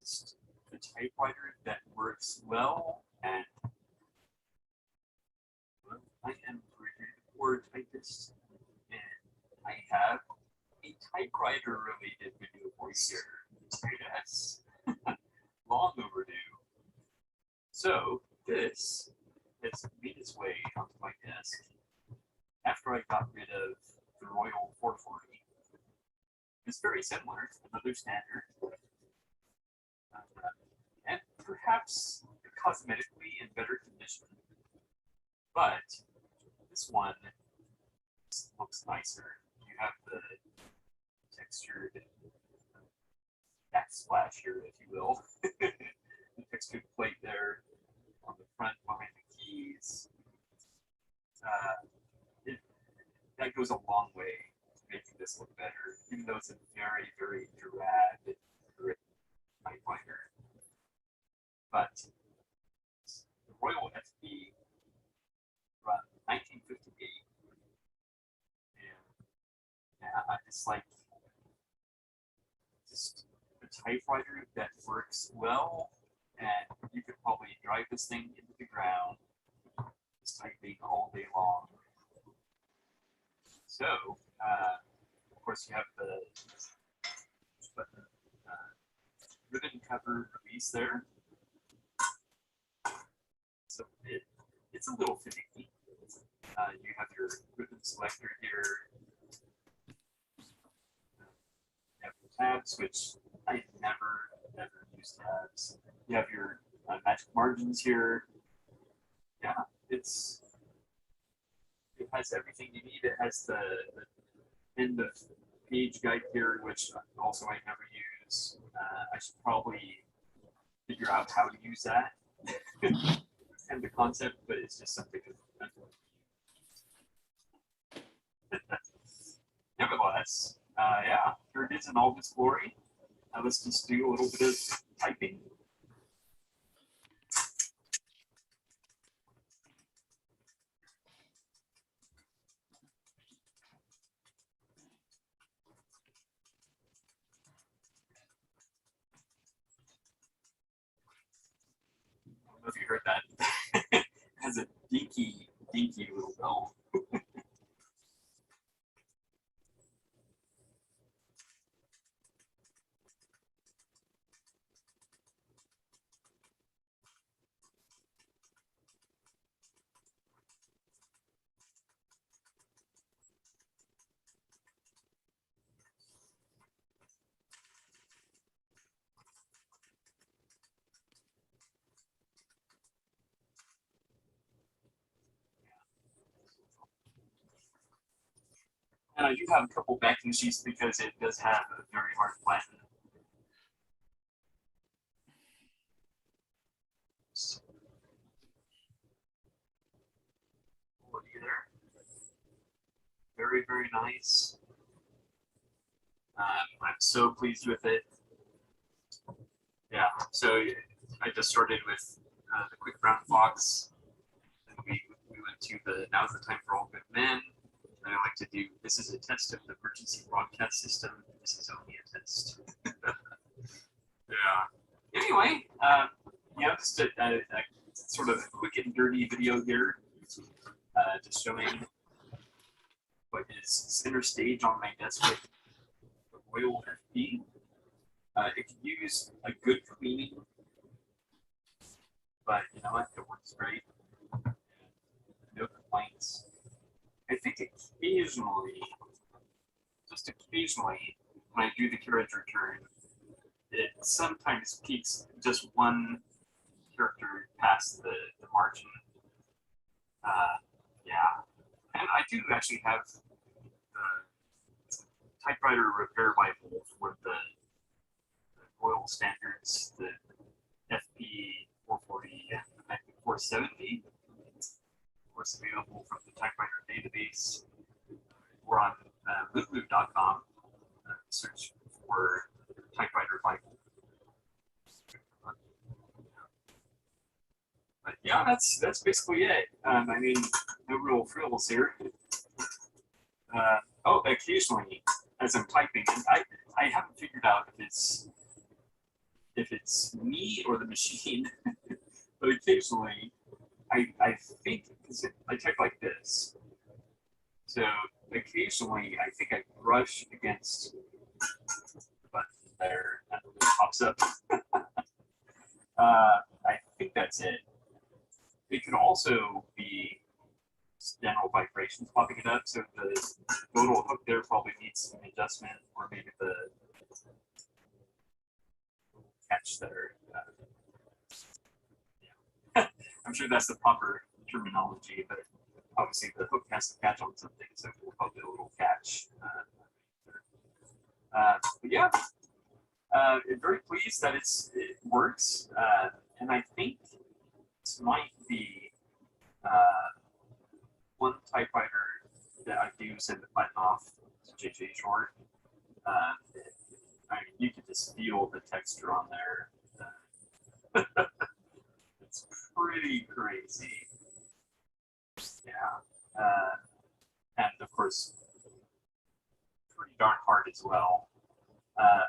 just a typewriter that works well, and well, I am a word typist, and I have a typewriter related video for you here. Yes, long overdue. So this has made its way onto my desk after I got rid of the Royal 440. It's very similar to another standard, and perhaps cosmetically in better condition, but this one looks nicer. You have the textured backsplash here, if you will. The textured plate there on the front behind the keys. That goes a long way to making this look better, even though it's a very, very drab typewriter. But the Royal FB run 1958, and yeah, it's like just a typewriter that works well, and you could probably drive this thing into the ground, just typing all day long. So, of course, you have the ribbon cover release there. So it's a little finicky. You have your ribbon selector here. You have the tabs, which I never use tabs. You have your magic margins here. Yeah, it has everything you need. It has the end of page guide here, which also I never use. I should probably figure out how to use that and the concept, but it's just something that nevertheless, yeah, here it is in all its glory. Let's just do a little bit of typing. I don't know if you heard that. It has a dinky little bell. And I do have a couple backing sheets because it does have a very hard platen. There. Very, very nice. I'm so pleased with it. Yeah, so I just started with the quick brown fox, and we went to the now's the time for all good men. And I like to do, this is a test of the emergency broadcast system. This is only a test. Yeah. Anyway, yeah, just a sort of quick and dirty video here, just showing what is center stage on my desk with the Royal FB. It can use a good cleaning, but you know what, it works great. No complaints. I think occasionally, just occasionally, when I do the carriage return, it sometimes peaks just one character past the margin. Yeah, and I do actually have the typewriter repair Bible for the Royal standards, the FP 440 and the 470. Of course, available from the typewriter database. We're on lulu.com. Search for typewriter Bible. But yeah, that's basically it. I mean, no real frills here. Oh, occasionally, as I'm typing, I haven't figured out if if it's me or the machine, but occasionally I think I type like this. So occasionally I think I brush against the button there and it pops up. I think that's it. It could also be general vibrations popping it up. So the little hook there probably needs some adjustment, or maybe the catch there. Yeah. I'm sure that's the proper terminology, but obviously the hook has to catch on something, so we'll probably do a little catch. But yeah, I'm very pleased that it works, and I think this might be one typewriter that I do send the button off to JJ Short. I mean, you can just feel the texture on there. It's pretty crazy. Yeah. And of course, pretty darn hard as well.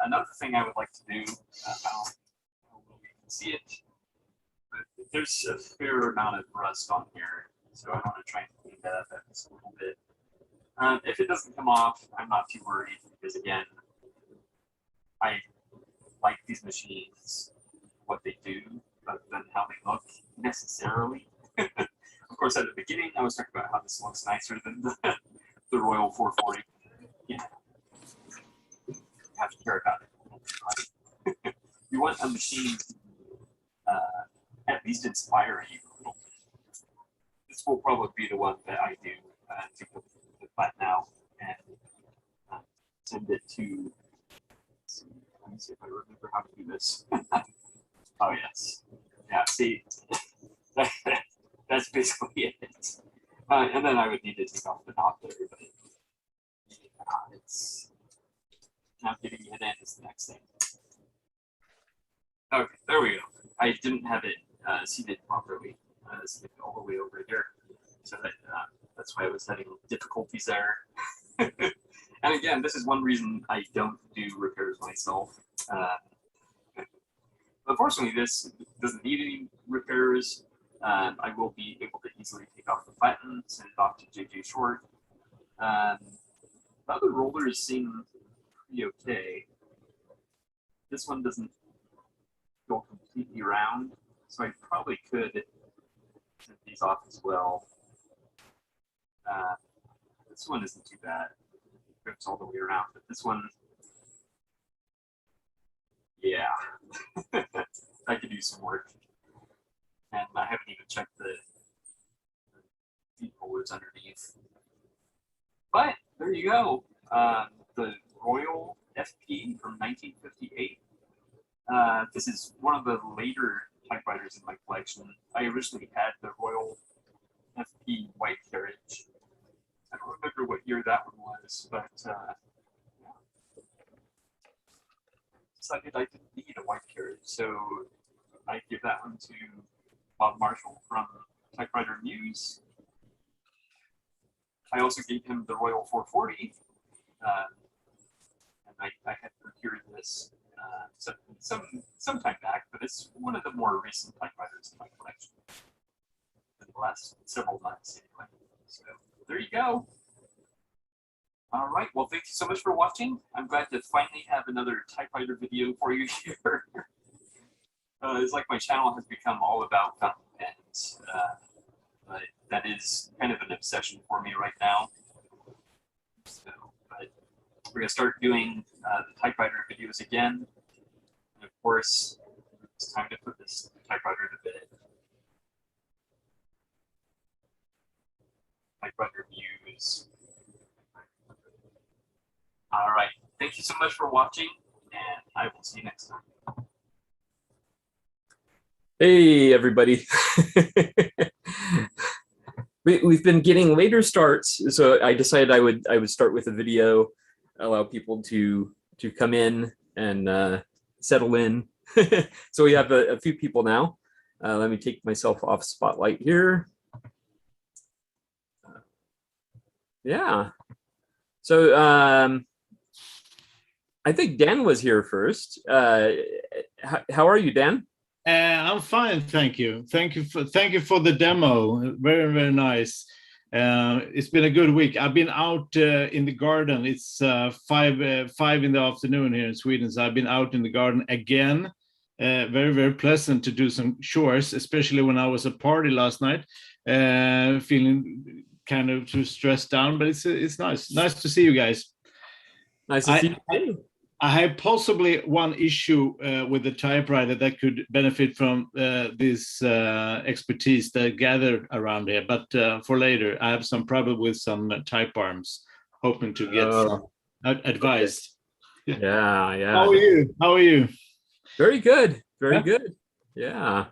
Another thing I would like to do, I don't know if you can see it, but there's a fair amount of rust on here, so I want to try and clean that up a little bit. If it doesn't come off, I'm not too worried, because again, I like these machines, what they do, rather than how they look necessarily. Of course, at the beginning, I was talking about how this looks nicer than the Royal 440. Yeah. You have to care about it. You want a machine at least inspire you a little bit. This will probably be the one that I do to put the button out and send it to. Let me see if I remember how to do this. Oh yes, yeah. See, that's basically it. And then I would need to take off the knob there, but it's now getting it in is the next thing. Okay, there we go. I didn't have it seated properly. Seated all the way over here, so that's why I was having difficulties there. And again, this is one reason I don't do repairs myself. Unfortunately, this doesn't need any repairs. I will be able to easily take off the button, send it off to JJ Short. The other rollers seem pretty okay. This one doesn't go completely round, so I probably could send these off as well. This one isn't too bad. It goes all the way around, but this one, yeah, I could do some work. And I haven't even checked the feed rollers underneath. But there you go. The Royal FP from 1958. This is one of the later typewriters in my collection. I originally had the Royal FP white carriage. I don't remember what year that one was, but yeah. Decided I didn't need a white carriage, so I give that one to Bob Marshall from Typewriter News. I also gave him the Royal 440, and I had procured this some time back, but it's one of the more recent typewriters in my collection in the last several months anyway. So there you go. All right, well, thank you so much for watching. I'm glad to finally have another typewriter video for you here. It's like my channel has become all about fountain pens, but that is kind of an obsession for me right now. So, but we're gonna start doing the typewriter videos again. And of course, it's time to put this typewriter to bed. Typewriter views. All right, thank you so much for watching, and I will see you next time. Hey, everybody. We've been getting later starts, so I decided I would start with a video, allow people to come in and settle in. So we have a few people now. Let me take myself off spotlight here. Yeah. So I think Dan was here first. How are you, Dan? I'm fine, thank you. Thank you for the demo. Very, very nice. It's been a good week. I've been out in the garden. It's 5 in the afternoon here in Sweden, so I've been out in the garden again. Very, very pleasant to do some chores, especially when I was at a party last night, feeling kind of too stressed down. But it's nice. Nice to see you guys. Nice to see you. I have possibly one issue with the typewriter that could benefit from this expertise that gathered around here, but for later, I have some problem with some type arms, hoping to get some advice. Yeah. How are you? Very good. Very good. Yeah.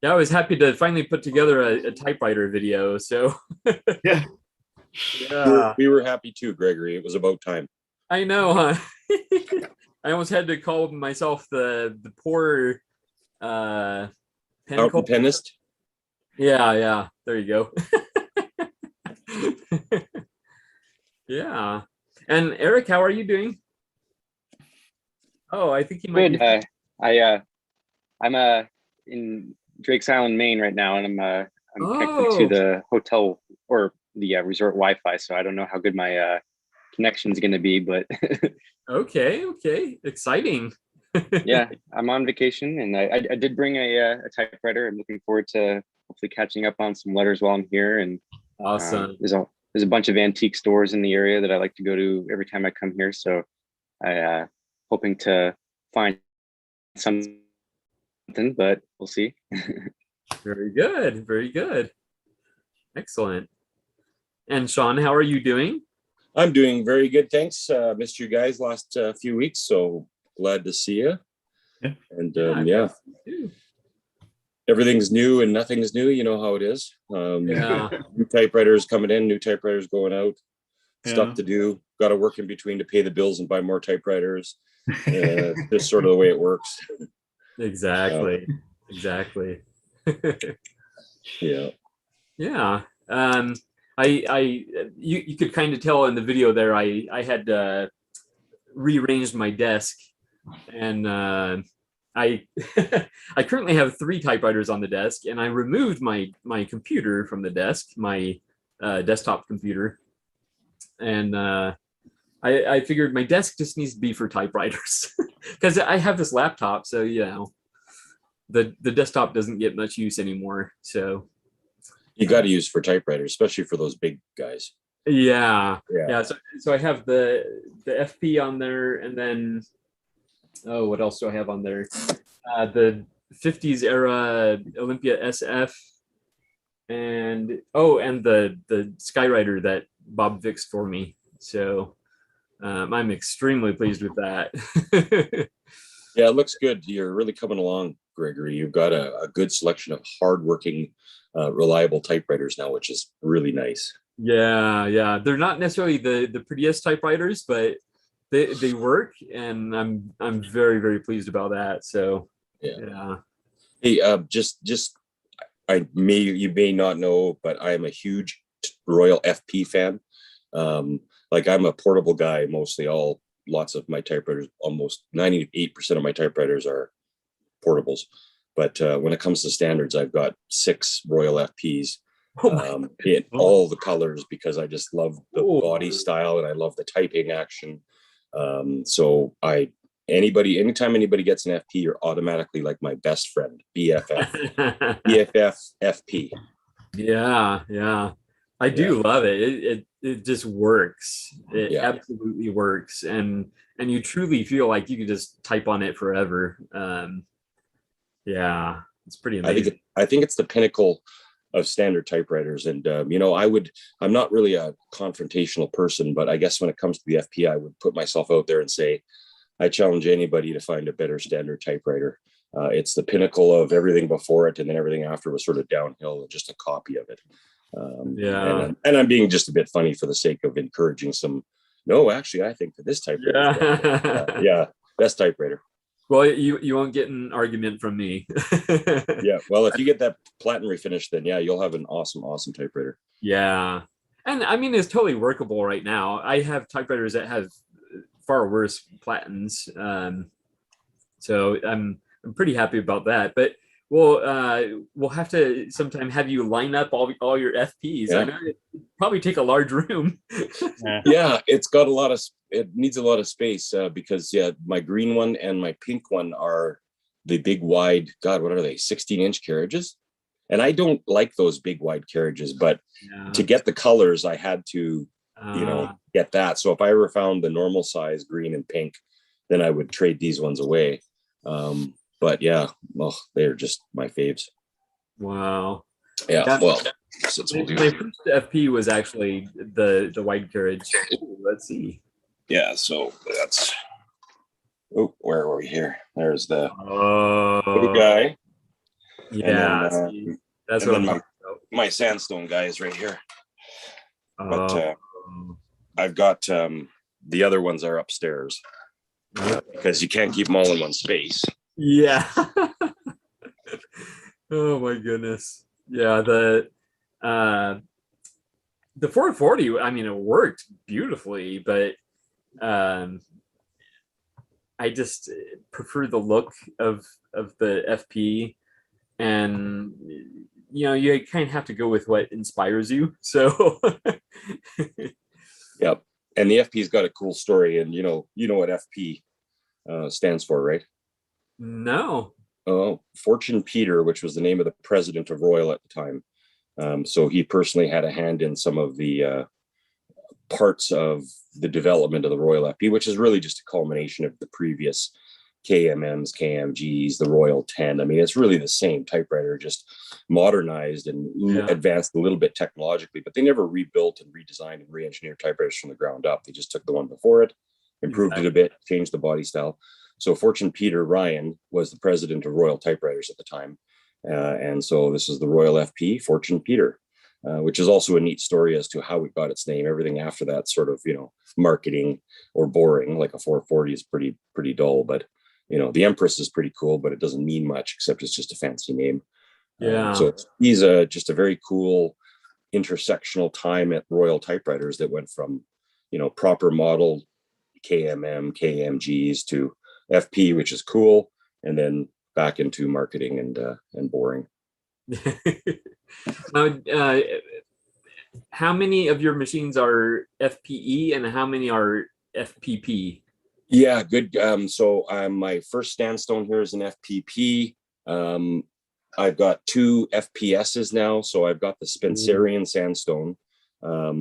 Yeah, I was happy to finally put together a typewriter video. So yeah. We were happy too, Gregory. It was about time. I know, huh? I almost had to call myself the poor Pennist. Yeah. There you go. Yeah. And Eric, how are you doing? Oh, I think he might. Good. I'm in Drake's Island, Maine right now, and I'm connected to the hotel or the resort Wi-Fi. So I don't know how good my connection is going to be, but okay, exciting. Yeah, I'm on vacation, and I did bring a typewriter. I'm looking forward to hopefully catching up on some letters while I'm here. And awesome. There's a bunch of antique stores in the area that I like to go to every time I come here. So I hoping to find something, but we'll see. Very good. Excellent. And Sean, how are you doing? I'm doing very good, thanks. Missed you guys last few weeks, so glad to see you. Yeah. And everything's new and nothing's new. You know how it is. New typewriters coming in, new typewriters going out. Stuff to do. Got to work in between to pay the bills and buy more typewriters. Just sort of the way it works. Exactly. Yeah. You could kind of tell in the video there, I had rearranged my desk, and I I currently have 3 typewriters on the desk, and I removed my computer from the desk, my desktop computer, and I figured my desk just needs to be for typewriters because I have this laptop, so the desktop doesn't get much use anymore. So you got to use for typewriters, especially for those big guys. Yeah. So I have the FP on there, and then what else do I have on there? The 50s era Olympia SF, and the Skywriter that Bob fixed for me. So I'm extremely pleased with that. Yeah, it looks good. You're really coming along, Gregory. You've got a good selection of hardworking, reliable typewriters now, which is really nice. Yeah. They're not necessarily the prettiest typewriters, but they work, and I'm very, very pleased about that. So yeah. Hey, you may not know, but I am a huge Royal FP fan. Like, I'm a portable guy. Lots of my typewriters, almost 98% of my typewriters are portables. But when it comes to standards, I've got 6 Royal FPs in all the colors, because I just love the body style and I love the typing action. So anytime anybody gets an FP, you're automatically like my best friend, BFF, BFF FP. Yeah. I do love it. It just works. It absolutely works, and you truly feel like you can just type on it forever. It's pretty amazing. I think it's the pinnacle of standard typewriters, and I'm not really a confrontational person, but I guess when it comes to the FP, I would put myself out there and say, I challenge anybody to find a better standard typewriter. It's the pinnacle of everything before it, and then everything after was sort of downhill and just a copy of it. And I'm being just a bit funny for the sake of encouraging some. No, actually, I think that this typewriter, best typewriter. Well, you won't get an argument from me. Yeah, well, if you get that platinum refinish, then you'll have an awesome typewriter. Yeah, and I mean, it's totally workable right now. I have typewriters that have far worse platens. So I'm pretty happy about that. But we'll have to sometime have you line up all your FPs. Yeah. I know it probably take a large room. Yeah, it's got it needs a lot of space because my green one and my pink one are the big wide, God, what are they, 16-inch carriages? And I don't like those big wide carriages, but to get the colors, I had to, get that. So if I ever found the normal size green and pink, then I would trade these ones away. But yeah, well, they're just my faves. Wow. Yeah, well, so my first FP was actually the wide carriage. Ooh, let's see. Yeah, so that's, where were we here? There's the little guy. Yeah, And that's and what I'm then talking about. my sandstone guy is right here. But Oh. I've got the other ones are upstairs because you can't keep them all in one space. Yeah. Oh my goodness. Yeah, the 440, I mean, it worked beautifully, but I just prefer the look of the FP, and you kind of have to go with what inspires you. So Yep. And the FP's got a cool story, and you know what FP stands for, right? no. Oh, Fortune Peter, which was the name of the president of Royal at the time. So he personally had a hand in some of the parts of the development of the Royal FP, which is really just a culmination of the previous KMMs, KMGs, the Royal 10. I mean, it's really the same typewriter, just modernized and advanced a little bit technologically, but they never rebuilt and redesigned and re-engineered typewriters from the ground up. They just took the one before it, improved it a bit, changed the body style. So Fortune Peter Ryan was the president of Royal Typewriters at the time. And so this is the Royal FP, Fortune Peter, which is also a neat story as to how it got its name. Everything after that sort of, marketing or boring, like a 440 is pretty dull, but the Empress is pretty cool, but it doesn't mean much except it's just a fancy name. Yeah. So he's just a very cool intersectional time at Royal Typewriters that went from, proper model KMM, KMGs to FP, which is cool, and then back into marketing and boring. Now, how many of your machines are FPE and how many are FPP? Yeah, good. So my first Standstone here is an FPP. I've got 2 FPSs now. So I've got the Spencerian Sandstone,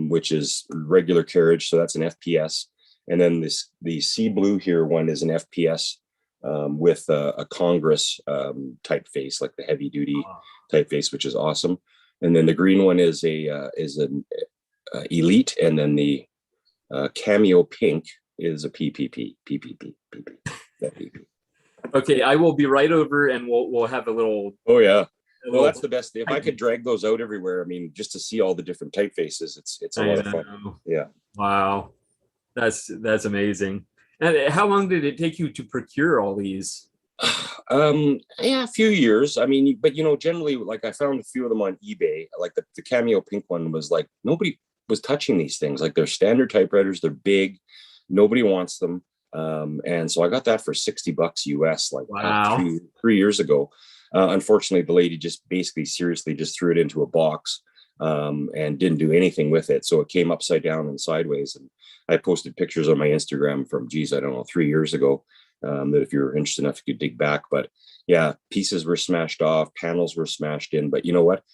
which is regular carriage. So that's an FPS. And then the Sea Blue here one is an FPS with a Congress typeface, like the heavy duty typeface, which is awesome. And then the green one is an Elite, and then the Cameo Pink is a PPP. Okay, I will be right over, and we'll have a little. Oh yeah. Well, that's the best. If I could drag those out everywhere, I mean, just to see all the different typefaces, it's a lot of fun. Yeah. Wow, that's amazing. And how long did it take you to procure all these? A few years. I mean, but generally, like I found a few of them on eBay. Like the Cameo Pink one was like nobody was touching these things. Like they're standard typewriters, they're big, nobody wants them. And so I got that for $60 US, like three years ago. Unfortunately, the lady just basically seriously just threw it into a box and didn't do anything with it. So it came upside down and sideways. And I posted pictures on my Instagram from, I don't know, 3 years ago. That if you're interested enough, you could dig back. But yeah, pieces were smashed off, panels were smashed in. But you know what?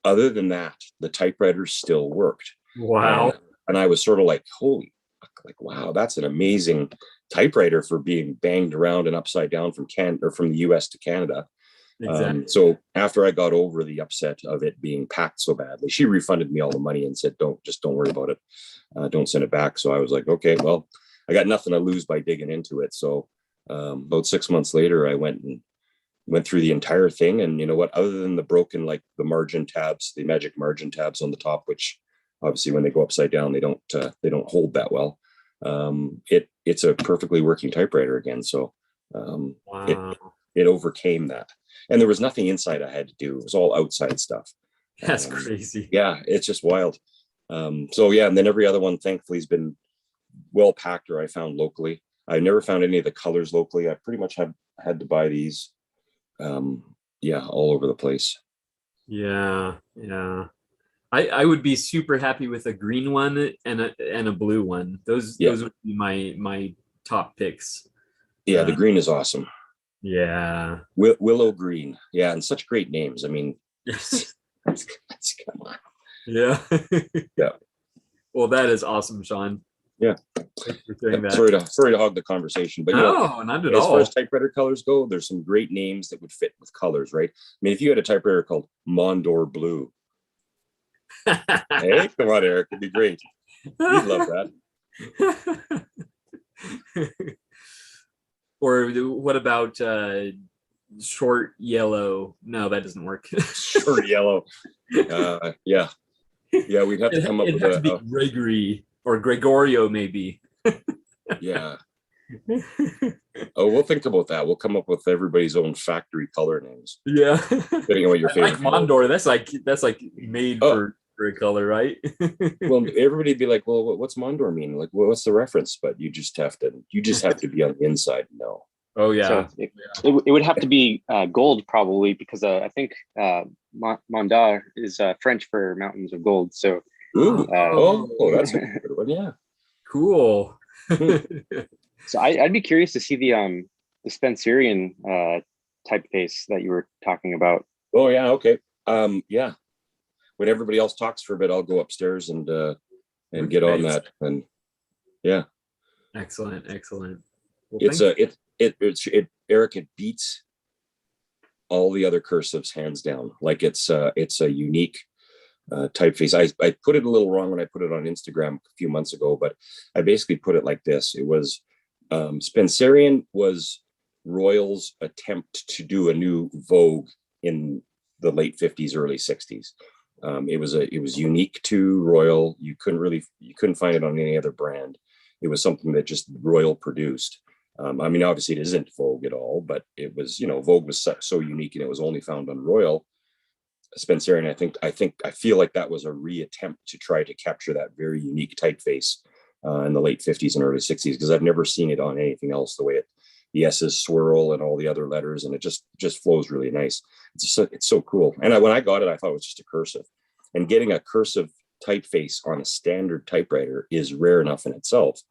Other than that, the typewriter still worked. Wow. And I was sort of like, holy, like, wow, that's an amazing typewriter for being banged around and upside down from the US to Canada. Exactly. So after I got over the upset of it being packed so badly, she refunded me all the money and said, don't worry about it. Don't send it back. So I was like, okay, well, I got nothing to lose by digging into it. So about 6 months later, I went through the entire thing. And you know what, other than the broken, like the margin tabs, the magic margin tabs on the top, which obviously when they go upside down, they don't hold that well. It's a perfectly working typewriter again. So it overcame that. And there was nothing inside I had to do. It was all outside stuff. That's crazy. Yeah, it's just wild. So yeah, and then every other one, thankfully, has been well packed or I found locally. I never found any of the colors locally. I pretty much had to buy these. Yeah, all over the place. Yeah, yeah. I would be super happy with a green one and a blue one. Those would be my top picks. Yeah, the green is awesome. Yeah. Willow green. Yeah, and such great names. I mean, come on. Yeah. Yeah. Well, that is awesome, Sean. Yeah. Thanks for saying that. Sorry to hog the conversation, but no, not at as all. far as typewriter colors go, there's some great names that would fit with colors, right? I mean, if you had a typewriter called Mondor Blue, hey, come on, Eric, it'd be great. You'd love that. Or what about short yellow? No, that doesn't work. Short yellow. Yeah, we'd have to come up with to be Gregory or Gregorio, maybe. Yeah. Oh, we'll think about that. We'll come up with everybody's own factory color names. Yeah. Depending on what your favorite. Like Mondor, that's like made for a color, right? Well, everybody'd be like, well, what's Mondor mean? Like, well, what's the reference? But you just have to be on the inside and know. Oh yeah. So it would have to be gold probably, because I think Mondar is French for mountains of gold. So that's a good one. Yeah. Cool. So I'd be curious to see the Spencerian typeface that you were talking about. Oh yeah, okay. Yeah. When everybody else talks for a bit, I'll go upstairs and get on that. And yeah. Excellent. Well, Eric, it beats all the other cursives hands down. Like it's a unique typeface. I put it a little wrong when I put it on Instagram a few months ago, but I basically put it like this. It was Spencerian was Royal's attempt to do a new Vogue in the late 50s, early 60s. It was unique to Royal. You couldn't find it on any other brand. It was something that just Royal produced. I mean, obviously it isn't Vogue at all, but it was, Vogue was so unique and it was only found on Royal. Spencerian, I feel like that was a reattempt to try to capture that very unique typeface in the late 50s and early 60s, because I've never seen it on anything else, the way the S's swirl and all the other letters, and it just flows really nice. It's so cool. And when I got it, I thought it was just a cursive. And getting a cursive typeface on a standard typewriter is rare enough in itself.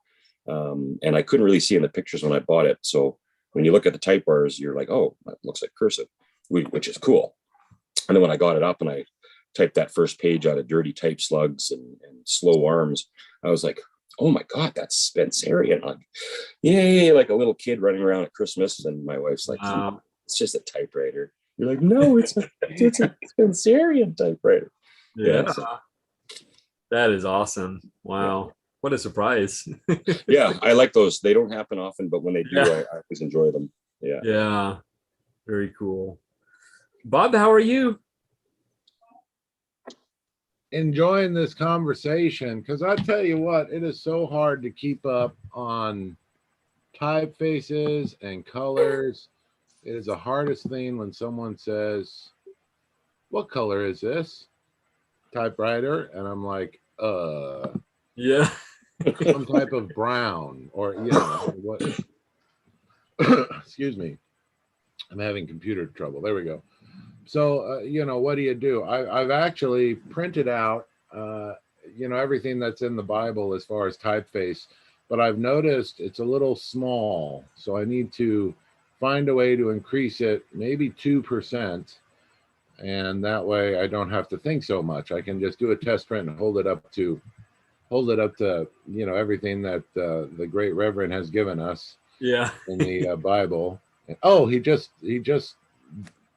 And I couldn't really see in the pictures when I bought it. So when you look at the type bars, you're like, oh, that looks like cursive, which is cool. And then when I got it up and I typed that first page out of dirty type slugs and slow arms, I was like, oh my God, that's Spencerian. Like, yay, like a little kid running around at Christmas. And my wife's like, it's just a typewriter. You're like, no, it's a Spencerian typewriter. Yeah. That is awesome. Wow. Yeah. What a surprise. Yeah, I like those. They don't happen often, but when they do, I always enjoy them. Yeah. Yeah. Very cool. Bob, how are you? Enjoying this conversation, because I tell you what, it is so hard to keep up on typefaces and colors. It is the hardest thing when someone says, what color is this? Typewriter. And I'm like, yeah. Some type of brown, or what. Excuse me, I'm having computer trouble. There we go. So what do? I've actually printed out everything that's in the Bible as far as typeface, but I've noticed it's a little small, so I need to find a way to increase it, maybe 2%, and that way I don't have to think so much. I can just do a test print and hold it up to everything that the great Reverend has given us in the Bible. Oh, he just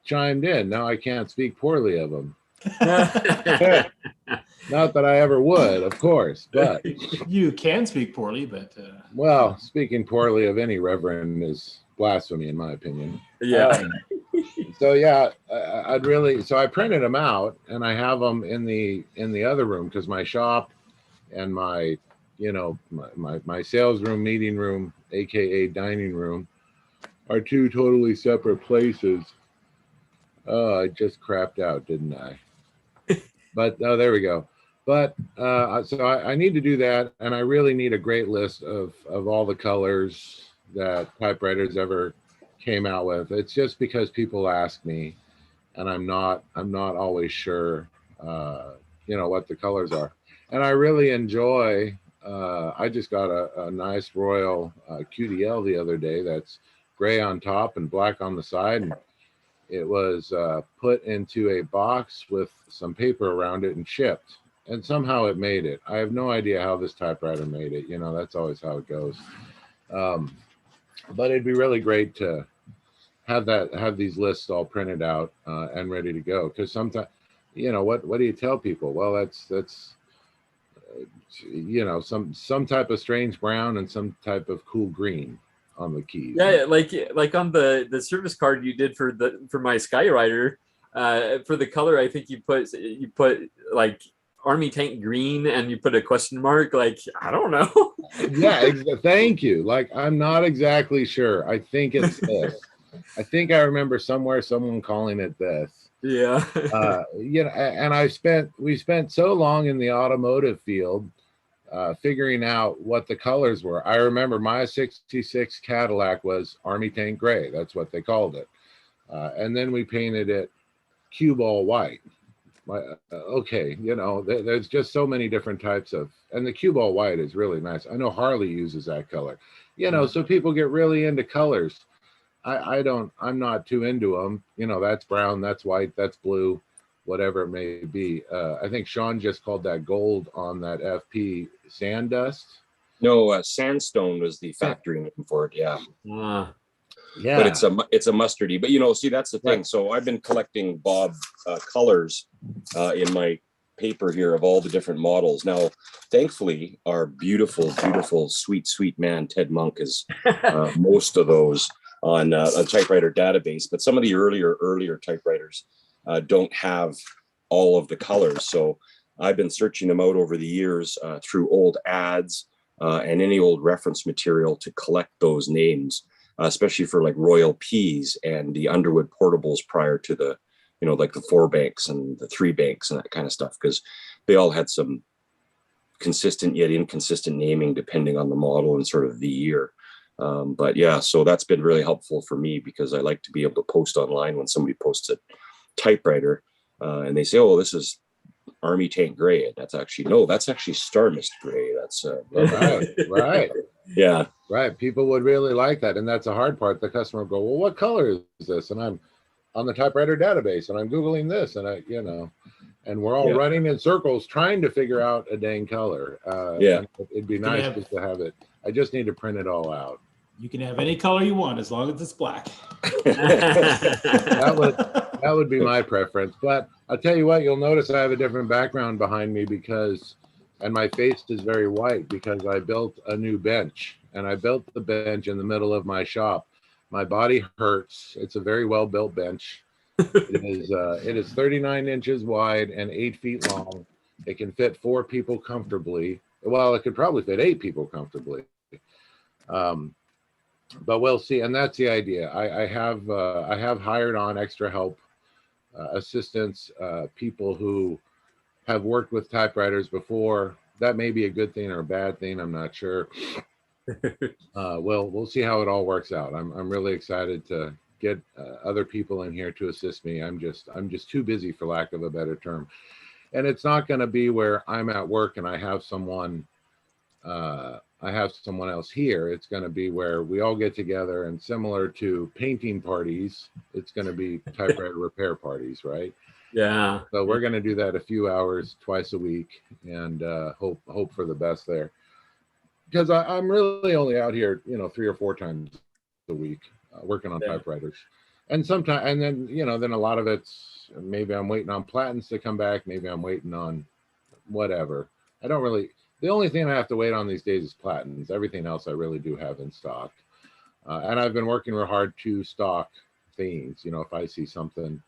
chimed in. Now I can't speak poorly of him. Not that I ever would, of course, but you can speak poorly, but well, speaking poorly of any Reverend is blasphemy in my opinion. Yeah. So yeah, I printed them out and I have them in the other room, because my shop and my sales room, meeting room, aka dining room, are two totally separate places. Oh, I just crapped out, didn't I? But there we go. But so I need to do that, and I really need a great list of all the colors that typewriters ever came out with. It's just because people ask me, and I'm not always sure, what the colors are. And I really enjoy. I just got a nice Royal QDL the other day that's gray on top and black on the side, and it was put into a box with some paper around it and shipped. And somehow it made it. I have no idea how this typewriter made it. That's always how it goes. But it'd be really great to have these lists all printed out and ready to go. Because sometimes, what do you tell people? Well, that's some type of strange brown and some type of cool green on the keys. Yeah, like on the service card you did for my Skywriter, for the color, I think you put like Army tank green and you put a question mark. Like, I don't know. Yeah, thank you. Like, I'm not exactly sure. I think it's this. I think I remember somewhere someone calling it this. Yeah. And we spent so long in the automotive field figuring out what the colors were. I remember my 66 Cadillac was Army tank gray. That's what they called it. And then we painted it cue ball white. Okay, there's just so many different types of, and the cue ball white is really nice. I know Harley uses that color, so people get really into colors. I'm not too into them. That's brown, that's white, that's blue, whatever it may be. I think Sean just called that gold on that FP sand dust. No, sandstone was the factory name for it. Yeah. Yeah. But it's a mustardy. But see, that's the thing. Right. So I've been collecting Bob colors in my paper here of all the different models. Now, thankfully, our beautiful, sweet man Ted Monk is most of those on a typewriter database. But some of the earlier typewriters don't have all of the colors. So I've been searching them out over the years through old ads and any old reference material to collect those names. Especially for like Royal P's and the Underwood portables prior to the, like the 4 banks and the 3 banks and that kind of stuff, because they all had some consistent yet inconsistent naming depending on the model and sort of the year. But yeah, so that's been really helpful for me because I like to be able to post online when somebody posts a typewriter and they say, oh, this is Army tank gray. And that's actually Star Mist gray. That's right. Yeah. Right. People would really like that. And that's a hard part. The customer will go, well, what color is this? And I'm on the typewriter database and I'm Googling this and and we're all running in circles trying to figure out a dang color. It'd be nice just to have it. I just need to print it all out. You can have any color you want as long as it's black. That would be my preference. But I'll tell you what, you'll notice I have a different background behind me and my face is very white because I built a new bench, and I built the bench in the middle of my shop. My body hurts. It's a very well built bench. It is 39 inches wide and 8 feet long. It can fit 4 people comfortably. Well, it could probably fit 8 people comfortably. But we'll see. And that's the idea. I have hired on extra help, assistants, people who have worked with typewriters before. That may be a good thing or a bad thing. I'm not sure. We'll see how it all works out. I'm really excited to get other people in here to assist me. I'm just too busy, for lack of a better term. And it's not going to be where I'm at work and I have someone else here. It's going to be where we all get together, and similar to painting parties, it's going to be typewriter repair parties, right? Yeah. So we're going to do that a few hours twice a week, and hope for the best there. Because I'm really only out here, 3 or 4 times a week working on typewriters, and then a lot of it's maybe I'm waiting on platens to come back, maybe I'm waiting on whatever. The only thing I have to wait on these days is platens. Everything else I really do have in stock, and I've been working real hard to stock things. If I see something.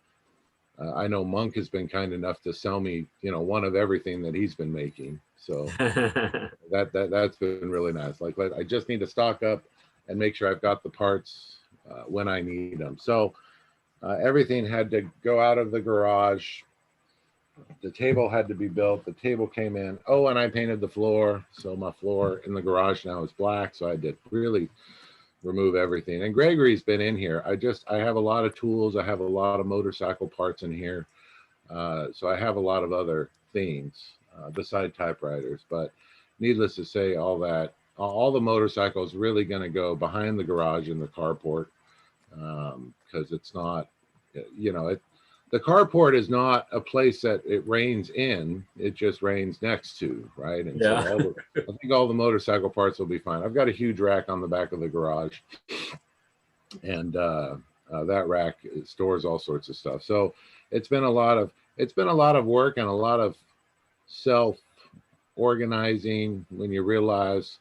I know Monk has been kind enough to sell me, one of everything that he's been making. So that's been really nice. Like, I just need to stock up and make sure I've got the parts when I need them. So everything had to go out of the garage The table had to be built. The table came in. Oh, and I painted the floor. So my floor in the garage now is black. So I did really remove everything. And Gregory's been in here. I have a lot of tools. I have a lot of motorcycle parts in here. So I have a lot of other things beside typewriters. But needless to say, all the motorcycles really going to go behind the garage in the carport, because it's not, the carport is not a place that it rains in, it just rains next to, right? And Yeah. so I think all the motorcycle parts will be fine. I've got a huge rack on the back of the garage, and that rack stores all sorts of stuff. So it's been a lot of work and a lot of self organizing when you realize,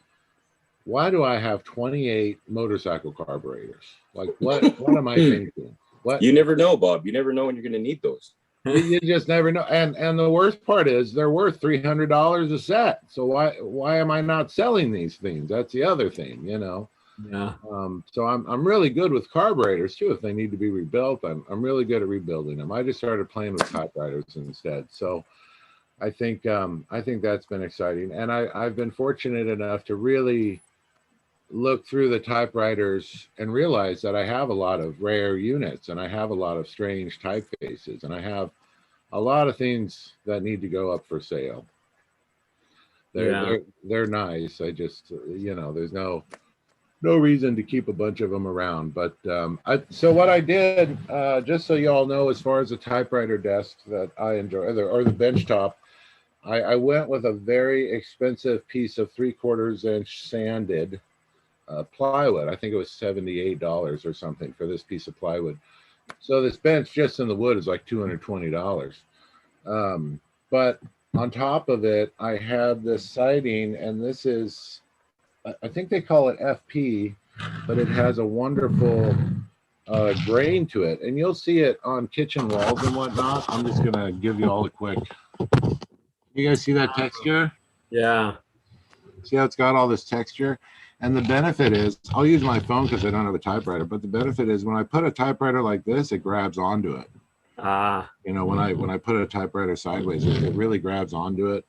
why do I have 28 motorcycle carburetors? Like, what am I thinking? What? You never know, Bob. You never know when you're going to need those. You just never know. And the worst part is they're worth $300 a set. So why am I not selling these things? That's the other thing, Yeah. So I'm really good with carburetors too. If they need to be rebuilt, I'm really good at rebuilding them. I just started playing with typewriters instead. So I think that's been exciting. And I've been fortunate enough to really look through the typewriters and realize that I have a lot of rare units, and I have a lot of strange typefaces, and I have a lot of things that need to go up for sale. They're nice. I just, there's no reason to keep a bunch of them around. But so what I did, just so you all know, as far as the typewriter desk that I enjoy, or the bench top, I went with a very expensive piece of 3/4 inch sanded plywood. I think it was $78 or something for this piece of plywood. So this bench just in the wood is like $220. But on top of it, I have this siding, and this is, I think they call it FP, but it has a wonderful grain to it. And you'll see it on kitchen walls and whatnot. I'm just going to give you all a quick. You guys see that texture? Yeah. See how it's got all this texture? And the benefit is, I'll use my phone because I don't have a typewriter, but the benefit is when I put a typewriter like this, it grabs onto it. Ah. When I put a typewriter sideways, it really grabs onto it,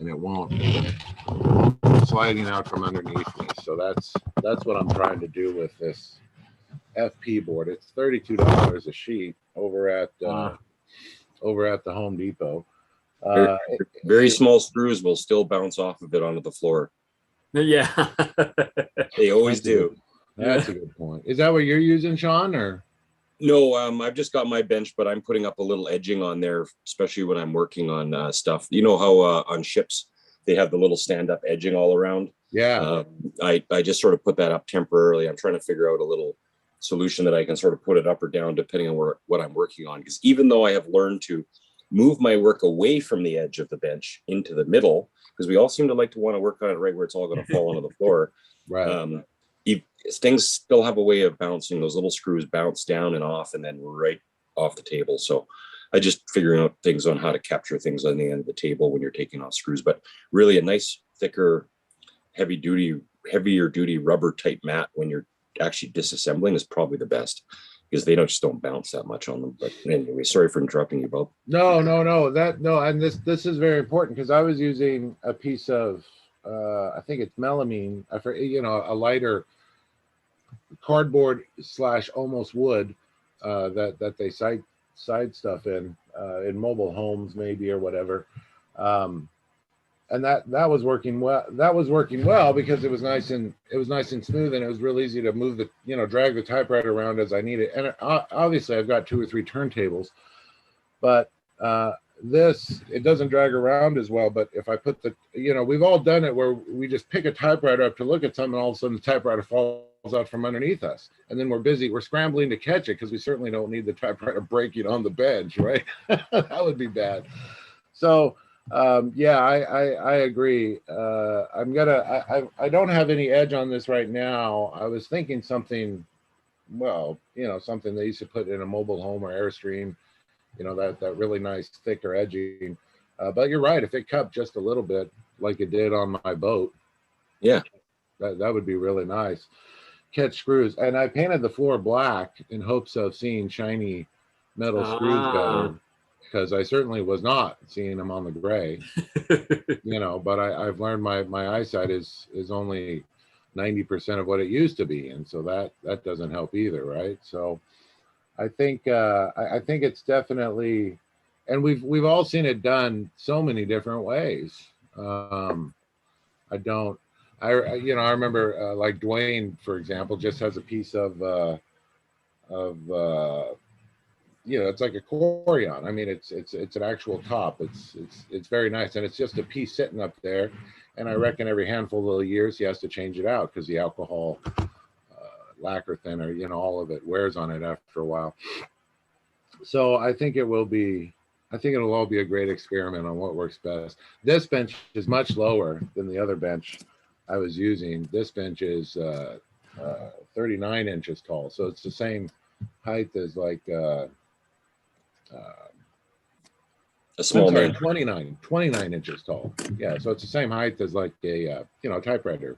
and it won't sliding out from underneath me. So that's what I'm trying to do with this FP board. It's $32 a sheet over at the Home Depot. Very small screws will still bounce off of it onto the floor. Yeah. They always do. That's a good point. Is that what you're using, Sean, or? No, I've just got my bench, but I'm putting up a little edging on there, especially when I'm working on stuff. You know how on ships they have the little stand-up edging all around? Yeah. I just sort of put that up temporarily. I'm trying to figure out a little solution that I can sort of put it up or down depending on what I'm working on. Because even though I have learned to move my work away from the edge of the bench into the middle, because we all seem to like to want to work on it right where it's all going to fall onto the floor. Right. Things still have a way of bouncing. Those little screws bounce down and off and then right off the table. So I just figuring out things on how to capture things on the end of the table when you're taking off screws. But really a nice, thicker, heavier duty rubber type mat when you're actually disassembling is probably the best, because they just don't bounce that much on them. But anyway, sorry for interrupting you, Bob. No. And this is very important, because I was using a piece of I think it's melamine, a lighter cardboard / almost wood that they side stuff in mobile homes maybe or whatever. And that was working well. That was working well because it was nice and smooth, and it was real easy to move drag the typewriter around as I need it. And obviously I've got 2 or 3 turntables, but it doesn't drag around as well. But if I put we've all done it where we just pick a typewriter up to look at something, and all of a sudden the typewriter falls out from underneath us, and then we're scrambling to catch it because we certainly don't need the typewriter breaking on the bench, right? That would be bad. So I agree. I don't have any edge on this right now. I was thinking something, something they used to put in a mobile home or Airstream, that really nice thicker edging. But you're right. If it cupped just a little bit like it did on my boat, yeah, that would be really nice. Catch screws. And I painted the floor black in hopes of seeing shiny metal screws better. because I certainly was not seeing them on the gray. But I've learned my eyesight is only 90% of what it used to be, and so that doesn't help either, right? So I think I think it's definitely, and we've all seen it done so many different ways. I remember like Dwayne, for example, just has a piece of it's like a Corian. I mean, it's an actual top. It's very nice, and it's just a piece sitting up there. And I reckon every handful of years he has to change it out because the alcohol lacquer thinner, all of it wears on it after a while. So I think it'll all be a great experiment on what works best. This bench is much lower than the other bench I was using. This bench is 39 inches tall, so it's the same height as like A small I'm sorry, man. 29 inches tall. Yeah, so it's the same height as like a typewriter.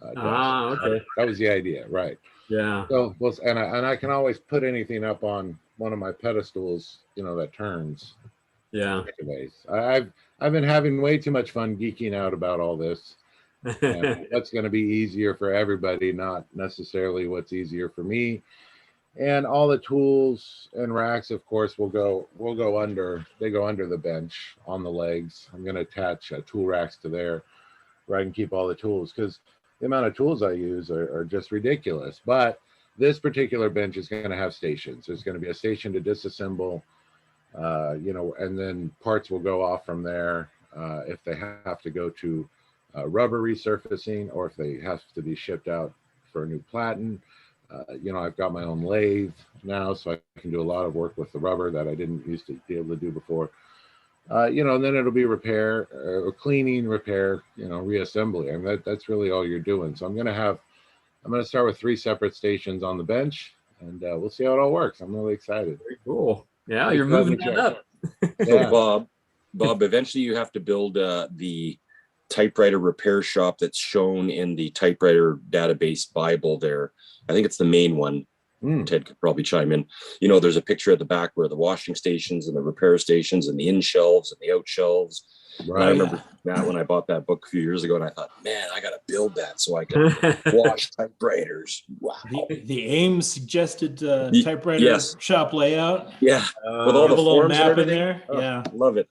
Okay. That was the idea, right? Yeah. So, well, and I can always put anything up on one of my pedestals, that turns. Yeah. Anyways, I've been having way too much fun geeking out about all this. And what's going to be easier for everybody, not necessarily what's easier for me. And all the tools and racks, of course, will go under. They go under the bench on the legs. I'm going to attach tool racks to there, where I can keep all the tools, because the amount of tools I use are just ridiculous. But this particular bench is going to have stations. There's going to be a station to disassemble, and then parts will go off from there if they have to go to rubber resurfacing, or if they have to be shipped out for a new platen. I've got my own lathe now, so I can do a lot of work with the rubber that I didn't used to be able to do before. And then it'll be repair, cleaning, repair, reassembly. I mean, that's really all you're doing. So I'm going to start with 3 separate stations on the bench, and we'll see how it all works. I'm really excited. Very cool. Yeah, you're moving that up. Yeah. So Bob, eventually you have to build the typewriter repair shop that's shown in the typewriter database Bible there. I think it's the main one. Ted could probably chime in. There's a picture at the back where the washing stations and the repair stations and the in shelves and the out shelves. Right. And I remember that when I bought that book a few years ago, and I thought, man, I got to build that so I can wash typewriters. Wow. The AIM suggested typewriter shop layout. Yeah. With all the little forms map and in there. Oh, yeah. Love it.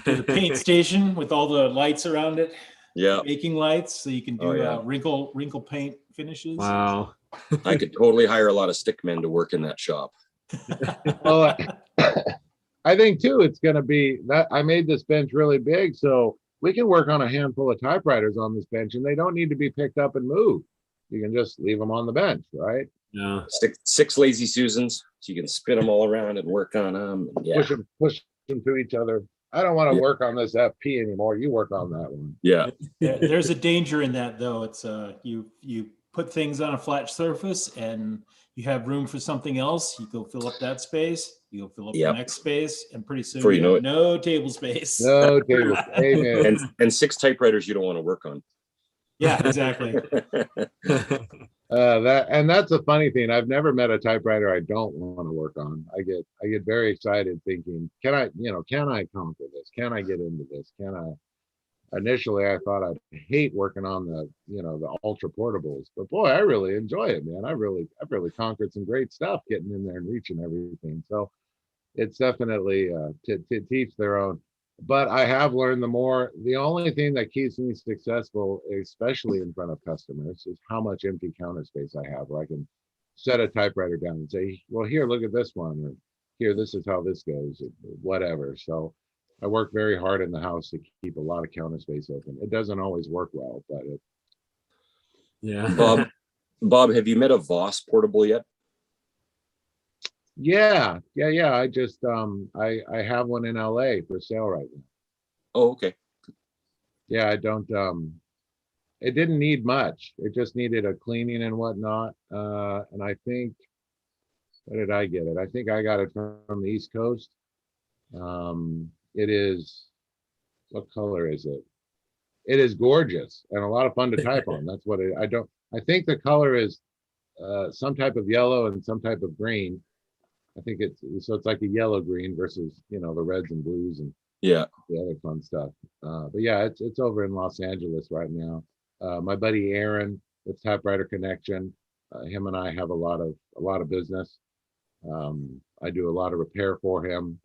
The paint station with all the lights around it. Yeah. Baking lights, so you can do wrinkle paint finishes. Wow. I could totally hire a lot of stick men to work in that shop. Well, I think too, it's going to be that I made this bench really big, so we can work on a handful of typewriters on this bench, and they don't need to be picked up and moved. You can just leave them on the bench, right? Yeah. Six lazy Susans, so you can spin them all around and work on them. Yeah. Push them to each other. I don't want to work on this FP anymore. You work on that one. Yeah. There's a danger in that, though. It's you put things on a flat surface and you have room for something else. You go fill up that space. You go fill up the next space, and pretty soon you have no table space. No table. Amen. And 6 typewriters you don't want to work on. Yeah, exactly. That's a funny thing. I've never met a typewriter I don't want to work on. I get very excited thinking, can I conquer this? Can I get into this? Initially I thought I'd hate working on the ultra portables, but boy, I really enjoy it, man. I've really conquered some great stuff getting in there and reaching everything. So it's definitely to teach their own. But I have learned the only thing that keeps me successful, especially in front of customers, is how much empty counter space I have, where I can set a typewriter down and say, well, here, look at this one, or here, this is how this goes, or whatever. So I work very hard in the house to keep a lot of counter space open. It doesn't always work well, but yeah. Bob, have you met a Voss portable yet? Yeah. I just I have one in LA for sale right now. Oh, okay. Yeah, I don't it didn't need much. It just needed a cleaning and whatnot. And I think, where did I get it? I think I got it from the East Coast. It is, what color is it? It is gorgeous and a lot of fun to type on. That's what I think the color is some type of yellow and some type of green. I think it's like a yellow green versus, you know, the reds and blues and Yeah. the other fun stuff. But yeah, it's over in Los Angeles right now. My buddy Aaron with Typewriter Connection, him and I have a lot of business. I do a lot of repair for him,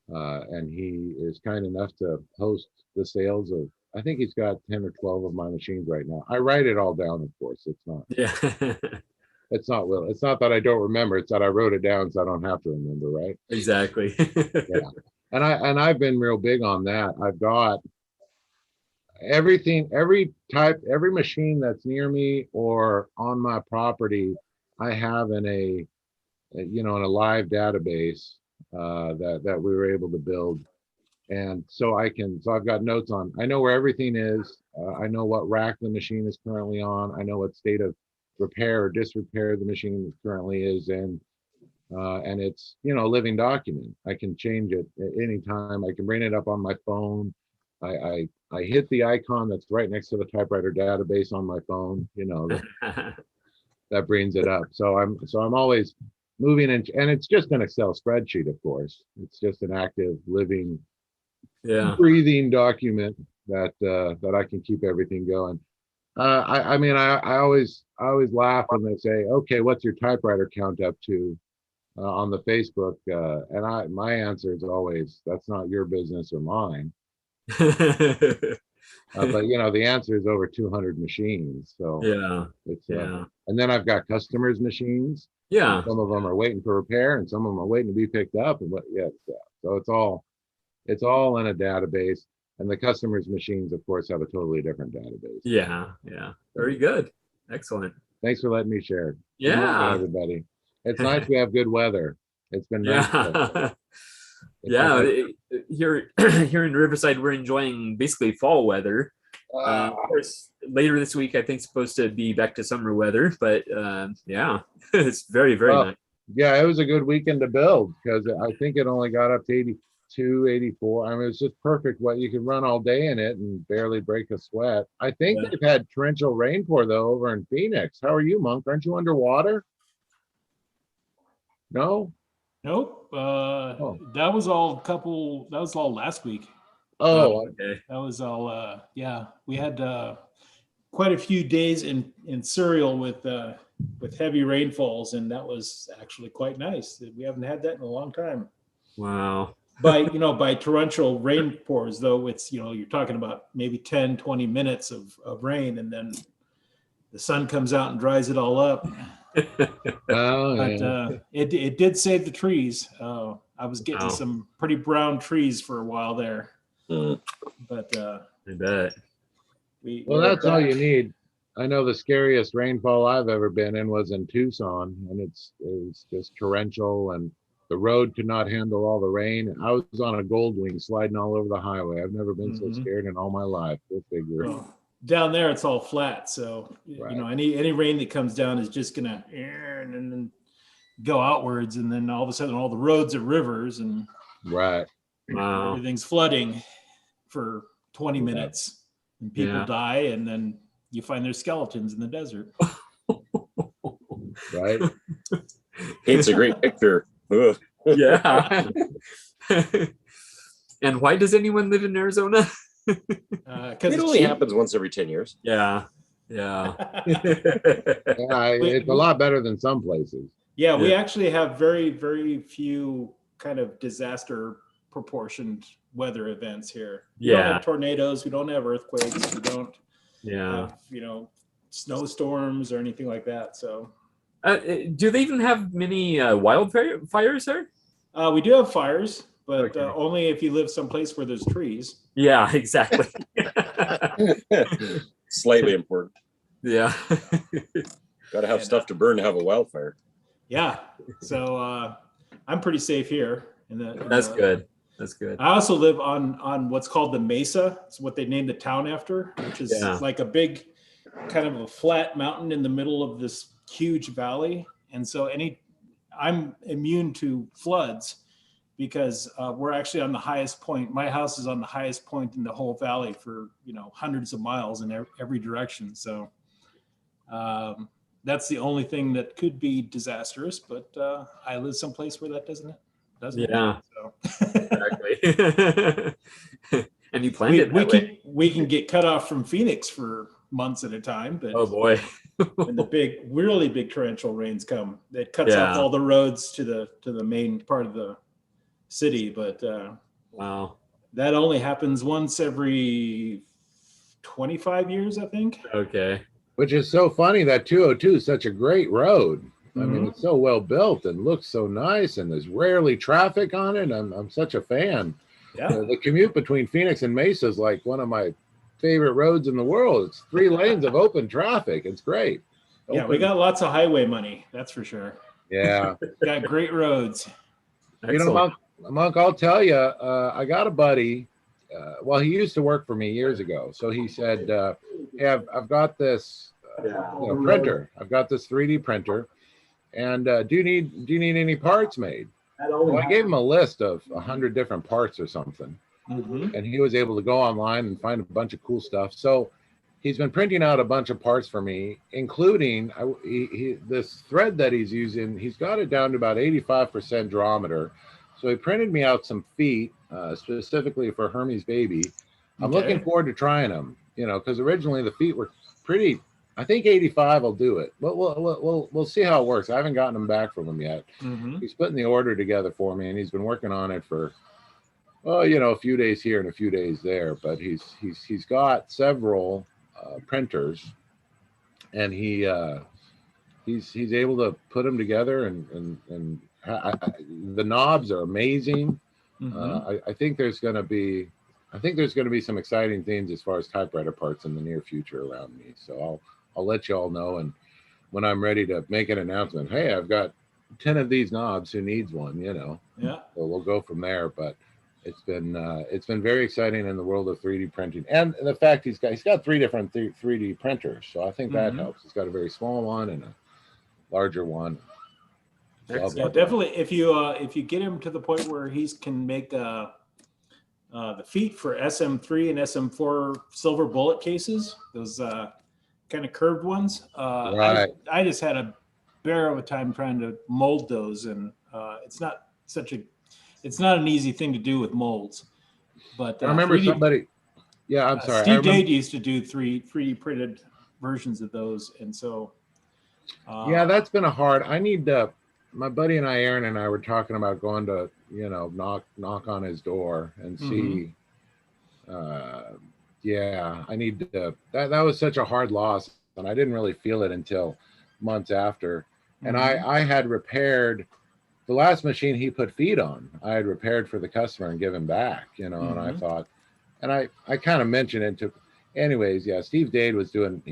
and he is kind enough to host the sales of. I think he's got 10 or 12 of my machines right now. I write it all down, of course. It's not. Yeah. It's not will. It's not that I don't remember. It's that I wrote it down so I don't have to remember, right? Exactly. Yeah. And I've been real big on that. I've got everything, every machine that's near me or on my property, I have in a in a live database that we were able to build. And so I've got notes on, I know where everything is. I know what rack the machine is currently on. I know what state of repair or disrepair the machine currently is in. And it's, a living document. I can change it at any time. I can bring it up on my phone. I hit the icon that's right next to the typewriter database on my phone, that brings it up. So I'm always moving, and it's just an Excel spreadsheet, of course. It's just an active, living, breathing document that I can keep everything going. I always laugh when they say, okay, what's your typewriter count up to on the Facebook? And my answer is always, that's not your business or mine. But the answer is over 200 machines. So it's and then I've got customers' machines. Yeah. Some of them are waiting for repair, and some of them are waiting to be picked up. And so it's all in a database. And the customers' machines, of course, have a totally different database. Yeah. Very good. Excellent. Thanks for letting me share. Yeah. Everybody. It's nice we have good weather. It's been nice. Here in Riverside, we're enjoying basically fall weather. Of course, later this week, I think it's supposed to be back to summer weather, but it's very, very nice. Yeah, it was a good weekend to build because I think it only got up to 82, 84. I mean, it's just perfect. What you can run all day in it and barely break a sweat. I think they've had torrential rainpour though over in Phoenix. How are you, Monk? Aren't you underwater? No. Nope. That was all last week. Oh, okay. That was all. We had quite a few days in Surreal with heavy rainfalls, and that was actually quite nice. We haven't had that in a long time. Wow. By torrential rainpours, though, it's you're talking about maybe 10, 20 minutes of rain, and then the sun comes out and dries it all up. But it did save the trees. I was getting some pretty brown trees for a while there. But I bet. That's all you need. I know the scariest rainfall I've ever been in was in Tucson, and it was just torrential, and the road could not handle all the rain. I was on a Goldwing sliding all over the highway. I've never been so scared in all my life. Go figure. Well, down there it's all flat, so any rain that comes down is just gonna and then go outwards, and then all of a sudden all the roads are rivers, and everything's flooding for 20 minutes, and people die, and then you find their skeletons in the desert. Right. It's a great picture. Ugh. Yeah. And why does anyone live in Arizona? Because it only happens once every 10 years. Yeah. It's a lot better than some places. Yeah, we actually have very, very few kind of disaster proportioned weather events here. We don't have tornadoes, we don't have earthquakes, we don't have, snowstorms or anything like that. So do they even have many wildfires there? We do have fires, but only if you live someplace where there's trees. Yeah, exactly. Slightly important. Yeah. Got to have stuff to burn to have a wildfire. Yeah. So I'm pretty safe here. That's good. That's good. I also live on what's called the Mesa. It's what they named the town after, which is like a big kind of a flat mountain in the middle of this huge valley. And so I'm immune to floods because we're actually on the highest point. My house is on the highest point in the whole valley for, hundreds of miles in every direction. So that's the only thing that could be disastrous, but I live someplace where that doesn't Yeah. happen, so. Exactly. And you planned it we that way. we can get cut off from Phoenix for months at a time, but Oh boy. when the really big torrential rains come, it cuts off Yeah. all the roads to the main part of the city. But Wow. that only happens once every 25 years, I think. Okay. Which is so funny that 202 is such a great road. I mean, Mhm. it's so well built and looks so nice, and there's rarely traffic on it. I'm such a fan. Yeah. The commute between Phoenix and Mesa is like one of my favorite roads in the world. It's 3 lanes of open traffic. It's great. Yeah, we got lots of highway money, that's for sure. Yeah. Got great roads. You know, Monk, I'll tell you, I got a buddy. Well, he used to work for me years ago. So he said, hey, I've got this printer. I've got this 3D printer. And do you need any parts made? Well, I gave him a list of 100 different parts or something. Mhm. And he was able to go online and find a bunch of cool stuff. So he's been printing out a bunch of parts for me, including this thread that he's using. He's got it down to about 85% durometer. So he printed me out some feet specifically for Hermes baby. I'm looking forward to trying them, because originally the feet were pretty. I think 85 will do it, but we'll see how it works. I haven't gotten them back from him yet. Mhm. He's putting the order together for me, and he's been working on it for a few days here and a few days there. But he's got several printers, and he's able to put them together, and the knobs are amazing. Mhm. I think there's going to be some exciting things as far as typewriter parts in the near future around me. So I'll let you all know, and when I'm ready to make an announcement, hey, I've got 10 of these knobs. Who needs one? Yeah. So we'll go from there. But it's been very exciting in the world of 3D printing, and the fact he's got 3 different 3D printers. So I think that helps. He's got a very small one and a larger one. Yeah, definitely. If you get him to the point where he can make the feet for SM3 and SM4 silver bullet cases, those kind of curved ones. Right. I just had a bear of a time trying to mold those, and it's not an easy thing to do with molds. But I remember 3D, somebody. Yeah, I'm sorry. Steve Dade used to do 3D printed versions of those, and so. Yeah, that's been a hard. I need to. My buddy and Aaron and I were talking about going to, knock on his door and see. Yeah, I need to. That was such a hard loss, and I didn't really feel it until months after. And I had repaired the last machine he put feet on. I had repaired for the customer and given back, and I thought, and I kind of mentioned it to. Anyways, yeah, Steve Dade was doing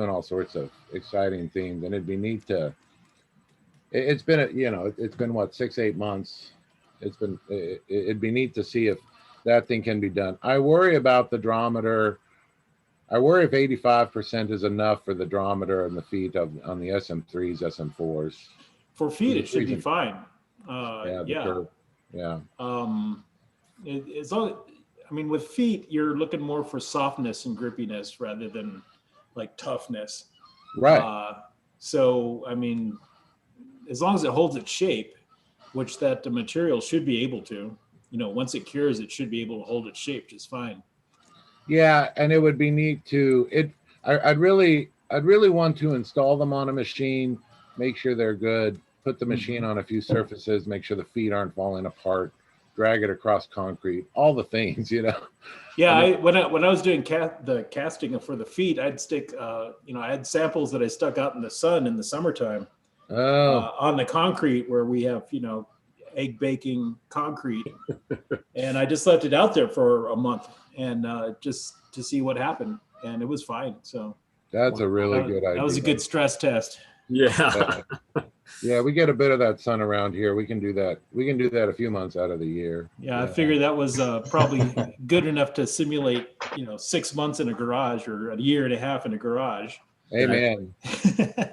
all sorts of exciting things, and it'd be neat to. It's been it's been what 6-8 months. It'd be neat to see if that thing can be done. I worry about the drometer. I worry if 85% is enough for the drometer and the feet on the SM3s, SM4s. For feet, it should be fine. Yeah. As long, with feet, you're looking more for softness and grippiness rather than like toughness. Right. So, as long as it holds its shape, which the material should be able to, once it cures, it should be able to hold its shape just fine. Yeah, and it would be neat to I'd really want to install them on a machine, make sure they're good, put the machine on a few surfaces, make sure the feet aren't falling apart, drag it across concrete, all the things, Yeah, when I was doing the casting for the feet, I'd stick, I had samples that I stuck out in the sun in the summertime on the concrete where we have, egg baking concrete, and I just left it out there for a month and just to see what happened, and it was fine. So that's a really good idea. That was a good stress test. Yeah. Yeah, we get a bit of that sun around here. We can do that. We can do that a few months out of the year. Yeah, I figured that was probably good enough to simulate, 6 months in a garage or a year and a half in a garage. Amen.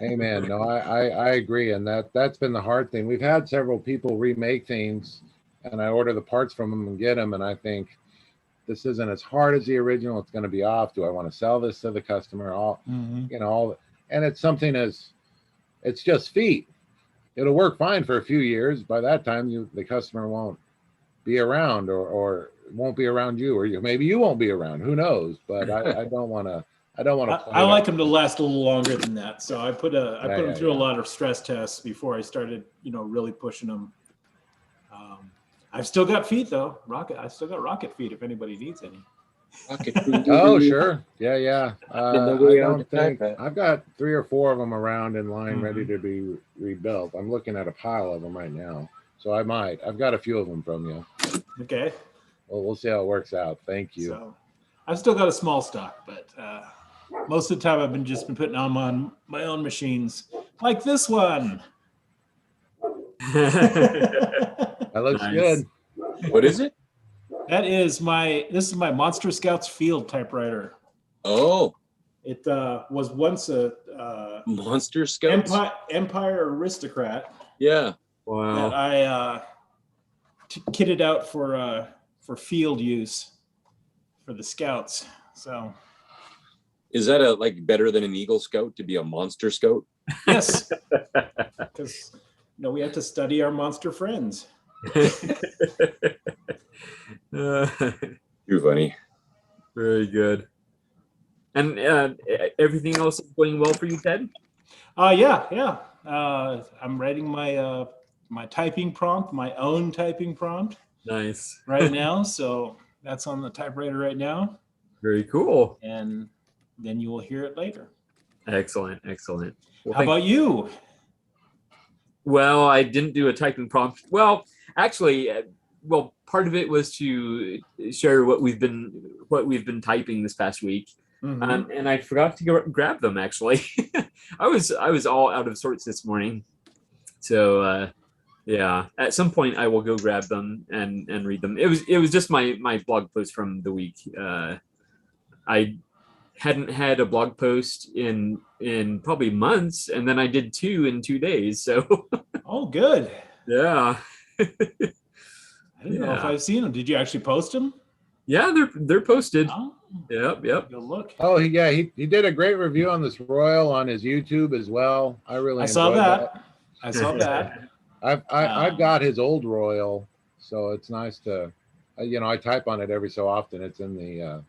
Amen. No, I agree. And that's been the hard thing. We've had several people remake things, and I order the parts from them and get them. And I think this isn't as hard as the original. It's going to be off. Do I want to sell this to the customer? And it's something as It's just feet. It'll work fine for a few years. By that time, the customer won't be around, or won't be around you, or maybe you won't be around. Who knows? But I don't want to. I don't want to. I like them to last a little longer than that. So I put them through a lot of stress tests before I started, really pushing them. I've still got feet though. I still got rocket feet if anybody needs any. Oh, sure. Yeah. I don't think I've got 3 or 4 of them around in line ready to be rebuilt. I'm looking at a pile of them right now. So I've got a few of them from you. Okay. Well, we'll see how it works out. Thank you. So I've still got a small stock, but most of the time I've been putting them on my own machines, like this one. That looks good. What is it? This is my Monster Scouts Field typewriter. Oh. It was once a Monster Scouts? Empire Aristocrat. Yeah. Wow. That I kitted out for field use for the Scouts. So. Is that like better than an Eagle Scout to be a Monster Scout? Yes. Because we have to study our monster friends. Too funny. Very good. And everything else is going well for you, Ted? Yeah. I'm writing my my typing prompt, my own typing prompt. Nice. Right now, so that's on the typewriter right now. Very cool. And then you will hear it later. Excellent. Well, how about you? Well, I didn't do a typing prompt. Well, actually, part of it was to share what we've been typing this past week, and I forgot to grab them. Actually, I was all out of sorts this morning, so yeah. At some point, I will go grab them and read them. It was just my blog post from the week. I hadn't had a blog post in probably months, and then I did 2 in 2 days. So. Oh, good. Yeah. I didn't know if I've seen them. Did you actually post them? Yeah, they're posted. Oh, Yep. go look. Oh, yeah, he did a great review on this Royal on his YouTube as well. I saw that. I saw that. I've got his old Royal, so it's nice to, I type on it every so often. It's in the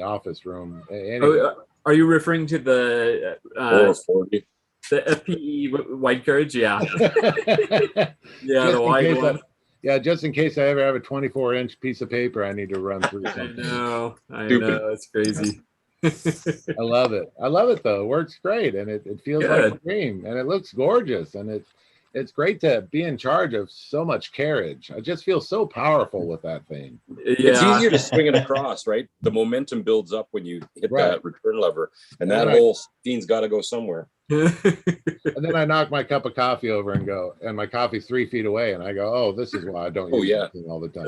office room. Anyway. Are you referring to the 440? The FPE wide carriage? Yeah. Yeah, the wide one. Just in case I ever have a 24-inch piece of paper I need to run through something. I know, it's crazy. I love it though. It works great, and it feels like a dream, and it looks gorgeous, and it's great to be in charge of so much carriage. I just feel so powerful with that thing. Yeah. It's easier to swing it across, right? The momentum builds up when you hit that return lever, and that whole scene's got to go somewhere. And then I knock my cup of coffee over and go, and my coffee's 3 feet away, and I go, oh, this is why I don't use this thing all the time.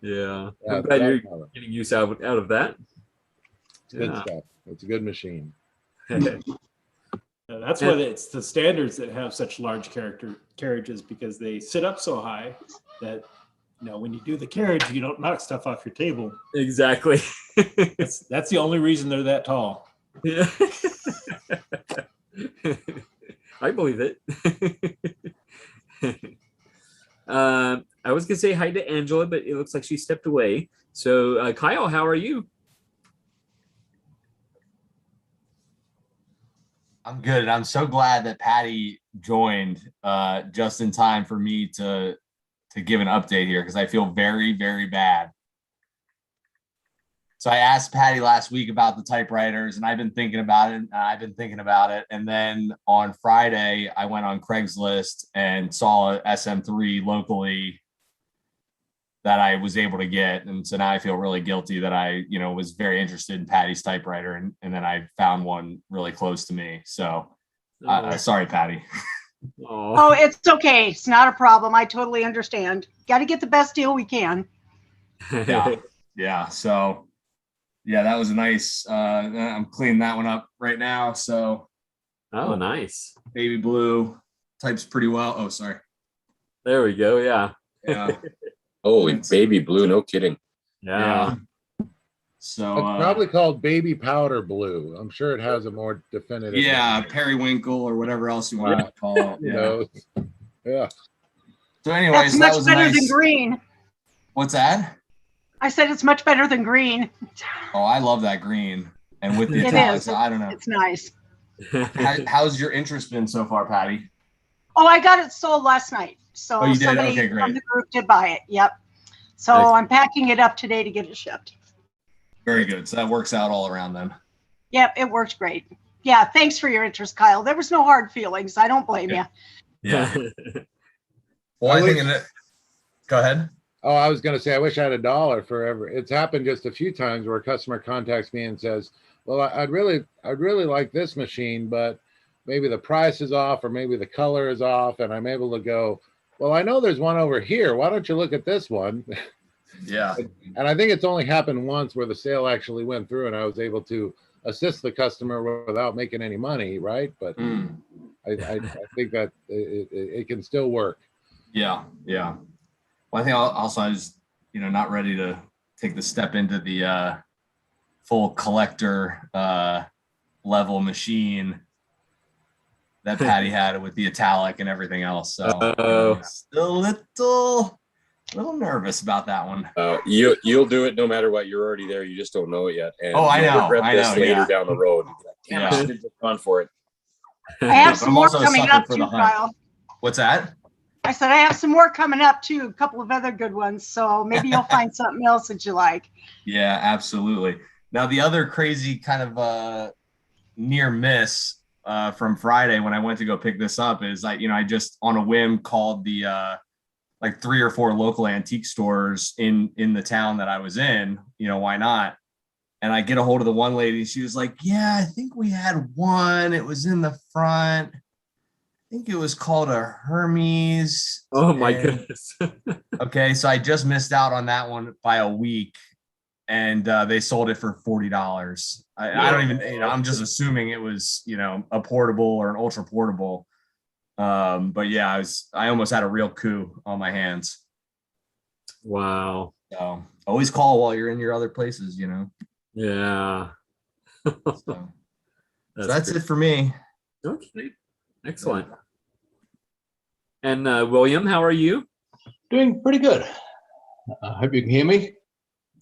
Yeah. I'm glad you're getting use out of that. It's good stuff. It's a good machine. That's why it's the standards that have such large carriages, because they sit up so high that when you do the carriage, you don't knock stuff off your table. Exactly. That's the only reason they're that tall. Yeah. I believe it. I was gonna say hi to Angela, but it looks like she stepped away. So Kyle, how are you? I'm good. I'm so glad that Patty joined just in time for me to give an update here, because I feel very, very bad. So I asked Patty last week about the typewriters, and I've been thinking about it. And then on Friday, I went on Craigslist and saw a SM3 locally that I was able to get. And so now I feel really guilty that I, was very interested in Patty's typewriter. And then I found one really close to me. So sorry, Patty. Oh, it's okay. It's not a problem. I totally understand. Got to get the best deal we can. Yeah. So yeah, that was a nice, I'm cleaning that one up right now. So. Oh, nice. Baby blue types pretty well. Oh, sorry. There we go. Yeah. Yeah. Oh, baby blue. No kidding. Yeah. So It's probably called baby powder blue. I'm sure it has a more definitive yeah, name. periwinkle or whatever else you want to call it. You Yeah. know, yeah. So anyways, That's that much was a better than nice. green. What's that? I said it's much better than green. Oh, I love that green. And with the It italics, is. I don't know. It's nice. How's your interest been so far, Patty? Oh, I got it sold last night. So Oh, you did? somebody Okay, great. from the group did buy it. Yep. So Nice. I'm packing it up today to get it shipped. Very good. So that works out all around then. Yep, it works great. Yeah, thanks for your interest, Kyle. There was no hard feelings. I don't blame you. Yeah. Well, I think go ahead. Oh, I was going to say, I wish I had $1 for every. It's happened just a few times where a customer contacts me and says, "Well, I'd really like this machine, but maybe the price is off, or maybe the color is off," and I'm able to go, "Well, I know there's one over here. Why don't you look at this one?" Yeah. And I think it's only happened once where the sale actually went through, and I was able to assist the customer without making any money, right? But I think that it can still work. Yeah. Yeah. Well, I think also I was, not ready to take the step into the full collector level machine that Patty had with the italic and everything else. So I'm still a little nervous about that one. You'll do it no matter what. You're already there. You just don't know it yet. And I you'll know. regret this later Yeah. down the road. Damn, I Yeah. should have just gone for it. I have But some I'm more also a coming sucker up for too, the hunt. Kyle. What's that? I said I have some more coming up too, a couple of other good ones. So maybe you'll find something else that you like. Yeah, absolutely. Now, the other crazy kind of near miss from Friday when I went to go pick this up is I just on a whim called the like 3 or 4 local antique stores in the town that I was in. Why not? And I get a hold of the one lady. She was like, "Yeah, I think we had one. It was in the front. I think it was called a Hermes." Oh my goodness. Okay, so I just missed out on that one by a week, and they sold it for $40. I don't even, I'm just assuming it was, a portable or an ultra portable. But yeah, I almost had a real coup on my hands. Wow. So always call while you're in your other places, Yeah. So that's it for me. Okay. Excellent. And William, how are you? Doing pretty good. I hope you can hear me.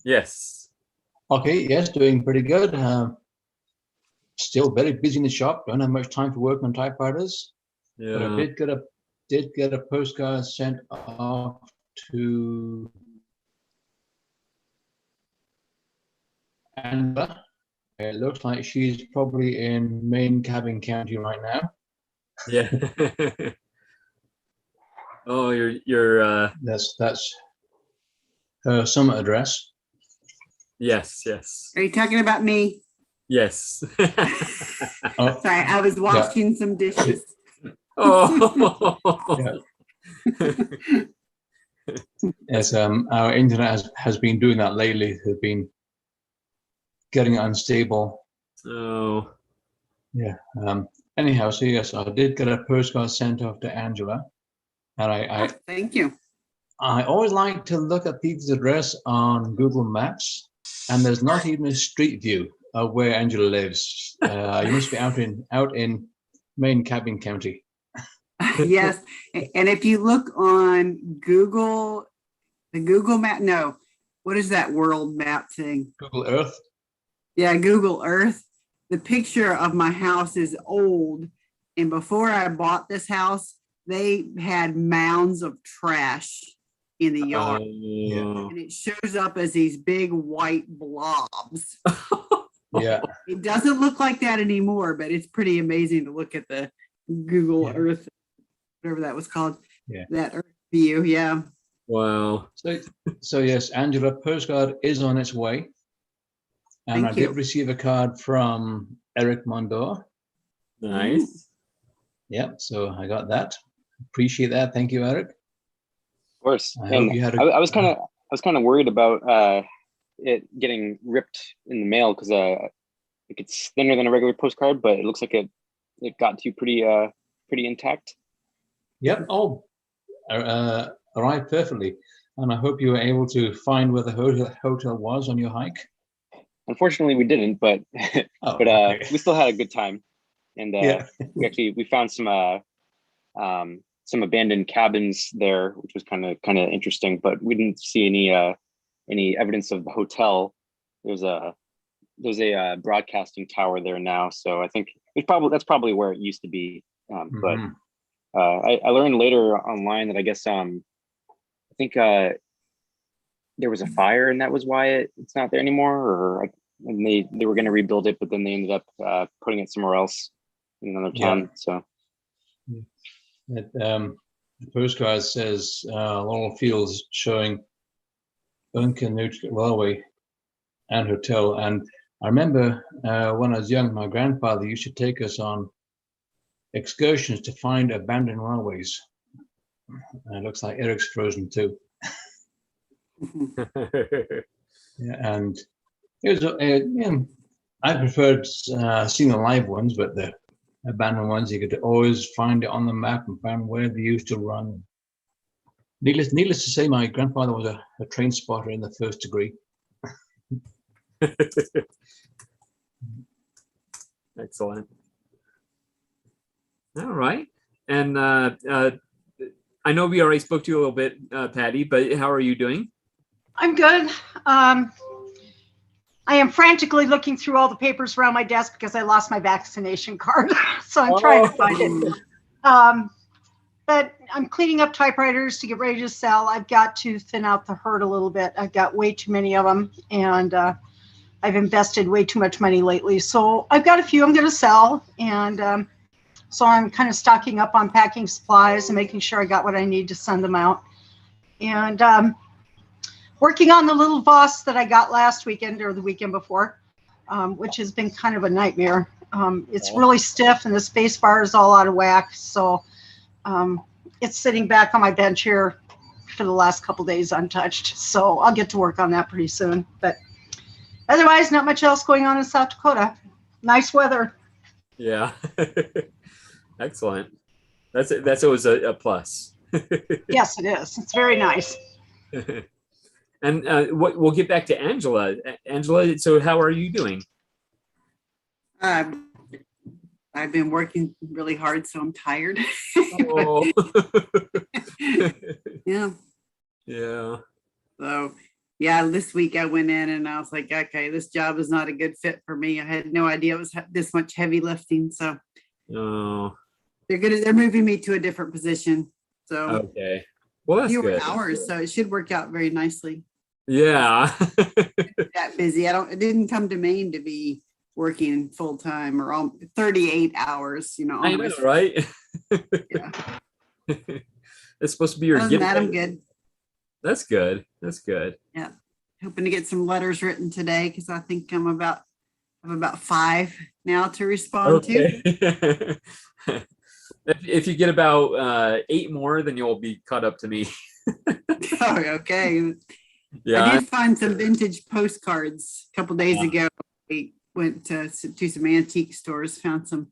Yes. Okay, yes, doing pretty good. Still very busy in the shop. Don't have much time to work on typewriters. Yeah. But I did get a postcard sent off to Amber. It looks like she's probably in Main Cabin County right now. Yeah. Oh, you're That's her summer address. yes. Are you talking about me? Yes. Oh, Sorry, I was washing some dishes. Oh. yes, our internet has been doing that lately. Has been getting unstable. Oh. Yeah. Anyhow, so yes, I did get a postcard sent off to Angela, and I Thank you. I always like to look at people's address on Google Maps, and there's not even a street view of where Angela lives. You must be out in Main Cabin County. Yes, and if you look on Google, the Google map, no, what is that world map thing? Google Earth. Yeah, Google Earth. The picture of my house is old, and before I bought this house, they had mounds of trash in the yard, and it shows up as these big white blobs. Yeah, it doesn't look like that anymore, but it's pretty amazing to look at the Google Earth, whatever that was called. Yeah, that Earth view. Yeah. Wow. So yes, Angela, postcard is on its way. And Thank I you. did receive a card from Eric Mondor. Nice. Yep, so I got that. Appreciate that. Thank you, Eric. Of course. I And hope you had I was kind of worried about it getting ripped in the mail because it's thinner than a regular postcard, but it looks like it got to you pretty intact. Yep. Oh, arrived perfectly. And I hope you were able to find where the hotel was on your hike. unfortunately, we didn't, but Oh, but okay. we still had a good time, and Yeah. we found some abandoned cabins there, which was kind of interesting. But we didn't see any evidence of the hotel. There's a broadcasting tower there now, so I think that's probably where it used to be. But I learned later online that I guess I think there was a fire and that was why it's not there anymore, and they were going to rebuild it, but then they ended up putting it somewhere else in another town. So The postcard says Laurel Fields showing Bunker Neutral Railway and Hotel. And I remember when I was young, my grandfather used to take us on excursions to find abandoned railways. And it looks like Eric's frozen too. Yeah, and it was, I preferred seeing the live ones, but the abandoned ones, you could always find it on the map and find where they used to run. Needless to say, my grandfather was a train spotter in the first degree. Excellent. All right. And I know we already spoke to you a little bit, Patty, but how are you doing? I'm good. I am frantically looking through all the papers around my desk because I lost my vaccination card. So I'm trying to find it. But I'm cleaning up typewriters to get ready to sell. I've got to thin out the herd a little bit. I've got way too many of them, and I've invested way too much money lately. So I've got a few I'm going to sell, and so I'm kind of stocking up on packing supplies and making sure I got what I need to send them out. And working on the little Voss that I got last weekend or the weekend before, which has been kind of a nightmare. It's really stiff and the space bar is all out of whack. So it's sitting back on my bench here for the last couple days untouched. So I'll get to work on that pretty soon. But otherwise, not much else going on in South Dakota. Nice weather. Yeah. Excellent. That's always a plus. Yes, it is. It's very nice. And we'll get back to Angela. Angela, so how are you doing? I've been working really hard, so I'm tired. Oh. Yeah. Yeah. So, yeah, this week I went in and I was like, okay, this job is not a good fit for me. I had no idea it was this much heavy lifting. So they're moving me to a different position. So okay. Well, that's fewer good. hours, so it should work out very nicely. Yeah. That busy. It didn't come to Maine to be working full time or 38 hours, I know, right? Yeah. It's supposed to be your Other than that, I'm good. That's good. That's good. Yeah. Hoping to get some letters written today because I think I'm about 5 now to respond to. If you get about 8 more, then you'll be caught up to me. Oh, okay. Yeah. I did find some vintage postcards a couple days ago. We went to some antique stores, found some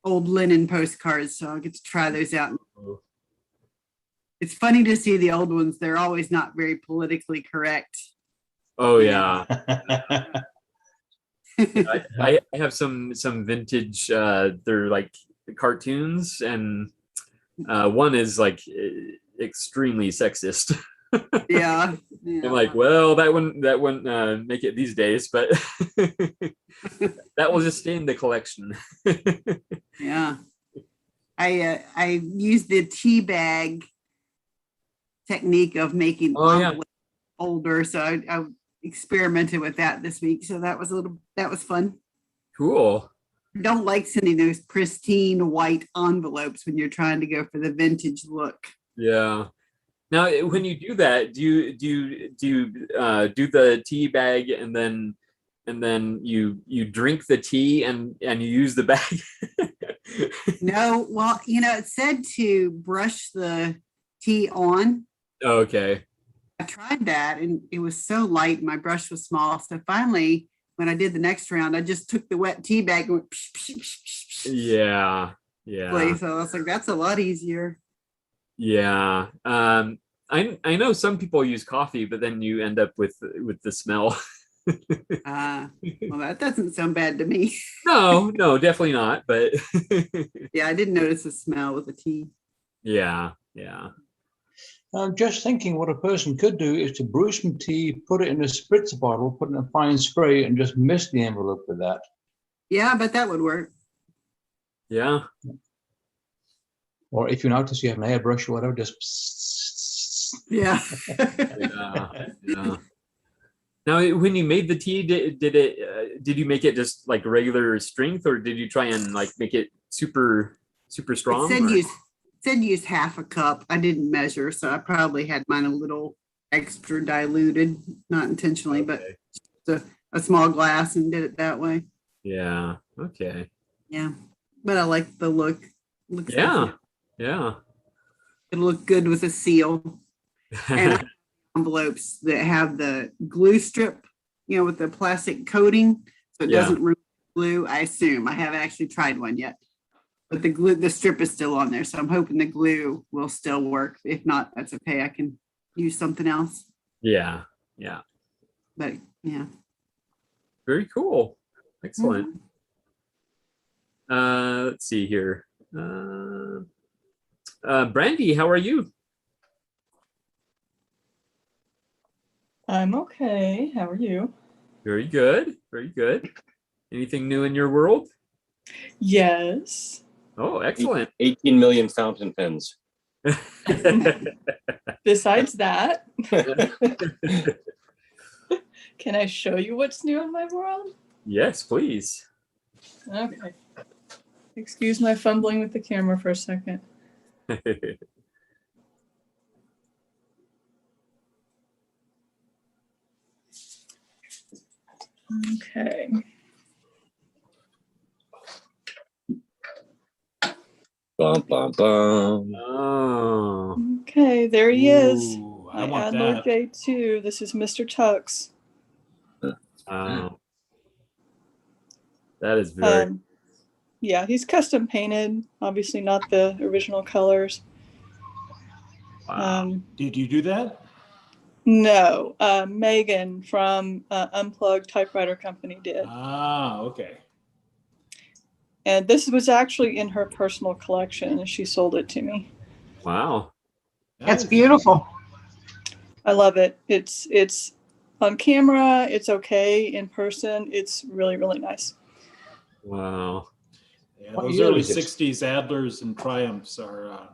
old linen postcards, so I'll get to try those out. It's funny to see the old ones. They're always not very politically correct. Oh yeah. I have some vintage they're like cartoons, and one is like extremely sexist. Yeah. I'm like, well, that wouldn't make it these days, but that will just stay in the collection. Yeah. I used the tea bag technique of making older, so I experimented with that this week. So that was fun. Cool. I don't like sending those pristine white envelopes when you're trying to go for the vintage look. Yeah. Now, when you do that, do you do the tea bag and then you drink the tea and you use the bag? No, well, it said to brush the tea on. Okay. I tried that and it was so light and my brush was small. So finally, when I did the next round, I just took the wet tea bag and went psh, psh, psh, psh, Yeah. Yeah. So I was like, that's a lot easier. Yeah. I know some people use coffee, but then you end up with the smell. Well, that doesn't sound bad to me. No, definitely not. But Yeah, I didn't notice the smell with the tea. yeah. I'm just thinking what a person could do is to brew some tea, put it in a spritzer bottle, put in a fine spray, and just mist the envelope with that. Yeah, but that would work. Yeah. Or if you notice you have an airbrush or whatever, just Yeah. Yeah. Now, when you made the tea, did you make it just like regular strength, or did you try and like make it super strong? It said use half a cup. I didn't measure, so I probably had mine a little extra diluted, not intentionally, but just a small glass and did it that way. Yeah. Okay. Yeah, but I like the look. Looks Yeah. It'll look good with a seal. And I have envelopes that have the glue strip, with the plastic coating, so it doesn't ruin glue. I assume. I haven't actually tried one yet, but the strip is still on there, so I'm hoping the glue will still work. If not, that's okay. I can use something else. Yeah. But yeah. Very cool. Excellent. Let's see here. Brandy, how are you? I'm okay. How are you? Very good. Anything new in your world? Yes. Oh, excellent. 18 million fountain pens. Besides that, can I show you what's new in my world? Yes, please. Okay. Excuse my fumbling with the camera for a second. Okay. Bum, bum, bum. Oh. Okay, there he is. Ooh, My I want Adler that. J2. This is Mr. Tux. That is very. Yeah, he's custom painted. Obviously, not the original colors. Wow. Did you do that? No, Megan from Unplugged Typewriter Company did. Ah, okay. And this was actually in her personal collection, and she sold it to me. Wow. That's beautiful. I love it. It's on camera, it's okay. In person, it's really, really nice. Wow. Yeah, What those year early is it? 60s Adlers and Triumphs are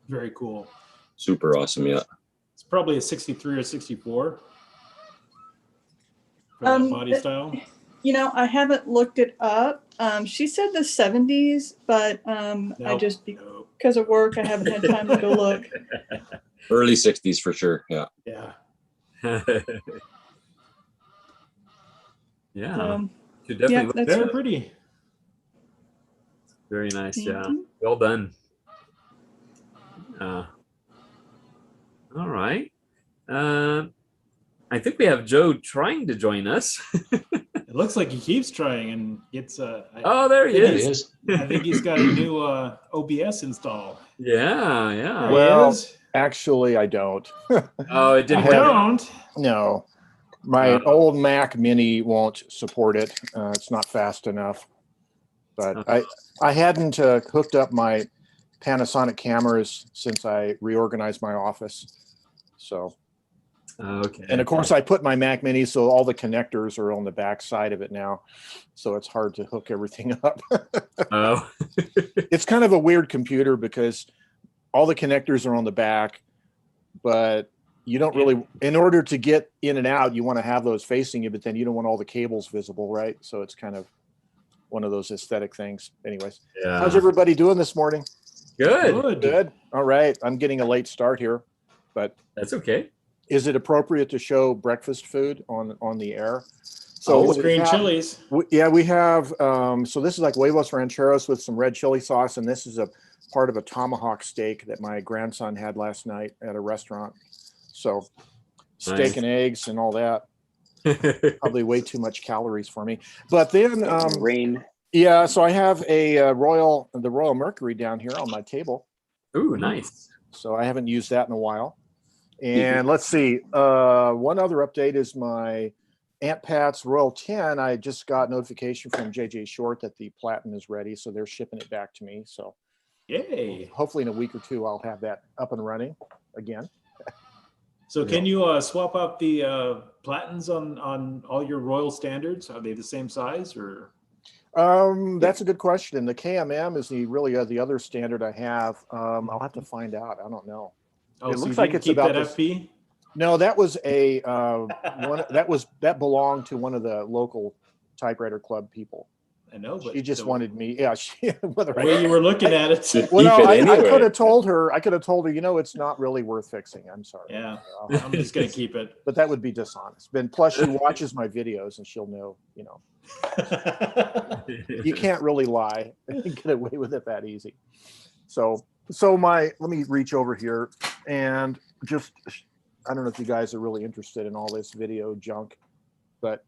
very cool. Super awesome, yeah. It's probably a 63 or 64 for that body style. I haven't looked it up. She said the 70s, but I just, because of work, I haven't had time to go look. Early 60s for sure, yeah. Yeah. Yeah. Should definitely look Very that. pretty. Very nice. Thank Yeah. you. Well done. All right. I think we have Joe trying to join us. It looks like he keeps trying and gets. Oh, there he is. I think he's got a new OBS install. Yeah. There he Well, is. actually, I don't. Oh, it didn't You work. don't? No, my old Mac Mini won't support it. It's not fast enough. But I hadn't hooked up my Panasonic cameras since I reorganized my office. So. Okay. And of course, I put my Mac Mini, so all the connectors are on the back side of it now. So it's hard to hook everything up. Oh. It's kind of a weird computer because all the connectors are on the back, but you don't really, in order to get in and out, you want to have those facing you, but then you don't want all the cables visible, right? So it's kind of one of those aesthetic things. Anyways, Yeah. How's everybody doing this morning? Good. All right. I'm getting a late start here, but that's okay. Is it appropriate to show breakfast food on the air? So green chilies. We have, so this is like huevos rancheros with some red chili sauce. And this is a part of a tomahawk steak that my grandson had last night at a restaurant. So steak and eggs and all that. Probably way too much calories for me. But then, yeah, so I have the Royal Mercury down here on my table. Ooh, nice. So I haven't used that in a while. And let's see, one other update is my Aunt Pat's Royal 10, I just got notification from JJ Short that the Platinum is ready, so they're shipping it back to me. So Yay. hopefully in a week or two, I'll have that up and running again. So can you swap out the Platins on all your Royal standards? Are they the same size or? That's a good question. The KMM is the other standard I have. I'll have to find out. I don't know. Oh, It so looks you like didn't it's keep about that this. FP? No, that was a one that belonged to one of the local typewriter club people. I know, but She just wanted me. Yeah, whether the way you were looking at it. Well, no, I anyway. could have told her. It's not really worth fixing. I'm sorry. Yeah, I'm just gonna keep it. But that would be dishonest. And plus, she watches my videos, and she'll know. You can't really lie and get away with it that easy. So let me reach over here and just. I don't know if you guys are really interested in all this video junk, but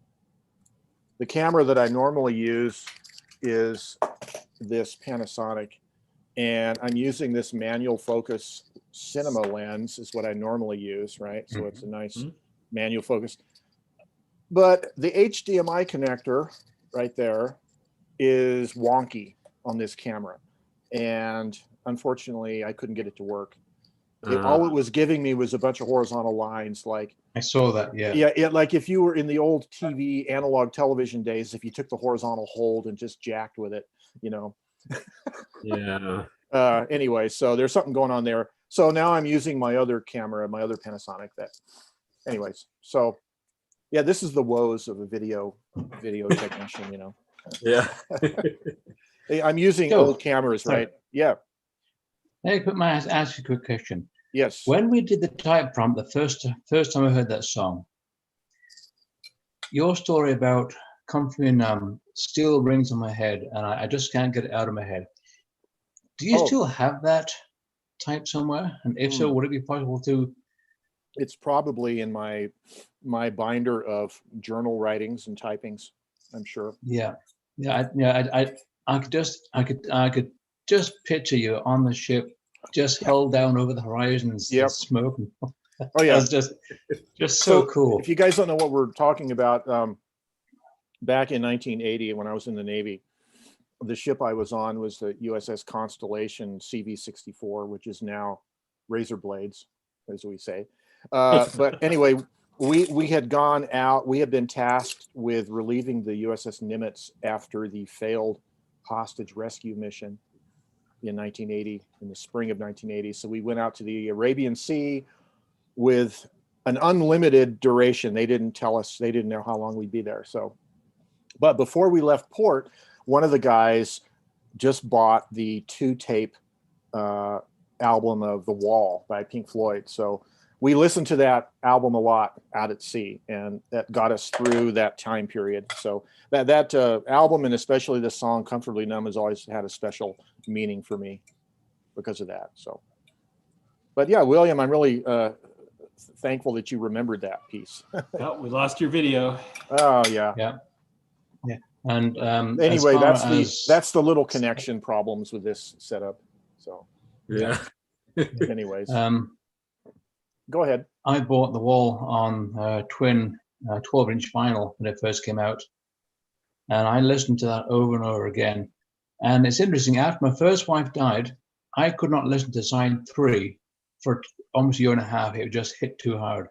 the camera that I normally use is this Panasonic, and I'm using this manual focus cinema lens is what I normally use, right? So it's a nice manual focus. But the HDMI connector right there is wonky on this camera. And unfortunately, I couldn't get it to work. All it was giving me was a bunch of horizontal lines. Like I saw that. Yeah. Yeah. Like if you were in the old TV analog television days, if you took the horizontal hold and just jacked with it, Yeah. Anyway, so there's something going on there. So now I'm using my other camera, my other Panasonic. Anyways, so yeah, this is the woes of a video technician. Yeah. I'm using old cameras, right? Yeah. Hey, but may I ask you a quick question? Yes. When we did the type prompt, the first time I heard that song, your story about comfort still rings on my head, and I just can't get it out of my head. Do you still have that type somewhere? And if so, would it be possible to? It's probably in my binder of journal writings and typings, I'm sure. Yeah. I could just picture you on the ship, just held down over the horizons, smoke. Oh yeah, it's just so cool. If you guys don't know what we're talking about, back in 1980, when I was in the Navy, the ship I was on was the USS Constellation CV-64, which is now razor blades, as we say. But anyway, we had gone out. We had been tasked with relieving the USS Nimitz after the failed hostage rescue mission in 1980, in the spring of 1980. So we went out to the Arabian Sea with an unlimited duration. They didn't tell us, they didn't know how long we'd be there. So, but before we left port, one of the guys just bought the 2-tape album of The Wall by Pink Floyd. So we listened to that album a lot out at sea, and that got us through that time period. So that album, and especially the song Comfortably Numb, has always had a special meaning for me because of that. So, but yeah, William, I'm really thankful that you remembered that piece. Well, we lost your video. Oh yeah. Yeah. And anyway, that's the little connection problems with this setup. So yeah. Anyways, go ahead. I bought The Wall on twin 12-inch vinyl when it first came out, and I listened to that over and over again. And it's interesting, after my first wife died, I could not listen to side 3 for almost a year and a half. It just hit too hard.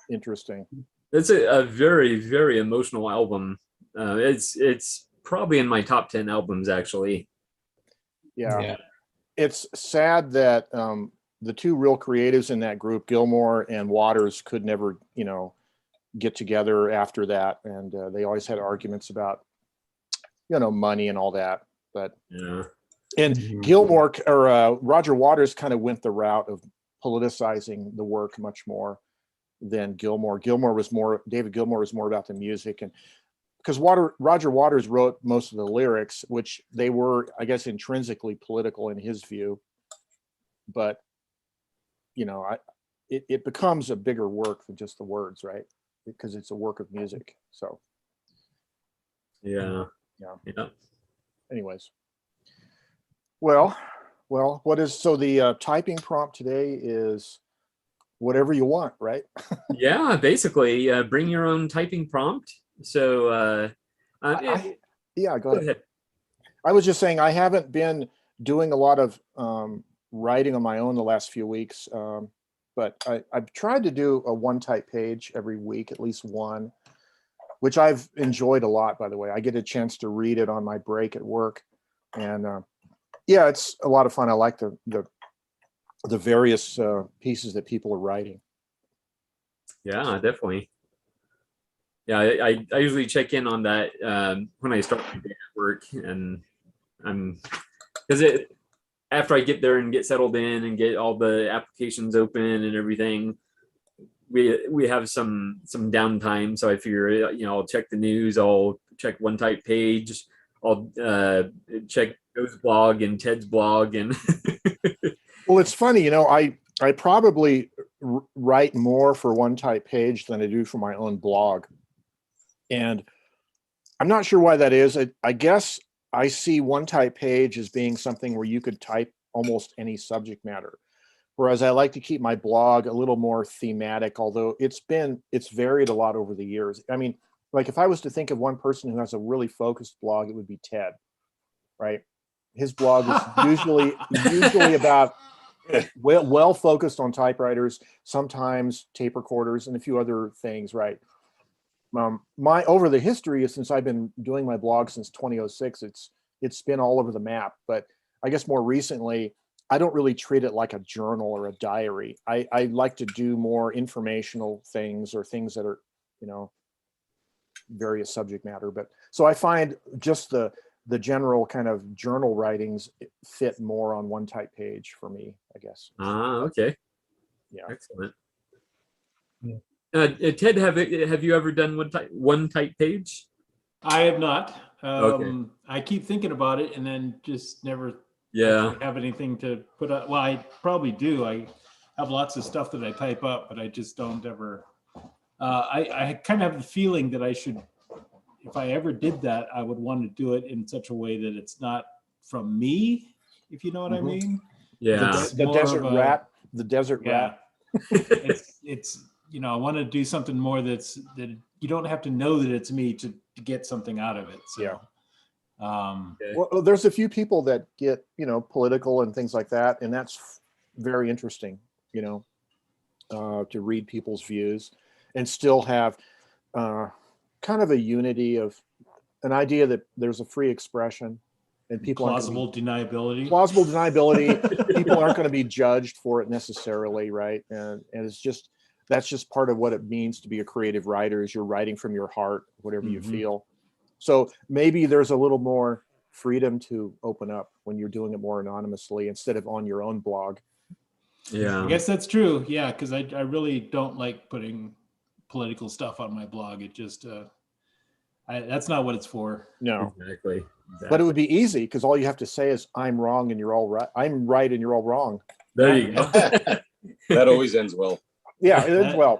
Interesting. It's a very, very emotional album. It's probably in my top 10 albums, actually. Yeah. It's sad that the two real creatives in that group, Gilmore and Waters, could never, get together after that. And they always had arguments about, money and all that. But yeah. And Gilmore or Roger Waters kind of went the route of politicizing the work much more than Gilmore. David Gilmore was more about the music, and because Roger Waters wrote most of the lyrics, which they were, I guess, intrinsically political in his view. But, it becomes a bigger work than just the words, right? Because it's a work of music. So. Yeah. Anyways. Well, so the typing prompt today is whatever you want, right? Yeah, basically, bring your own typing prompt. So, yeah, go go ahead. ahead. I was just saying I haven't been doing a lot of writing on my own the last few weeks, but I've tried to do a one type page every week, at least one, which I've enjoyed a lot, by the way. I get a chance to read it on my break at work. And yeah, it's a lot of fun. I like the various pieces that people are writing. Yeah, definitely. Yeah, I usually check in on that when I start my day at work, and because after I get there and get settled in and get all the applications open and everything, we have some downtime. So I figure, I'll check the news, I'll check one type page, I'll check Joe's blog and Ted's blog, and well, it's funny, I probably write more for one type page than I do for my own blog. And I'm not sure why that is. I guess I see one type page as being something where you could type almost any subject matter. Whereas I like to keep my blog a little more thematic, although it's varied a lot over the years. I mean, like if I was to think of one person who has a really focused blog, it would be Ted, right? His blog is usually about well focused on typewriters, sometimes tape recorders and a few other things, right? Over the history, since I've been doing my blog since 2006, it's been all over the map. But I guess more recently, I don't really treat it like a journal or a diary. I like to do more informational things or things that are, various subject matter. But so I find just the general kind of journal writings fit more on one type page for me, I guess. Okay. Yeah. Excellent. Ted, have you ever done one type page? I have not. Okay. I keep thinking about it and then just never Yeah. have anything to put up. Well, I probably do. I have lots of stuff that I type up, but I just don't ever. I kind of have the feeling that I should, if I ever did that, I would want to do it in such a way that it's not from me, if you know what I mean. Yeah. The desert rat. The desert rat. It's I want to do something more that you don't have to know that it's me to get something out of it. So, yeah. Okay. Well, there's a few people that get, political and things like that. And that's very interesting, to read people's views and still have kind of a unity of an idea that there's a free expression and people plausible deniability. People aren't going to be judged for it necessarily. Right. And that's just part of what it means to be a creative writer, is you're writing from your heart, whatever you feel. So maybe there's a little more freedom to open up when you're doing it more anonymously instead of on your own blog. Yeah, I guess that's true. Yeah, because I really don't like putting political stuff on my blog. It just that's not what it's for. No, exactly. But it would be easy because all you have to say is I'm wrong and you're all right. I'm right and you're all wrong. There you go. That always ends well. Yeah, it ends well.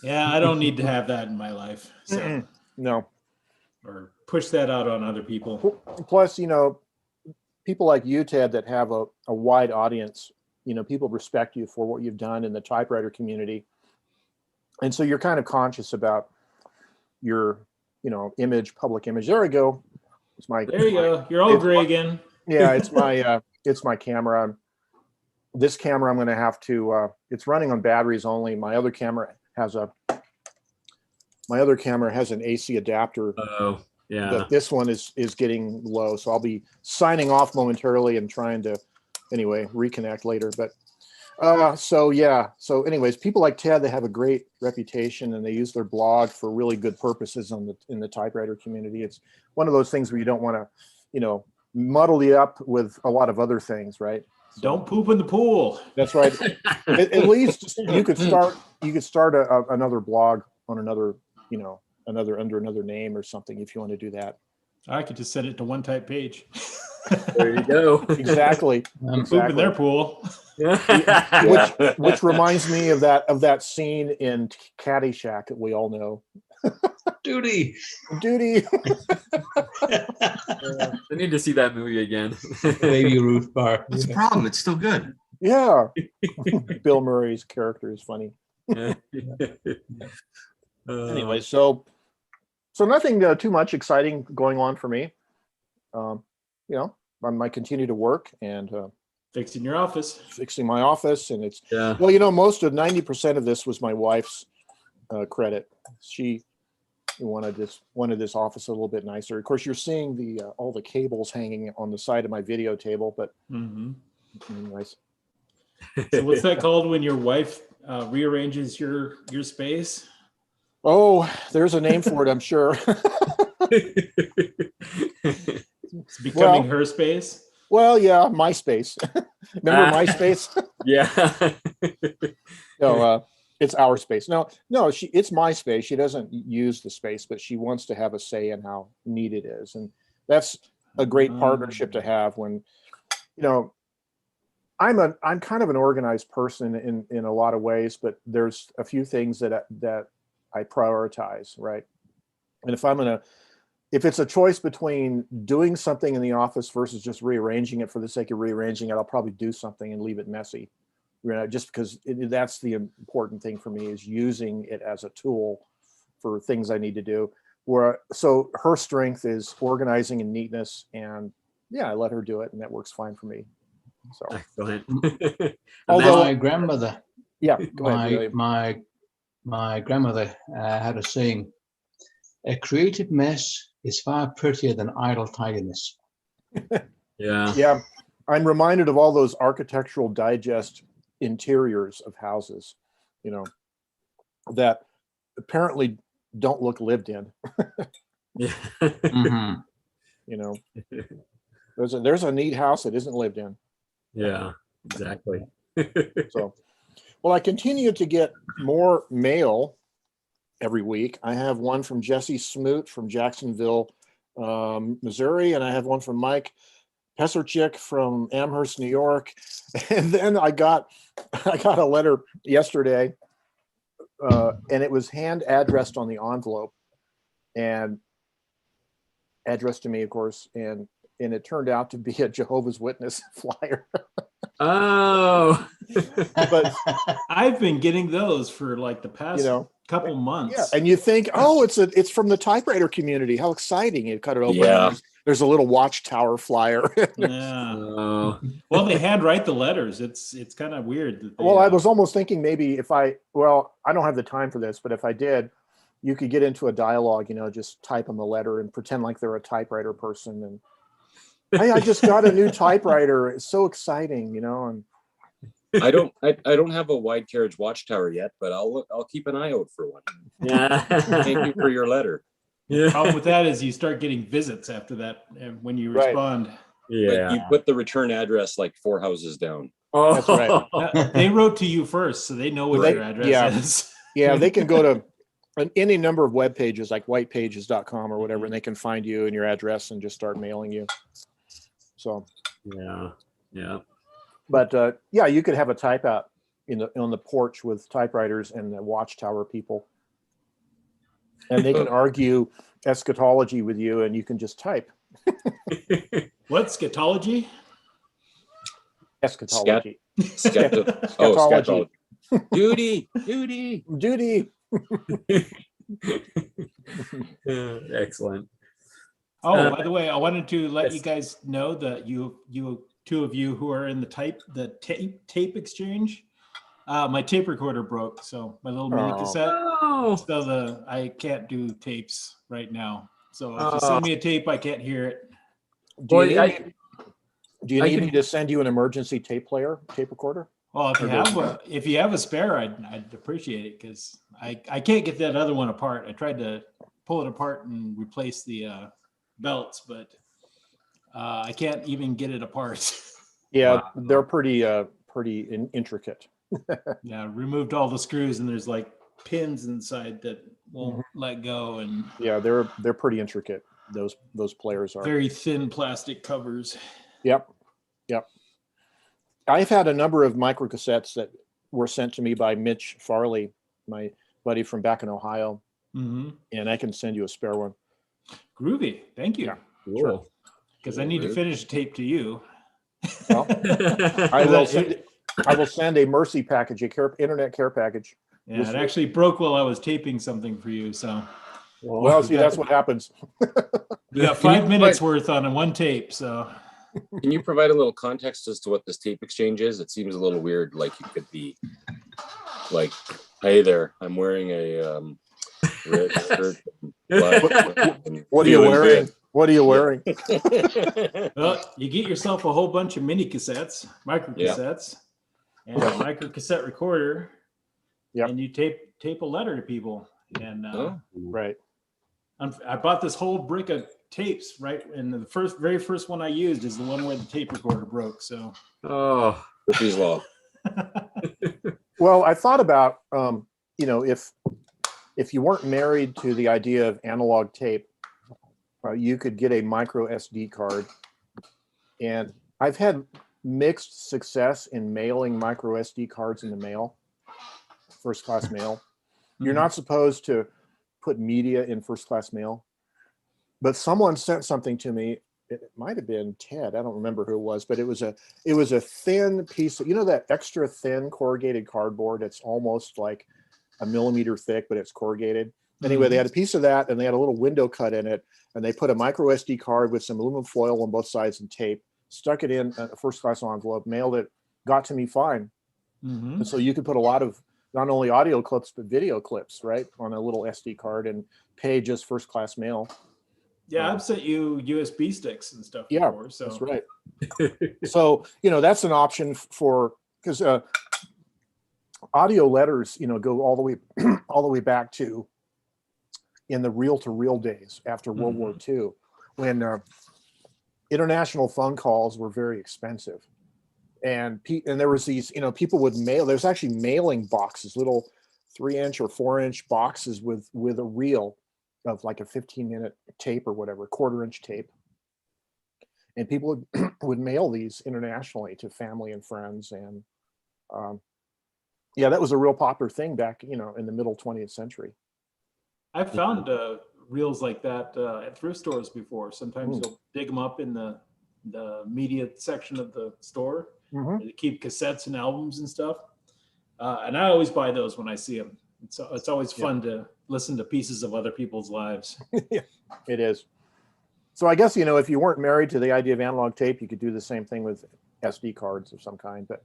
Yeah, I don't need to have that in my life. So. No. Or push that out on other people. Plus, people like you, Ted, that have a wide audience, people respect you for what you've done in the typewriter community. And so you're kind of conscious about your, public image. There we go. There you go. You're all gray again. Yeah, it's my camera. This camera, I'm going to have to, it's running on batteries only. My other camera has an AC adapter. Oh, yeah. But this one is getting low. So I'll be signing off momentarily and trying to, reconnect later. But so anyways, people like Ted, they have a great reputation and they use their blog for really good purposes in the typewriter community. It's one of those things where you don't want to, muddle you up with a lot of other things, right? So, don't poop in the pool. That's right. at least you could start another blog on another, under another name or something if you want to do that. I could just send it to one type page. There you go. Exactly. Poop in their pool. Which reminds me of that scene in Caddyshack that we all know. Duty. I need to see that movie again. Baby Ruth Bar. What's the problem? It's still good. Yeah. Bill Murray's character is funny. Anyway, so nothing too much exciting going on for me. You know, I might continue to work and fixing your office, fixing my office, and it's well, you know, most of 90% of this was my wife's credit. She wanted this office a little bit nicer. Of course, you're seeing the all the cables hanging on the side of my video table, but anyways. So what's that called when your wife rearranges your space? Oh, there's a name for it, I'm sure. It's becoming her space. Well, yeah, MySpace. Remember MySpace? Yeah. No, it's our space. No, it's my space. She doesn't use the space, but she wants to have a say in how neat it is, and that's a great partnership to have. When, you know, I'm kind of an organized person in a lot of ways, but there's a few things that I prioritize, right? And if it's a choice between doing something in the office versus just rearranging it for the sake of rearranging it, I'll probably do something and leave it messy, you know, just because that's the important thing for me, is using it as a tool for things I need to do. So her strength is organizing and neatness, and yeah, I let her do it, and that works fine for me. So excellent. Although my grandmother, go ahead, my grandmother had a saying: "A creative mess is far prettier than idle tidiness." Yeah. I'm reminded of all those Architectural Digest interiors of houses, you know, that apparently don't look lived in. Yeah. You know, there's a neat house that isn't lived in. Yeah, exactly. So, well, I continue to get more mail every week. I have one from Jesse Smoot from Jacksonville, Missouri, and I have one from Mike Peserchik from Amherst, New York. And then I got a letter yesterday, and it was hand addressed on the envelope and addressed to me, of course, and it turned out to be a Jehovah's Witness flyer. Oh, but I've been getting those for like the past couple months. Yeah, and you think, oh, it's from the typewriter community. How exciting! You cut it open. Yeah. There's a little watchtower flyer. Yeah. Well, they handwrite the letters. It's kind of weird. That they, I was almost thinking maybe I don't have the time for this, but if I did, you could get into a dialogue, you know, just type them a letter and pretend like they're a typewriter person. And hey, I just got a new typewriter. It's so exciting, you know. And I don't have a wide carriage watchtower yet, but I'll keep an eye out for one. Yeah. Thank you for your letter. The problem with that is you start getting visits after that when you respond. Yeah. But you put the return address like 4 houses down. Oh, that's right. They wrote to you first, so they know what your address is. Yeah, they can go to any number of web pages like whitepages.com or whatever, and they can find you and your address and just start mailing you. So yeah. But yeah, you could have a type out on the porch with typewriters and the watchtower people, and they can argue eschatology with you, and you can just type. What scatology? Eschatology. Scatology. Duty. Excellent. Oh, by the way, I wanted to let you guys know that you two of you who are in the tape exchange, my tape recorder broke, so my little mini cassette. So I can't do tapes right now. So if you send me a tape, I can't hear it. Do you need me to send you an emergency tape recorder? Well, if you have a spare, I'd appreciate it, because I can't get that other one apart. I tried to pull it apart and replace the belts, but I can't even get it apart. Yeah, wow. They're pretty intricate. Yeah, removed all the screws, and there's like pins inside that won't let go, and yeah, they're pretty intricate. Those players are very thin plastic covers. Yep. I've had a number of microcassettes that were sent to me by Mitch Farley, my buddy from back in Ohio, and I can send you a spare one. Groovy, thank you. Yeah, cool. Because I need to finish tape to you. Well, I will I will send a mercy package, internet care package. Yeah, it actually broke while I was taping something for you. So, well, see, that's what happens. We got 5 minutes worth on one tape. So, can you provide a little context as to what this tape exchange is? It seems a little weird. Like you could be like, "Hey there, I'm wearing a red shirt." What are you wearing? What are you wearing? Well, you get yourself a whole bunch of mini cassettes, micro cassettes, and a micro cassette recorder. Yeah. And you tape a letter to people. And right. I bought this whole brick of tapes, right? And the very first one I used is the one where the tape recorder broke. So Murphy's Law. Well, I thought about if you weren't married to the idea of analog tape, you could get a micro SD card. And I've had mixed success in mailing micro SD cards in the mail, first class mail. You're not supposed to put media in first class mail, but someone sent something to me. It might have been Ted. I don't remember who it was, but it was a thin piece of, that extra thin corrugated cardboard. It's almost like a millimeter thick, but it's corrugated. Anyway, they had a piece of that and they had a little window cut in it, and they put a micro SD card with some aluminum foil on both sides and tape, stuck it in a first class envelope, mailed it, got to me fine. And so you could put a lot of not only audio clips, but video clips, right, on a little SD card and pay just first class mail. Yeah, I've sent you USB sticks and stuff before. So that's right. So, that's an option because audio letters, go all the way back to in the reel-to-reel days after World War II, when international phone calls were very expensive. And there was these, people would mail, there's actually mailing boxes, little 3-inch or 4-inch boxes with a reel of like a 15-minute tape or whatever, 1/4-inch tape. And people would mail these internationally to family and friends. And that was a real popular thing back, in the middle 20th century. I've found reels like that at thrift stores before. Sometimes you'll dig them up in the media section of the store. To keep cassettes and albums and stuff. And I always buy those when I see them. It's always fun to listen to pieces of other people's lives. Yeah, it is. So I guess, if you weren't married to the idea of analog tape, you could do the same thing with SD cards of some kind. But,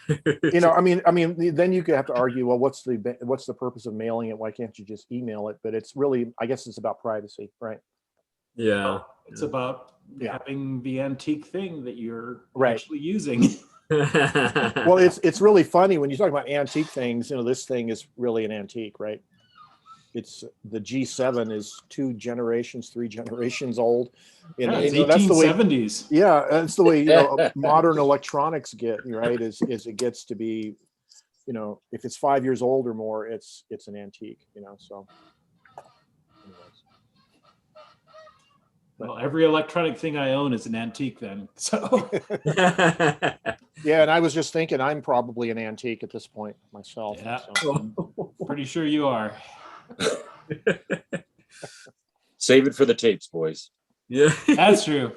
then you could have to argue, well, what's the purpose of mailing it? Why can't you just email it? But it's really, I guess it's about privacy, right? Yeah. It's about having the antique thing that you're actually using. Well, it's really funny when you talk about antique things. This thing is really an antique, right? It's the G7 is 2 generations, 3 generations old. It's 1870s. That's the way modern electronics get, right? Is it gets to be, if it's 5 years old or more, it's an antique, so. Well, every electronic thing I own is an antique then. So yeah, and I was just thinking I'm probably an antique at this point myself. Yeah, so. I'm pretty sure you are. Save it for the tapes, boys. Yeah, that's true.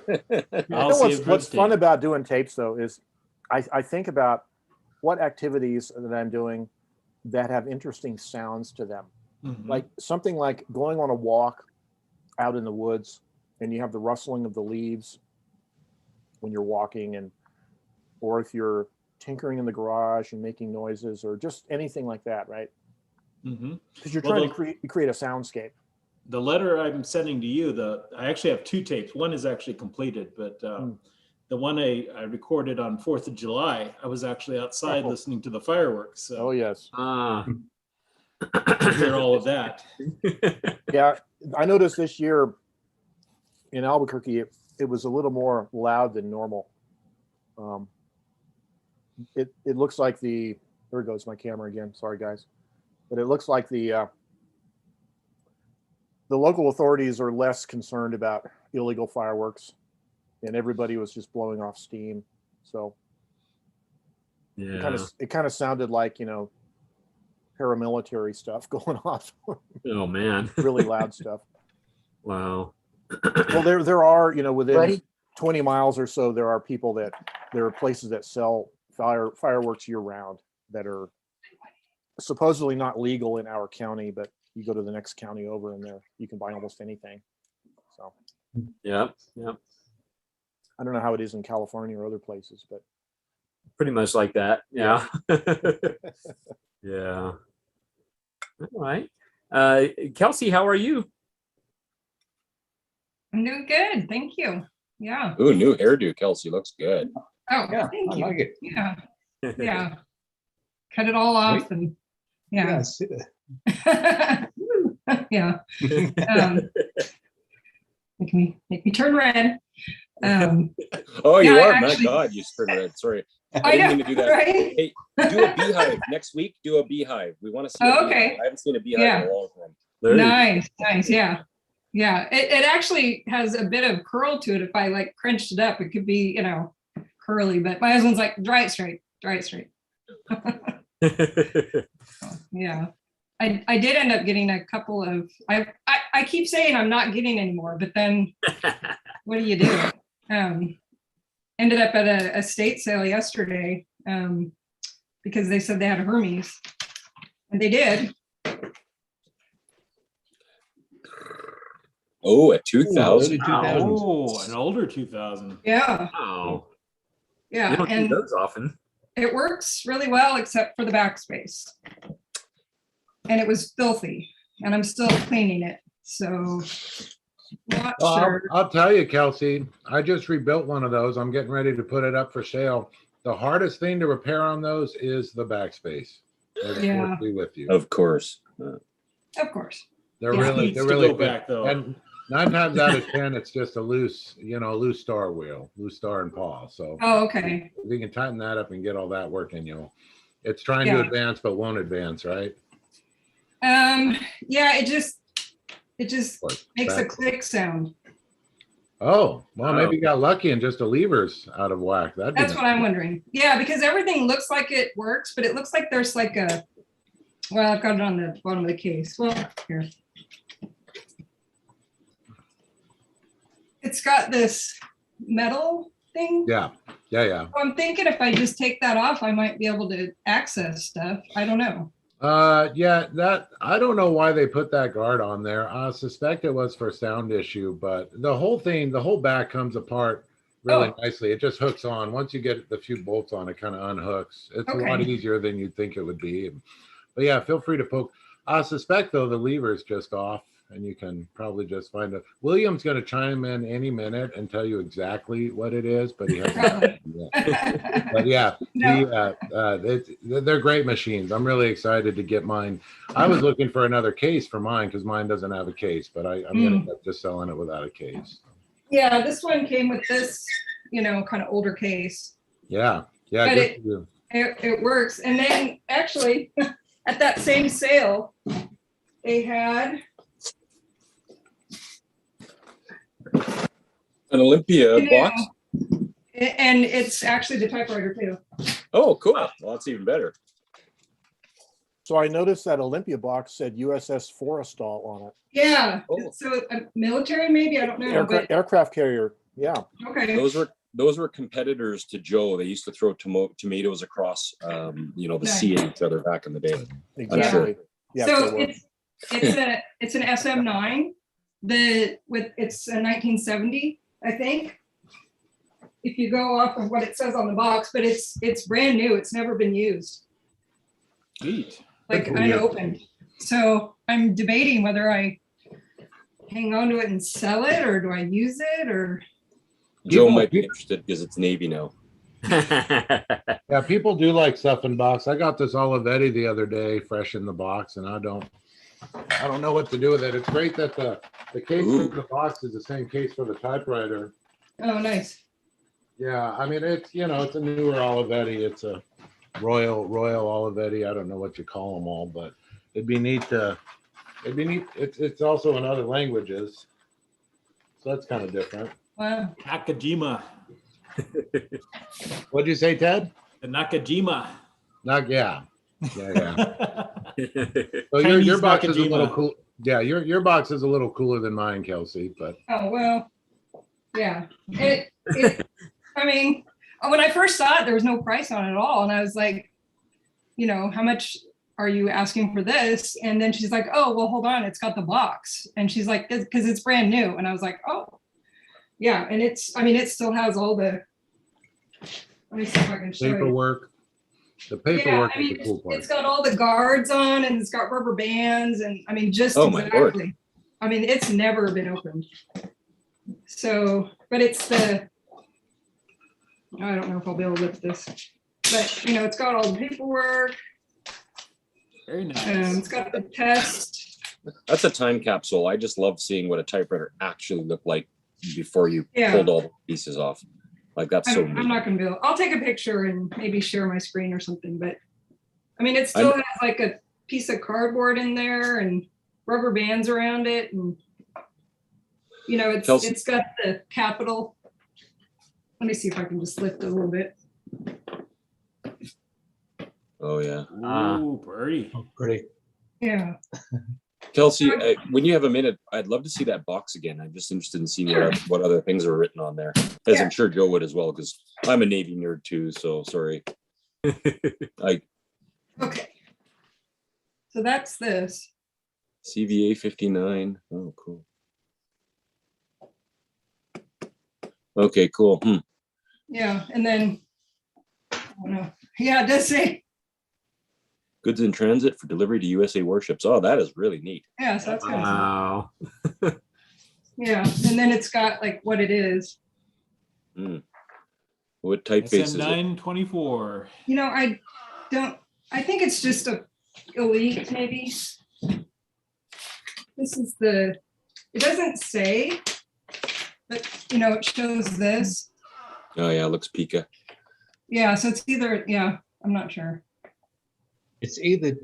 What's fun about doing tapes though is I think about what activities that I'm doing that have interesting sounds to them. Like something like going on a walk out in the woods, and you have the rustling of the leaves when you're walking, or if you're tinkering in the garage and making noises, or just anything like that, right? Because you're trying to create a soundscape. The letter I'm sending to you, I actually have 2 tapes. One is actually completed, but the one I recorded on 4th of July, I was actually outside listening to the fireworks. So. Oh yes. Hear all of that. Yeah, I noticed this year in Albuquerque, it was a little more loud than normal. It looks like there goes my camera again. Sorry, guys. But it looks like the local authorities are less concerned about illegal fireworks, and everybody was just blowing off steam. So it kind of sounded like, paramilitary stuff going off. Oh man. Really loud stuff. Wow. Well, there are, within 20 miles or so, there are places that sell fireworks year round that are supposedly not legal in our county, but you go to the next county over and there you can buy almost anything. So yeah. I don't know how it is in California or other places, but Pretty much like that. Yeah. Yeah. All right. Kelsey, how are you? I'm doing good. Thank you. Yeah. Ooh, new hairdo, Kelsey. Looks good. Oh, Yeah, thank I you. like it. Yeah. Yeah. Cut it all off and yeah. Yeah. Make me turn red. Oh, you yeah, are? actually, My God, you turned red. Sorry. I didn't know, mean to do that. right? Hey, do a beehive next week. Do a beehive. We want to see. Oh, a okay. beehive. I haven't seen a beehive in a long time. Nice. Yeah. Yeah. It actually has a bit of curl to it. If I like crunched it up, it could be, curly, but my husband's like, dry it straight. Yeah. I did end up getting a couple of, I keep saying I'm not getting anymore, but then what do you do? Ended up at a estate sale yesterday because they said they had a Hermes, and they did. Oh, a 2000. Oh, an older 2000. Yeah. Oh. Yeah. You don't and do those often. it works really well, except for the backspace. And it was filthy, and I'm still cleaning it. So not sure. I'll tell you, Kelsey, I just rebuilt one of those. I'm getting ready to put it up for sale. The hardest thing to repair on those is the backspace. Yeah. Be with you. Of course. Of course. They're Yeah. really, Needs they're to really go good. back, though. And 9 times out of 10, it's just a loose star wheel, loose star and paw. So Oh, okay. if you can tighten that up and get all that working, it's trying to Yeah. advance but won't advance, right? Yeah, it just What, makes a back- click sound. Oh, well, maybe you got lucky and just the levers out of whack. That'd be That's what I'm wondering. Yeah, because everything looks like it works, but it looks like there's like well, I've got it on the bottom of the case. Well, here. It's got this metal thing. Yeah. So I'm thinking if I just take that off, I might be able to access stuff. I don't know. That I don't know why they put that guard on there. I suspect it was for sound issue, but the whole back comes apart really nicely. It just hooks on. Once you get the few bolts on, it kind of unhooks. It's a lot easier than you'd think it would be. But yeah, feel free to poke. I suspect though the lever is just off, and you can probably just find it. William's going to chime in any minute and tell you exactly what it is, but he hasn't. But yeah, they're great machines. I'm really excited to get mine. I was looking for another case for mine because mine doesn't have a case, but I'm going to end up just selling it without a case. Yeah, this one came with this, kind of older case. Yeah. But Good for you. it works. And then actually at that same sale, they had An Olympia box. And it's actually the typewriter too. Oh, cool. Well, that's even better. So I noticed that Olympia box said USS Forrestal on it. Yeah. So military, maybe, I don't know. Aircraft carrier. Yeah. Okay. Those were competitors to Joe. They used to throw tomatoes across, the sea at each other back in the day. Exactly. I'm sure. Yeah, so it's an SM9. It's a 1970, I think. If you go off of what it says on the box, but it's brand new. It's never been used. Neat. Like unopened. So I'm debating whether I hang on to it and sell it, or do I use it, or. Joe might be interested because it's Navy now. Yeah, people do like stuff in box. I got this Olivetti the other day, fresh in the box, and I don't know what to do with it. It's great that the case for the box is the same case for the typewriter. Oh, nice. Yeah, I mean it's it's a newer Olivetti. It's a Royal Olivetti. I don't know what you call them all, but it'd be neat. It's also in other languages, so that's kind of different. Wow. Nakajima. What'd you say, Ted? The Nakajima. Yeah. So Chinese your box is a Nakajima. little cool. Yeah, your box is a little cooler than mine, Kelsey. But Oh well, yeah. I mean, when I first saw it, there was no price on it at all. And I was like, you know, how much are you asking for this? And then she's like, oh, well, hold on, it's got the box. And she's like, because it's brand new. And I was like, oh, yeah. And it's, I mean, it still has all the, let me see if I can show you. Paperwork. The paperwork is the cool part. It's got all the guards on and it's got rubber bands and I mean, just exactly. I mean, it's never been opened. So, but it's the, I don't know if I'll be able to lift this, but you know, it's got all the paperwork. Very nice. It's got the test. That's a time capsule. I just love seeing what a typewriter actually looked like before you pulled all the pieces off. Like that's so neat. I'm not gonna be able, I'll take a picture and maybe share my screen or something, but I mean, it still has like a piece of cardboard in there and rubber bands around it. And you know, it's got the capital. Let me see if I can just lift it a little bit. Oh yeah. Ooh, pretty. Oh, pretty. Yeah. Kelsey, when you have a minute, I'd love to see that box again. I'm just interested in seeing what other things are written on there, as I'm sure Joe would as well, because I'm a Navy nerd too. So sorry. Okay. So that's this. CVA 59. Oh, cool. Okay, cool. Yeah, and then, I don't know. Yeah, it does say. Goods in transit for delivery to USA warships. Oh, that is really neat. Yeah, so that's kind of Wow. yeah, and then it's got like what it is. What typeface is it? 924. You know, I think it's just a elite maybe. This is the, it doesn't say, but you know, it shows this. Oh yeah, it looks Pika. Yeah, so it's either, yeah, I'm not sure. It's either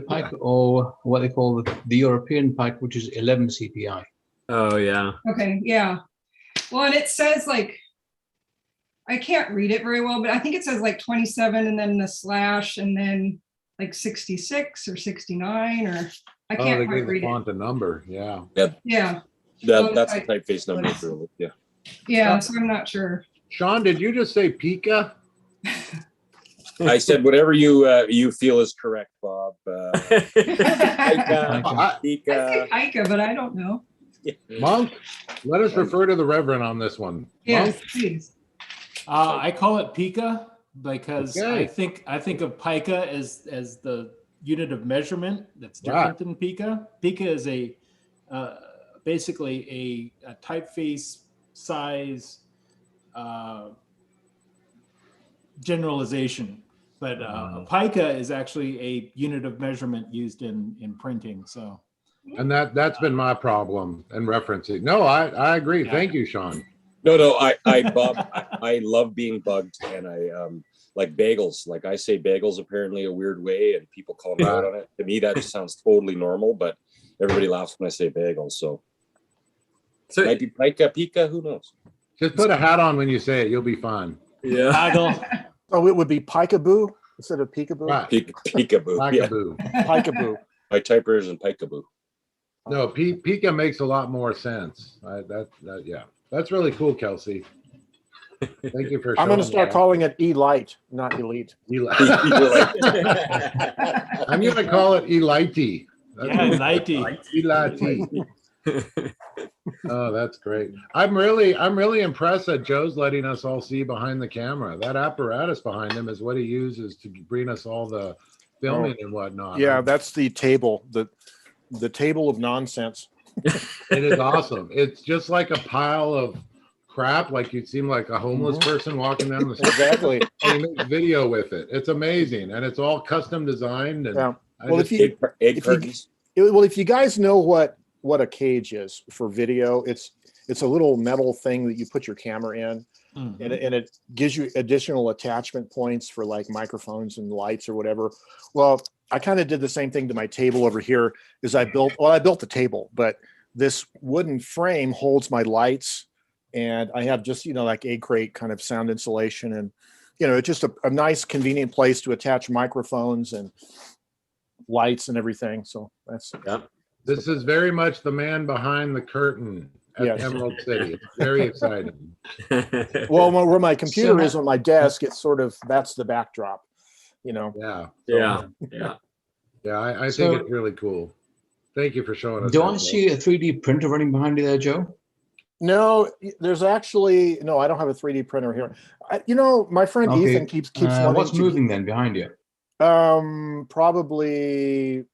Pike or what they call the European Pike, which is 11 CPI. Oh yeah. Okay, yeah. Well, and it says like, I can't read it very well, but I think it says like 27 and then the slash and then like 66 or 69 or I can't they quite gave the read font it. a number. Yeah. Yeah. That's the typeface number for it. Yeah. Yeah, so I'm not sure. Sean, did you just say Pika? I said whatever you feel is correct, Bob. Pika, I say Pika, but I don't know. Monk, let us refer to the Reverend on this one. Yes, Monk? please. I call it Pika because Okay. I think of Pica as the unit of measurement that's different than Pika. Pika is a basically a typeface size generalization, but a pica is actually a unit of measurement used in printing. So, And that's been my problem in referencing. No, I agree. Yeah. Thank you, Sean. No, Bob, I love being bugged, and I like bagels. Like I say bagels apparently a weird way, and people call me out on it. To me, that just sounds totally normal, but everybody laughs when I say bagels. So might be Pika, who knows? Just put a hat on when you say it. You'll be fine. Yeah. Oh, it would be Pikaboo instead of Peekaboo? Right. Peekaboo. Yeah. Peekaboo. Pikaboo. My typewriters and Pikaboo. No, Pika makes a lot more sense. Yeah, that's really cool, Kelsey. Thank you for. I'm going to showing start that. calling it Elite, not Elite. I'm going to call it Elite. Elite. Elite. Oh, that's great. I'm really impressed that Joe's letting us all see behind the camera. That apparatus behind him is what he uses to bring us all the filming and whatnot. Yeah, that's the table, the table of nonsense. It is awesome. It's just like a pile of crap, like you'd seem like a homeless person walking down the street. Exactly. And he makes video with it. It's amazing, and it's all custom designed. And Yeah. Well, if you guys know what a cage is for video, it's a little metal thing that you put your camera in, and it gives you additional attachment points for like microphones and lights or whatever. Well, I kind of did the same thing to my table over here. Is I built the table, but this wooden frame holds my lights, and I have just like egg crate kind of sound insulation, and it's just a nice convenient place to attach microphones and lights and everything. So that's This is very much the man behind the curtain at Yes. Emerald City. It's very exciting. Well, where my computer So- is on my desk, it's sort of, that's the backdrop, you know. Yeah. Yeah. Yeah. Yeah, I So- think it's really cool. Thank you for showing us. Do that, I Joe. see a 3D printer running behind you there, Joe? No, there's actually, no, I don't have a 3D printer here. You know, my friend Okay. Ethan keeps wanting What's to. moving then behind you? Probably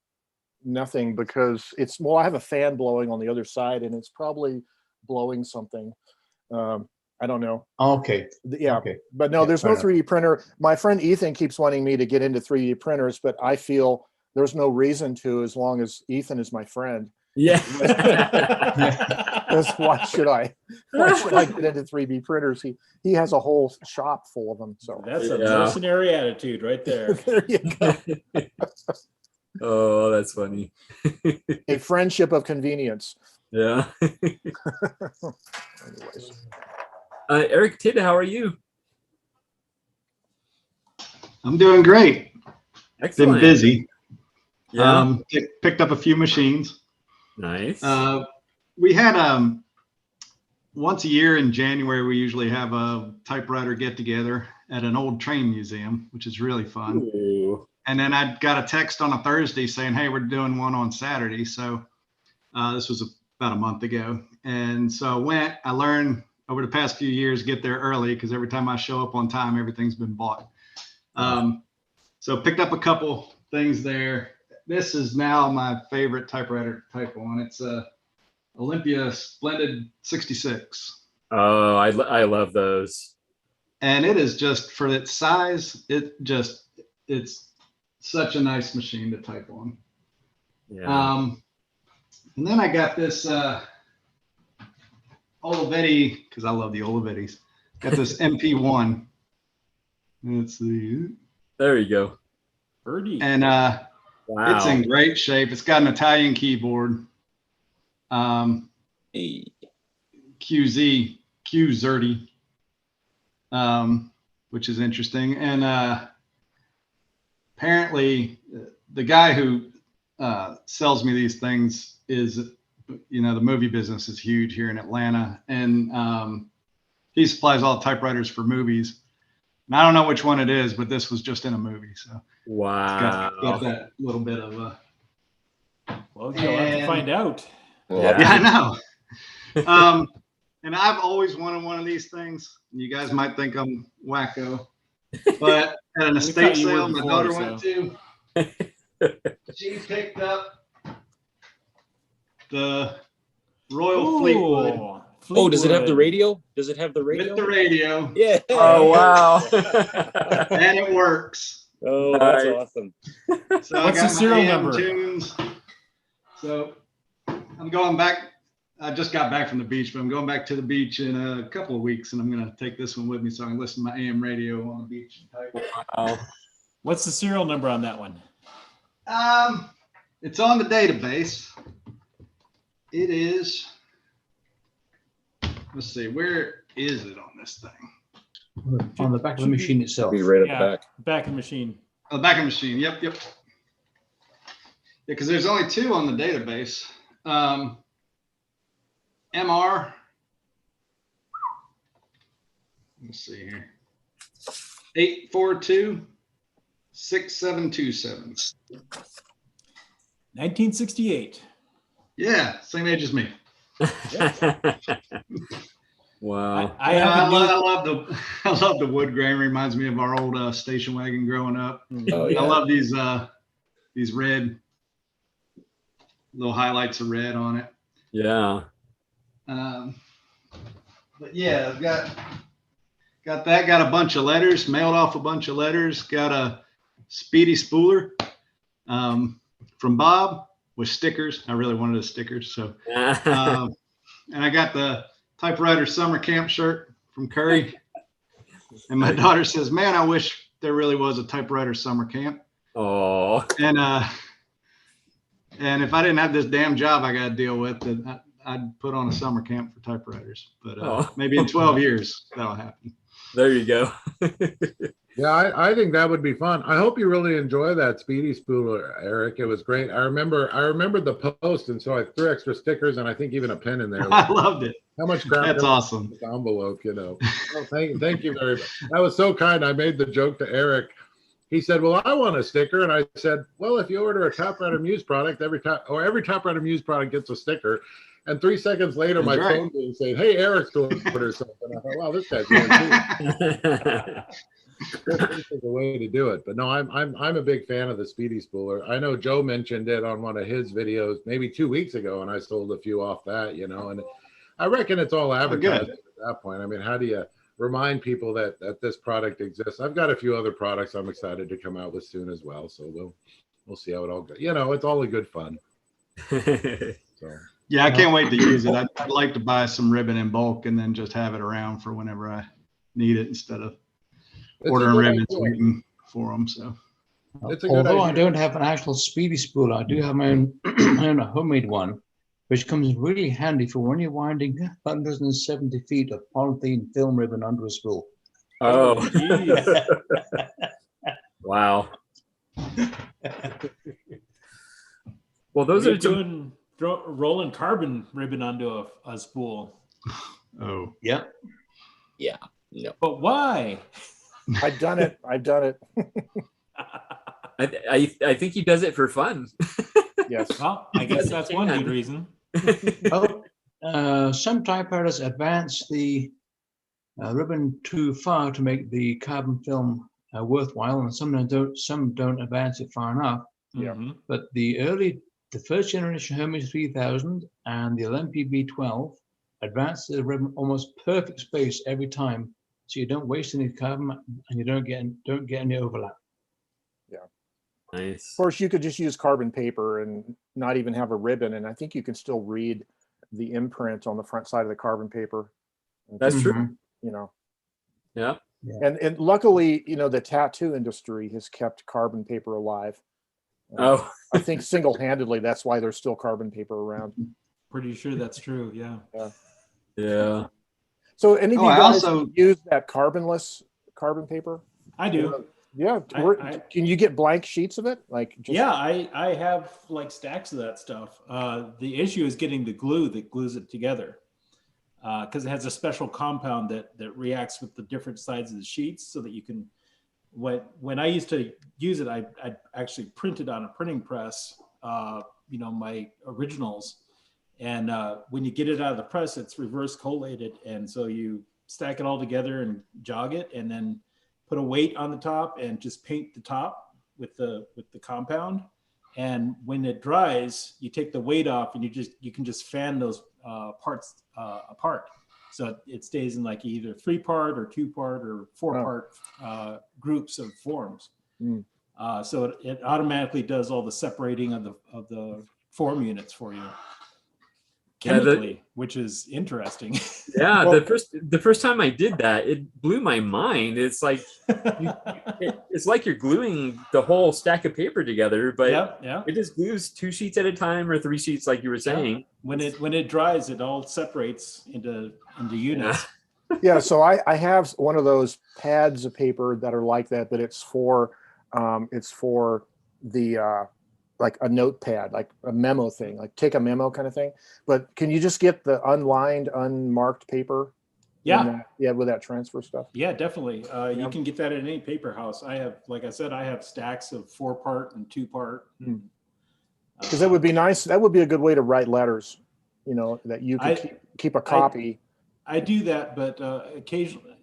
nothing, because it's, well, I have a fan blowing on the other side and it's probably blowing something. I don't know. Okay. Yeah. Okay. But no, Yeah, there's fair no enough. 3D printer. My friend Ethan keeps wanting me to get into 3D printers, but I feel there's no reason to, as long as Ethan is my friend. Yeah. Because why should I get into 3D printers? He has a whole shop full of them. So That's a Yeah. mercenary attitude right there. there you go. Oh, that's funny. A friendship of convenience. Yeah. Anyways. Eric Tidd, how are you? I'm doing great. Excellent. Been busy. Yeah. Picked up a few machines. Nice. We had once a year in January, we usually have a typewriter get together at an old train museum, which is really fun. Ooh. And then I got a text on a Thursday saying, hey, we're doing one on Saturday. So this was about a month ago. And so I learned over the past few years, get there early, because every time I show up on time, everything's been bought. So picked up a couple things there. This is now my favorite typewriter to type on. It's a Olympia Splendid 66. Oh, I love those. And it is just, for its size, it's such a nice machine to type on. Yeah. And then I got this Olivetti, because I love the Olivettis. Got this MP1. Let's see. There you go. Birdie. And Wow. it's in great shape. It's got an Italian keyboard. QZERTY, which is interesting. And apparently the guy who sells me these things is, the movie business is huge here in Atlanta. And he supplies all the typewriters for movies. And I don't know which one it is, but this was just in a movie. So wow. it's got that little bit of Well, you'll have to find out. Yeah, I know. And I've always wanted one of these things. You guys might think I'm wacko, but at an estate sale my daughter went to, she picked up the Royal Fleetwood. Oh, does it have the radio? Does it have the radio? With the radio. Yeah. Oh, wow. And it works. Oh, that's awesome. So What's the serial number? Tunes. So I'm going back. I just got back from the beach, but I'm going back to the beach in a couple of weeks, and I'm going to take this one with me so I can listen to my AM radio on the beach. Wow. What's the serial number on that one? It's on the database. It is. Let's see, where is it on this thing? On the back of the machine itself. Be right at Yeah, the back. back of the machine. Oh, the back of the machine. Yep. Yeah, because there's only two on the database. MR. Let's see here. 842-6727. 1968. Yeah, same age as me. Wow. I love the wood grain. Reminds me of our old station wagon growing up. Oh, yeah. I love these red little highlights of red on it. Yeah. But yeah, I've got that. Got a bunch of letters. Mailed off a bunch of letters. Got a Speedy Spooler from Bob with stickers. I really wanted a sticker, so. And I got the Typewriter summer camp shirt from Curry. And my daughter says, "Man, I wish there really was a Typewriter summer camp." Oh. And if I didn't have this damn job I got to deal with, then I'd put on a summer camp for typewriters. But maybe in 12 years that'll happen. There you go. Yeah, I think that would be fun. I hope you really enjoy that speedy spooler, Eric. It was great. I remember the post, and so I threw extra stickers and I think even a pen in there. I loved it. How much crap That's goes awesome. in this envelope, you know. Well, thank you very much. That was so kind. I made the joke to Eric. He said, "Well, I want a sticker," and I said, "Well, if you order a Typewriter Muse product, every Typewriter Muse product gets a sticker." And 3 seconds later, That's my right. phone didn't say, "Hey, Eric's order something." I thought, "Wow, this guy's going too." This is a way to do it. But no, I'm a big fan of the speedy spooler. I know Joe mentioned it on one of his videos maybe 2 weeks ago, and I sold a few off that, you know. And I reckon it's all advertising at that point. I mean, how do you remind people that this product exists? I've got a few other products I'm excited to come out with soon as well. So we'll see how it all goes. You know, it's all a good fun. So. Yeah, I can't wait to use it. I'd like to buy some ribbon in bulk and then just have it around for whenever I need it instead of ordering ribbons waiting for them. So, although I don't have an actual speedy spooler, I do have my own, my own homemade one, which comes really handy for when you're winding 170 feet of polythene film ribbon onto a spool. Oh, wow. Well, those are doing rolling carbon ribbon onto a spool. Oh, yeah. Yeah. No. But why? I've done it. I think he does it for fun. Yes. Well, I guess that's one good reason. Some typewriters advance the ribbon too far to make the carbon film worthwhile, and some don't advance it far enough. Yeah. But the first generation Hermes 3000 and the LMP B12 advance the ribbon almost perfect space every time, so you don't waste any carbon and you don't get any overlap. Yeah. Nice. Of course, you could just use carbon paper and not even have a ribbon, and I think you can still read the imprint on the front side of the carbon paper. That's true. You know. Yeah. And luckily, you know, the tattoo industry has kept carbon paper alive. Oh, I think single-handedly, that's why there's still carbon paper around. Pretty sure that's true. Yeah. Yeah. So any of you I guys also use that carbonless carbon paper? I do. Yeah. Can you get blank sheets of it? Like just... Yeah, I have like stacks of that stuff. The issue is getting the glue that glues it together, because it has a special compound that reacts with the different sides of the sheets, so that you can. When I used to use it, I actually printed on a printing press, you know, my originals. And when you get it out of the press, it's reverse collated. And so you stack it all together and jog it, and then put a weight on the top and just paint the top with the compound. And when it dries, you take the weight off and you can just fan those parts apart. So it stays in like either 3-part or 2-part or 4-part groups of forms. So it automatically does all the separating of the form units for you chemically, which is interesting. Yeah, the first time I did that, it blew my mind. It's like it's like you're gluing the whole stack of paper together, but it just glues 2 sheets at a time or 3 sheets, like you were saying. Yeah. When it dries, it all separates into units. Yeah, so I have one of those pads of paper that are like that, but it's for the like a notepad, like a memo thing, like take a memo kind of thing. But can you just get the unlined, unmarked paper? Yeah. With that transfer stuff. Yeah, definitely. You can get that at any paper house. I have, like I said, I have stacks of 4-part and 2-part. Because that would be nice. That would be a good way to write letters, you know, that you could keep a copy. I do that, but occasionally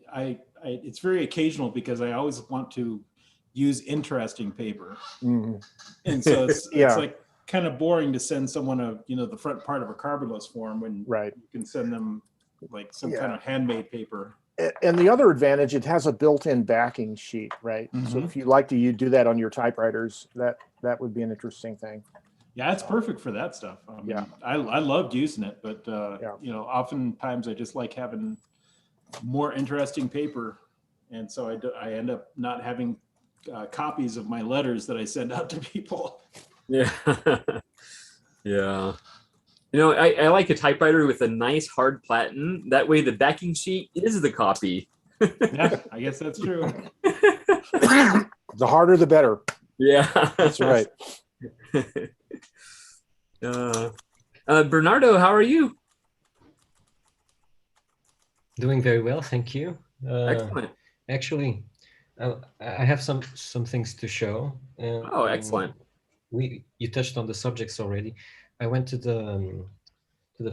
it's very occasional, because I always want to use interesting paper. And so it's like kind of boring to send someone the front part of a carbonless form when you can send them like some kind of handmade paper. And the other advantage, it has a built-in backing sheet, right? So if you like to do that on your typewriters, that would be an interesting thing. Yeah, it's perfect for that stuff. I loved using it, but you know, oftentimes I just like having more interesting paper, and so I end up not having copies of my letters that I send out to people. Yeah. Yeah. You know, I like a typewriter with a nice hard platen. That way the backing sheet is the copy. Yeah, I guess that's true. The harder, the better. Yeah, That's right. Bernardo, how are you? Doing very well, thank you. Excellent. Actually, I have some things to show. Oh, excellent. You touched on the subjects already. I went to the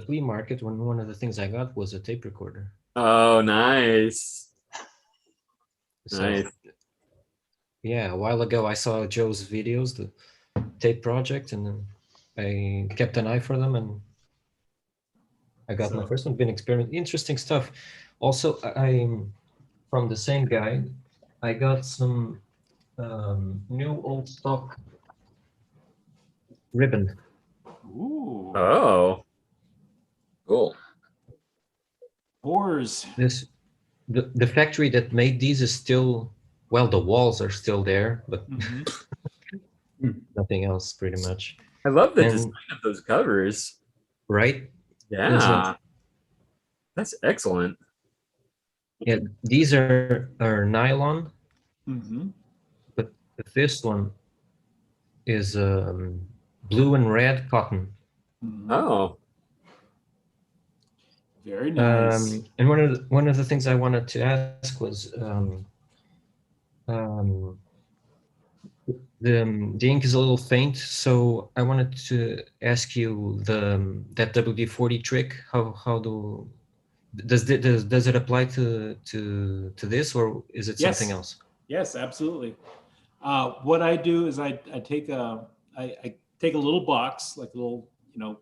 flea market when one of the things I got was a tape recorder. Oh, nice. So, Nice. yeah, a while ago I saw Joe's videos, the tape project, and then I kept an eye for them, and I got my first one. Been experimenting, interesting stuff. Also, I'm from the same guy. I got some new old stock ribbon. Ooh. Oh, cool. Boars. The factory that made these is still, well, the walls are still there, but nothing else pretty much. I love the design of those covers. Right? Yeah. That's excellent. Yeah, these are nylon, Mm-hmm. but this one is blue and red cotton. Mm-hmm. Oh. Very nice. And one of the things I wanted to ask was the ink is a little faint, so I wanted to ask you that WD-40 trick. How does it apply to this, or is it something else? Yes, absolutely. What I do is I take a little box, like a little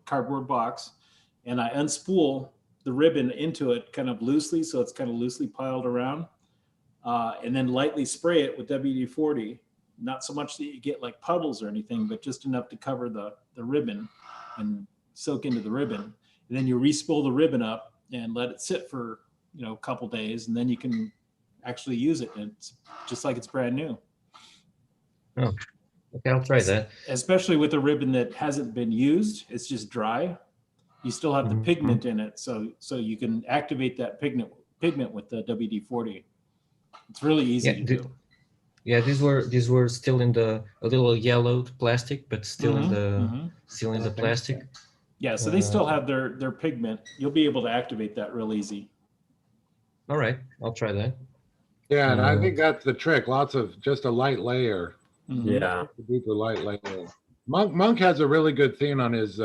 cardboard box, and I unspool the ribbon into it kind of loosely, so it's kind of loosely piled around, and then lightly spray it with WD-40. Not so much that you get like puddles or anything, but just enough to cover the ribbon and soak into the ribbon. And then you re-spool the ribbon up and let it sit for a couple days, and then you can actually use it, and it's just like it's brand new. Oh, okay, I'll try that. Especially with a ribbon that hasn't been used, it's just dry. You still have the pigment in it, so you can activate that pigment with the WD-40. It's really easy to do. Yeah, these were still in a little yellowed plastic, but still in the plastic. Yeah, so they still have their pigment. You'll be able to activate that real easy. All right, I'll try that. Yeah, and I think that's the trick. Lots of just a light layer. Yeah, a deeper light layer. Monk has a really good thing on his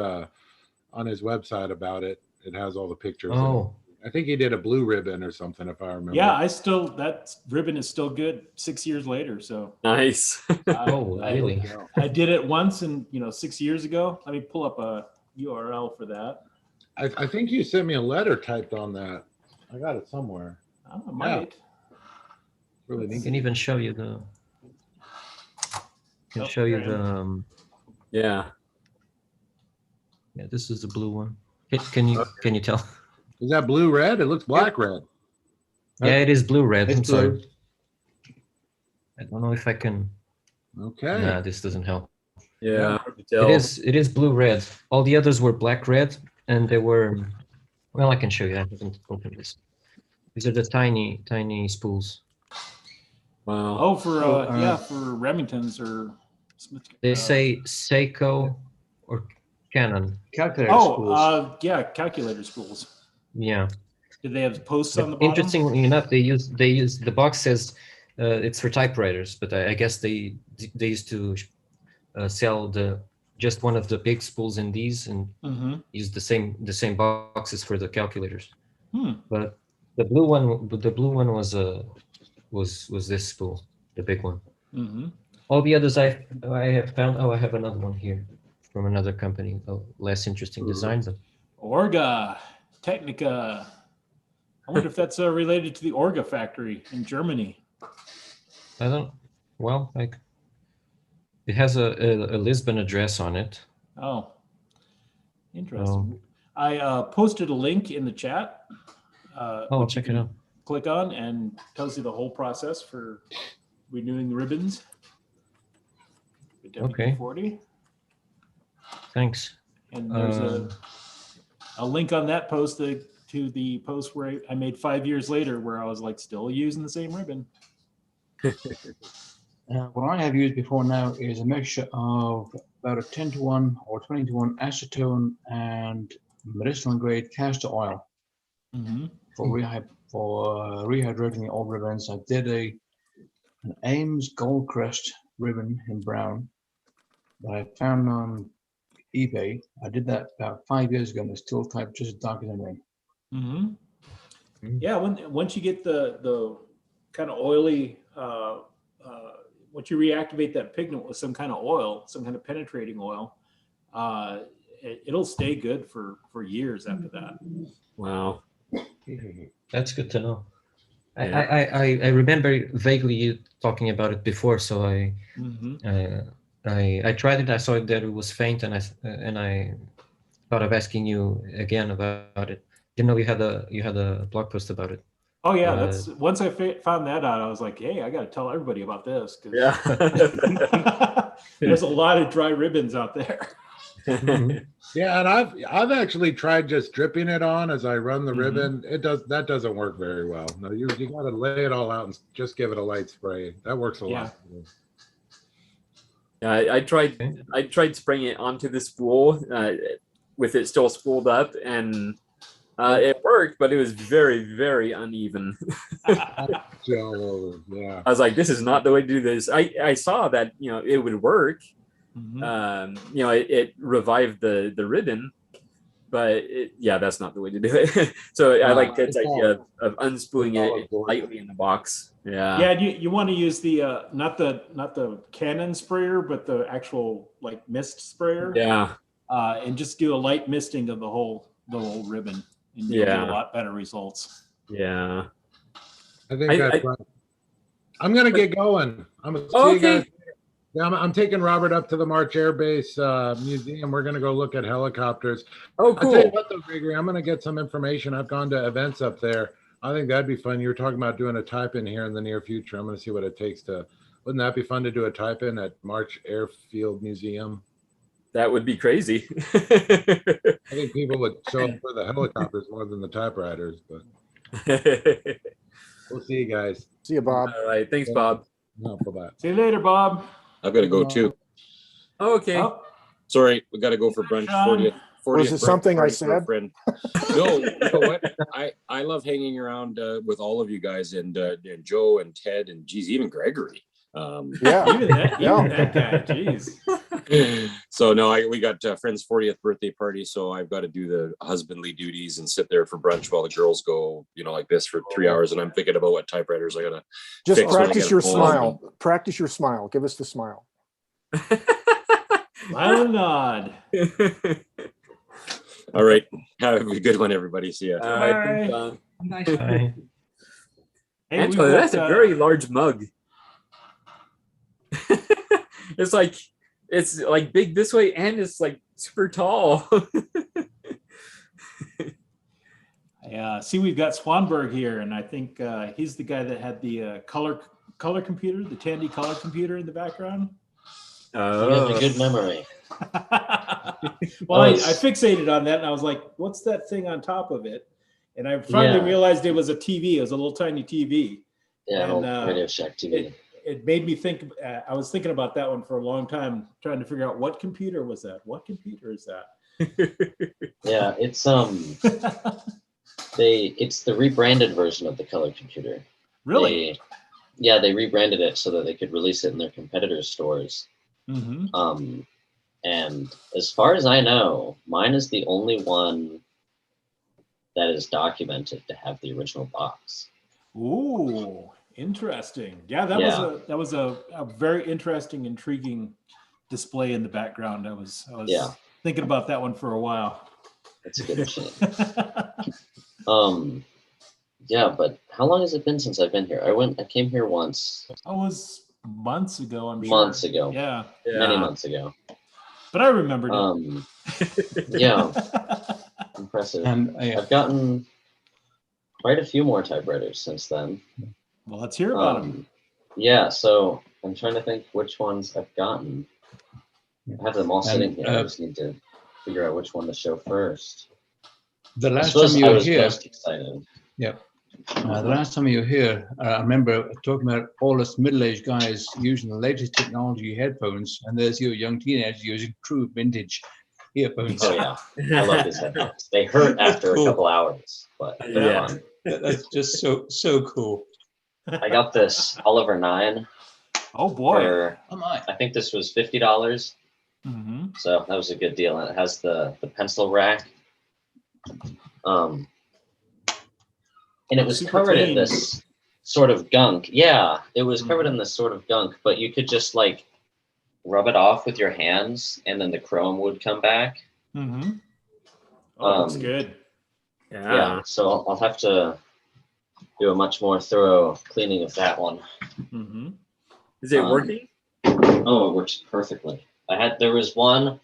website about it. It has all the pictures. Oh, I think he did a blue ribbon or something, if I remember. Yeah, that ribbon is still good 6 years later. So nice. Oh, really? I did it once, and 6 years ago. Let me pull up a URL for that. I think you sent me a letter typed on that. I got it somewhere. Oh, I might. Really neat. I can even show you the. Yeah. Yeah, this is the blue one. Can you tell? Is that blue red? It looks black red. Yeah, it is blue red. It's I'm sorry. blue. I don't know if I can. Okay. Nah, this doesn't help. Yeah. It is blue red. All the others were black red, and they were. Well, I can show you. I haven't opened this. These are the tiny spools. Wow. Oh, for Remingtons or Smith. They say Seiko or Canon. Calculator spools. Yeah, calculator spools. Yeah. Did they have posts on the bottom? Interestingly enough, they use the box says it's for typewriters, but I guess they used to sell just one of the big spools in these and use the same boxes for the calculators. But the blue one was this spool, the big one. All the others I have found. Oh, I have another one here from another company, a less interesting design, but Orga Technica. I wonder if that's related to the Orga factory in Germany. I don't. Well, it has a Lisbon address on it. Oh, interesting. I posted a link in the chat. Oh, check it out. Click on and tells you the whole process for renewing the ribbons. Okay. WD-40. Thanks. And there's a link on that post to to the post where I made 5 years later, where I was like still using the same ribbon. What I have used before now is a mixture of about a 10-to-1 or 20-to-1 acetone and medicinal grade castor oil for rehydrating the old ribbons. I did an Ames Gold Crest ribbon in brown that I found on eBay. I did that about 5 years ago, and it's still typed just as dark as anything. Yeah, once you get the kind of oily, once you reactivate that pigment with some kind of oil, some kind of penetrating oil, it'll stay good for years after that. Wow, that's good to know. Yeah. I remember vaguely you talking about it before, so I tried it. I saw that it was faint, and I thought of asking you again about it. Didn't know you had a blog post about it. Oh yeah, that's once I found that out, I was like, hey, I got to tell everybody about this. Yeah. There's a lot of dry ribbons out there. Yeah, and I've actually tried just dripping it on as I run the ribbon. That doesn't work very well. No, you got to lay it all out and just give it a light spray. That works a lot. Yeah, I tried spraying it onto the spool with it still spooled up, and it worked, but it was very, very uneven. Yeah. I was like, this is not the way to do this. I saw that, it would work. It revived the ribbon, but that's not the way to do it. So I like Ted's idea of unspooling it lightly in the box. Yeah. Yeah, you want to use the not the Canon sprayer, but the actual like mist sprayer. Yeah. And just do a light misting of the whole ribbon, and you'll get a lot better results. Yeah. I think that's right. I'm gonna get going. I'm gonna see you guys. Yeah, I'm taking Robert up to the March Air Base Museum. We're going to go look at helicopters. Oh, cool. I'll tell you what, though, Gregory, I'm going to get some information. I've gone to events up there. I think that'd be fun. You were talking about doing a type-in here in the near future. I'm going to see what it takes to. Wouldn't that be fun to do a type-in at March Airfield Museum? That would be crazy. I think people would show up for the helicopters more than the typewriters, but we'll see you guys. See you, Bob. All right. Thanks, Bob. No, bye-bye. See you later, Bob. I've got to go too. Okay. Oh. Sorry, we got to go for brunch. 40th Was it something I said? No, you know what? I love hanging around with all of you guys and Joe and Ted and geez, even Gregory. Even that guy, jeez. So no, we got friend's 40th birthday party, so I've got to do the husbandly duties and sit there for brunch while the girls go, like this for 3 hours, and I'm thinking about what typewriters I gotta just fix practice your smile. Practice your smile. Give us the smile. Smile and nod. All right, have a good one, everybody. See ya. All right. Bye. Bye. Hey, Angela, that's a very large mug. It's like big this way, and it's like super tall. Yeah, see, we've got Swanberg here, and I think he's the guy that had the color computer, the Tandy color computer in the background. Oh, You have a good memory. Well, I fixated on that, and I was like, "What's that thing on top of it?" And I finally realized it was a TV. It was a little tiny TV. Yeah, and, Radio Shack TV. It made me think. I was thinking about that one for a long time, trying to figure out what computer was that. What computer is that? Yeah, it's it's the rebranded version of the color computer. Really? They rebranded it so that they could release it in their competitors' stores. And as far as I know, mine is the only one that is documented to have the original box. Ooh, interesting. Yeah, that was a very interesting, intriguing display in the background. I was thinking about that one for a while. It's a good machine. But how long has it been since I've been here? I came here once. I was months ago, I'm sure. Months ago. Yeah. Many months ago. But I remembered it. Yeah. Impressive. And I've gotten quite a few more typewriters since then. Well, let's hear about them. Yeah, so I'm trying to think which ones I've gotten. I have them all sitting here. I just need to figure out which one to show first. The I last suppose time you I were was here, most excited. yeah. The last time you were here, I remember talking about all us middle-aged guys using the latest technology headphones, and there's you, young teenagers using true vintage earphones. Oh yeah, I love these headphones. They hurt after a couple hours, but they're fun. That's just so cool. I got this Oliver 9. Oh boy! For, I think this was $50. Mm-hmm. So that was a good deal, and it has the pencil rack. And it was Super covered in clean. this sort of gunk. Yeah, it was covered in this sort of gunk, but you could just like rub it off with your hands, and then the chrome would come back. Mm-hmm. Oh, that's good. Yeah. So I'll have to do a much more thorough cleaning of that one. Mm-hmm. Is it working? Oh, it works perfectly. There was one,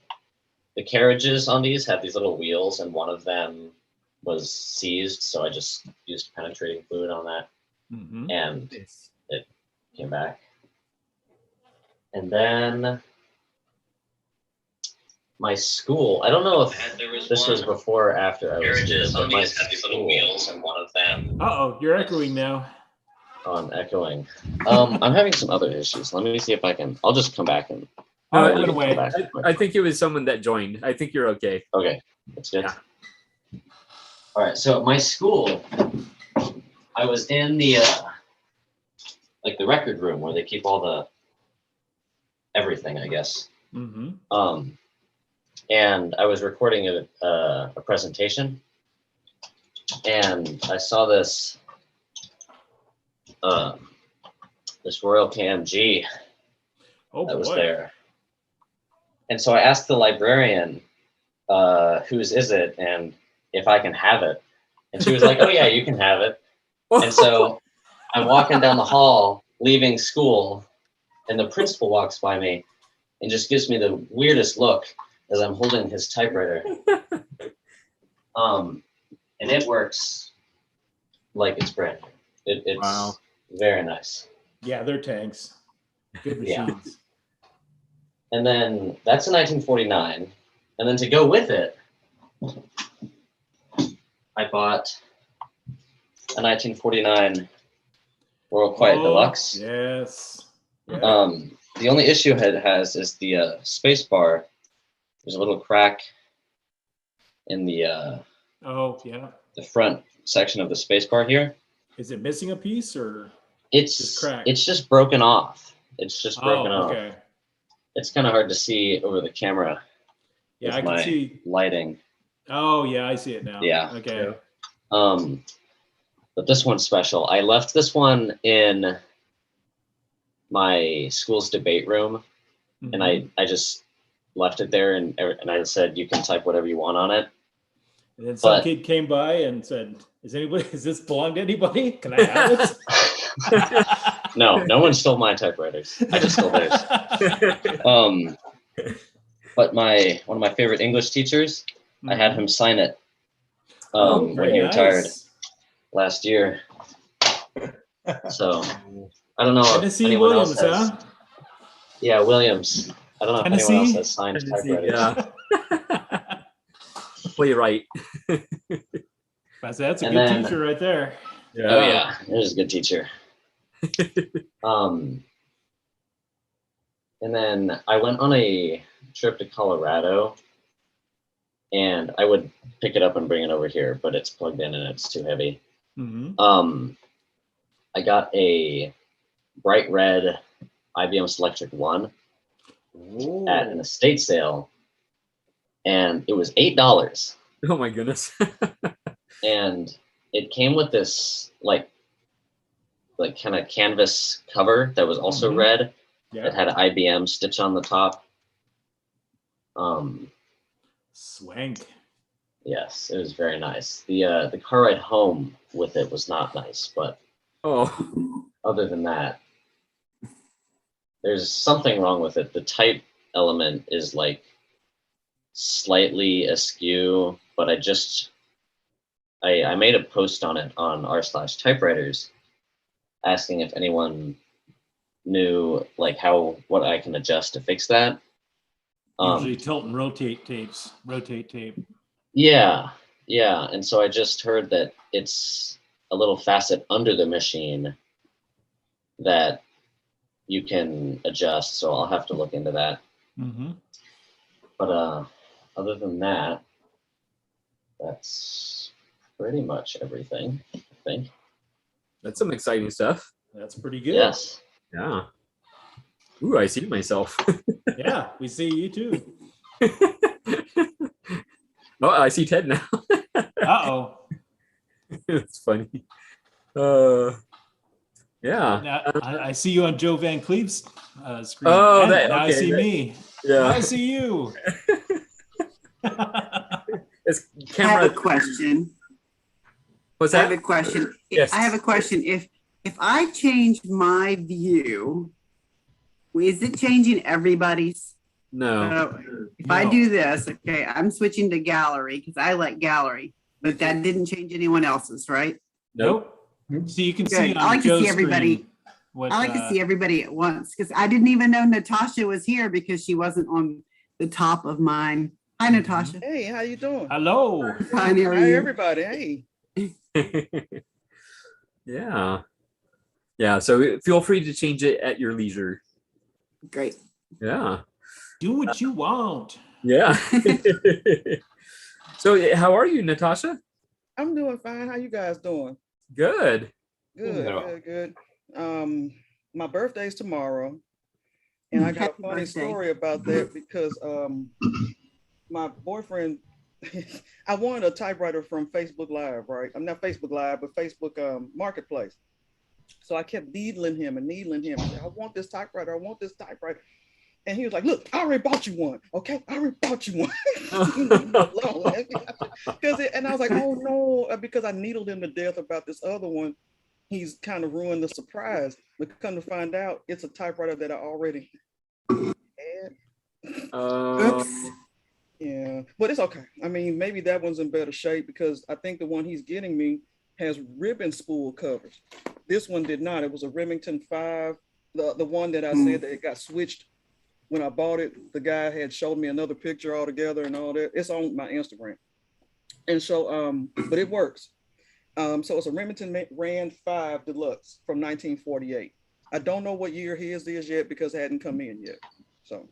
the carriages on these had these little wheels, and one of them was seized, so I just used penetrating fluid on that, and it came back. And then my school, I don't know if this was before or after I was here, but my school, wheels, and one of them. Uh-oh, you're echoing now. Oh, I'm echoing. I'm having some other issues. Let me see if I can. I'll just come back and. Oh, it went away. I think it was someone that joined. I think you're okay. Okay, that's good. Yeah. All right, so at my school, I was in the like the record room where they keep all the everything, I guess. Mm-hmm. And I was recording a presentation, and I saw this this Royal KMG that was there. And so I asked the librarian, whose is it, and if I can have it. And she was like, oh yeah, you can have it. And so I'm walking down the hall, leaving school, and the principal walks by me and just gives me the weirdest look as I'm holding his typewriter. And it works like it's brand new. It's very nice. Yeah, they're tanks. Good machines. Yeah. And then that's a 1949. And then to go with it, I bought a 1949 Royal Quiet Deluxe. Yes. Yeah. The only issue it has is the space bar. There's a little crack in the the front section of the space bar here. Is it missing a piece or it's just cracked? It's just broken off. It's just broken off. Okay. It's kind of hard to see over the camera. Yeah, with I can my see lighting. Oh yeah, I see it now. Yeah. Okay. But this one's special. I left this one in my school's debate room, and I just left it there, and I said, you can type whatever you want on it. And then some kid came by and said, "Is this belong to anybody? Can I have it?" No one stole my typewriters. I just stole theirs. But one of my favorite English teachers, I had him sign it when he retired last year. So I don't know Tennessee if anyone Williams, else has. Yeah, Williams. I don't know if anyone else has signed typewriters. Yeah. Well, you're right. That's a good teacher right there. Yeah. Oh yeah, it was a good teacher. And then I went on a trip to Colorado, and I would pick it up and bring it over here, but it's plugged in and it's too heavy. Mm-hmm. I got a bright red IBM Selectric 1 at an estate sale, and it was $8. Oh my goodness. And it came with this like kind of canvas cover that was also red. Yeah. It had an IBM stitch on the top. Swank. Yes, it was very nice. The car ride home with it was not nice, but other than that, there's something wrong with it. The type element is like slightly askew, but I made a post on it on r/typewriters asking if anyone knew like what I can adjust to fix that. Usually tilt and rotate tape. Yeah. Yeah, and so I just heard that it's a little facet under the machine that you can adjust. So I'll have to look into that. Mm-hmm. But other than that, that's pretty much everything, I think. That's some exciting stuff. That's pretty good. Yes. Yeah. Ooh, I see myself. Yeah, we see you too. Oh, I see Ted now. Uh-oh. It's funny. Yeah. Now, I see you on Joe Van Cleef's screen. Oh, And that, now okay, I see that- me. Yeah. Now I see you. It's I have camera. a question. What's I that? have a question. Yes. I have a question. If I change my view, is it changing everybody's? No. If I do this, okay, I'm switching to gallery because I like gallery, but that didn't change anyone else's, right? Nope. So you can Good. see on I like to Joe's see everybody. screen what, I like to see everybody at once because I didn't even know Natasha was here because she wasn't on the top of mine. Hi, Natasha. Hey, how you doing? Hello. Fine, how are Hi, you? everybody. Hey. Yeah. Yeah. So feel free to change it at your leisure. Great. Yeah. Do what you want. Yeah. So how are you, Natasha? I'm doing fine. How you guys doing? Good. Good, Yeah. good. My birthday's tomorrow, and I got Happy a funny birthday. story about that because my boyfriend, I wanted a typewriter from Facebook Live, right? I'm not Facebook Live, but Facebook Marketplace. So I kept needling him. I said, I want this typewriter. I want this typewriter. And he was like, look, I already bought you one. Okay, I already bought you one. And I was like, oh no, because I needled him to death about this other one. He's kind of ruined the surprise. But come to find out, it's a typewriter that I already had. Oops. Yeah, but it's okay. I mean, maybe that one's in better shape because I think the one he's getting me has ribbon spool covers. This one did not. It was a Remington 5. The one that I said that it got switched when I bought it. The guy had showed me another picture altogether and all that. It's on my Instagram. And so, but it works. So it's a Remington Rand 5 Deluxe from 1948. I don't know what year his is yet because it hadn't come in yet. So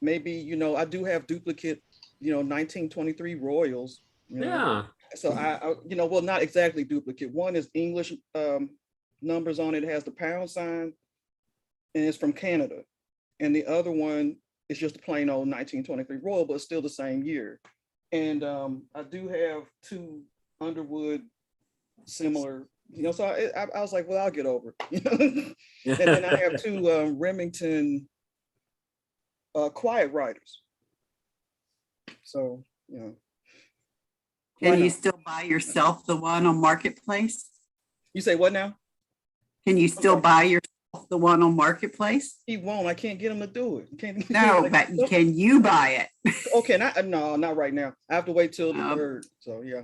maybe, you know, I do have duplicate, you know, 1923 Royals. You know? Yeah. So I, you know, well, not exactly duplicate. One is English numbers on it. It has the pound sign and it's from Canada. And the other one is just a plain old 1923 Royal, but still the same year. And I do have 2 Underwood similar, you know, so I was like, well, I'll get over it. And then I have 2 Remington quiet writers. So, you know. Can you still buy yourself the one on Marketplace? You say what now? Can you still buy yourself the one on Marketplace? He won't. I can't get him to do it. Can't, No, but can you buy it? Okay, no, not right now. I have to wait till the 3rd. So yeah.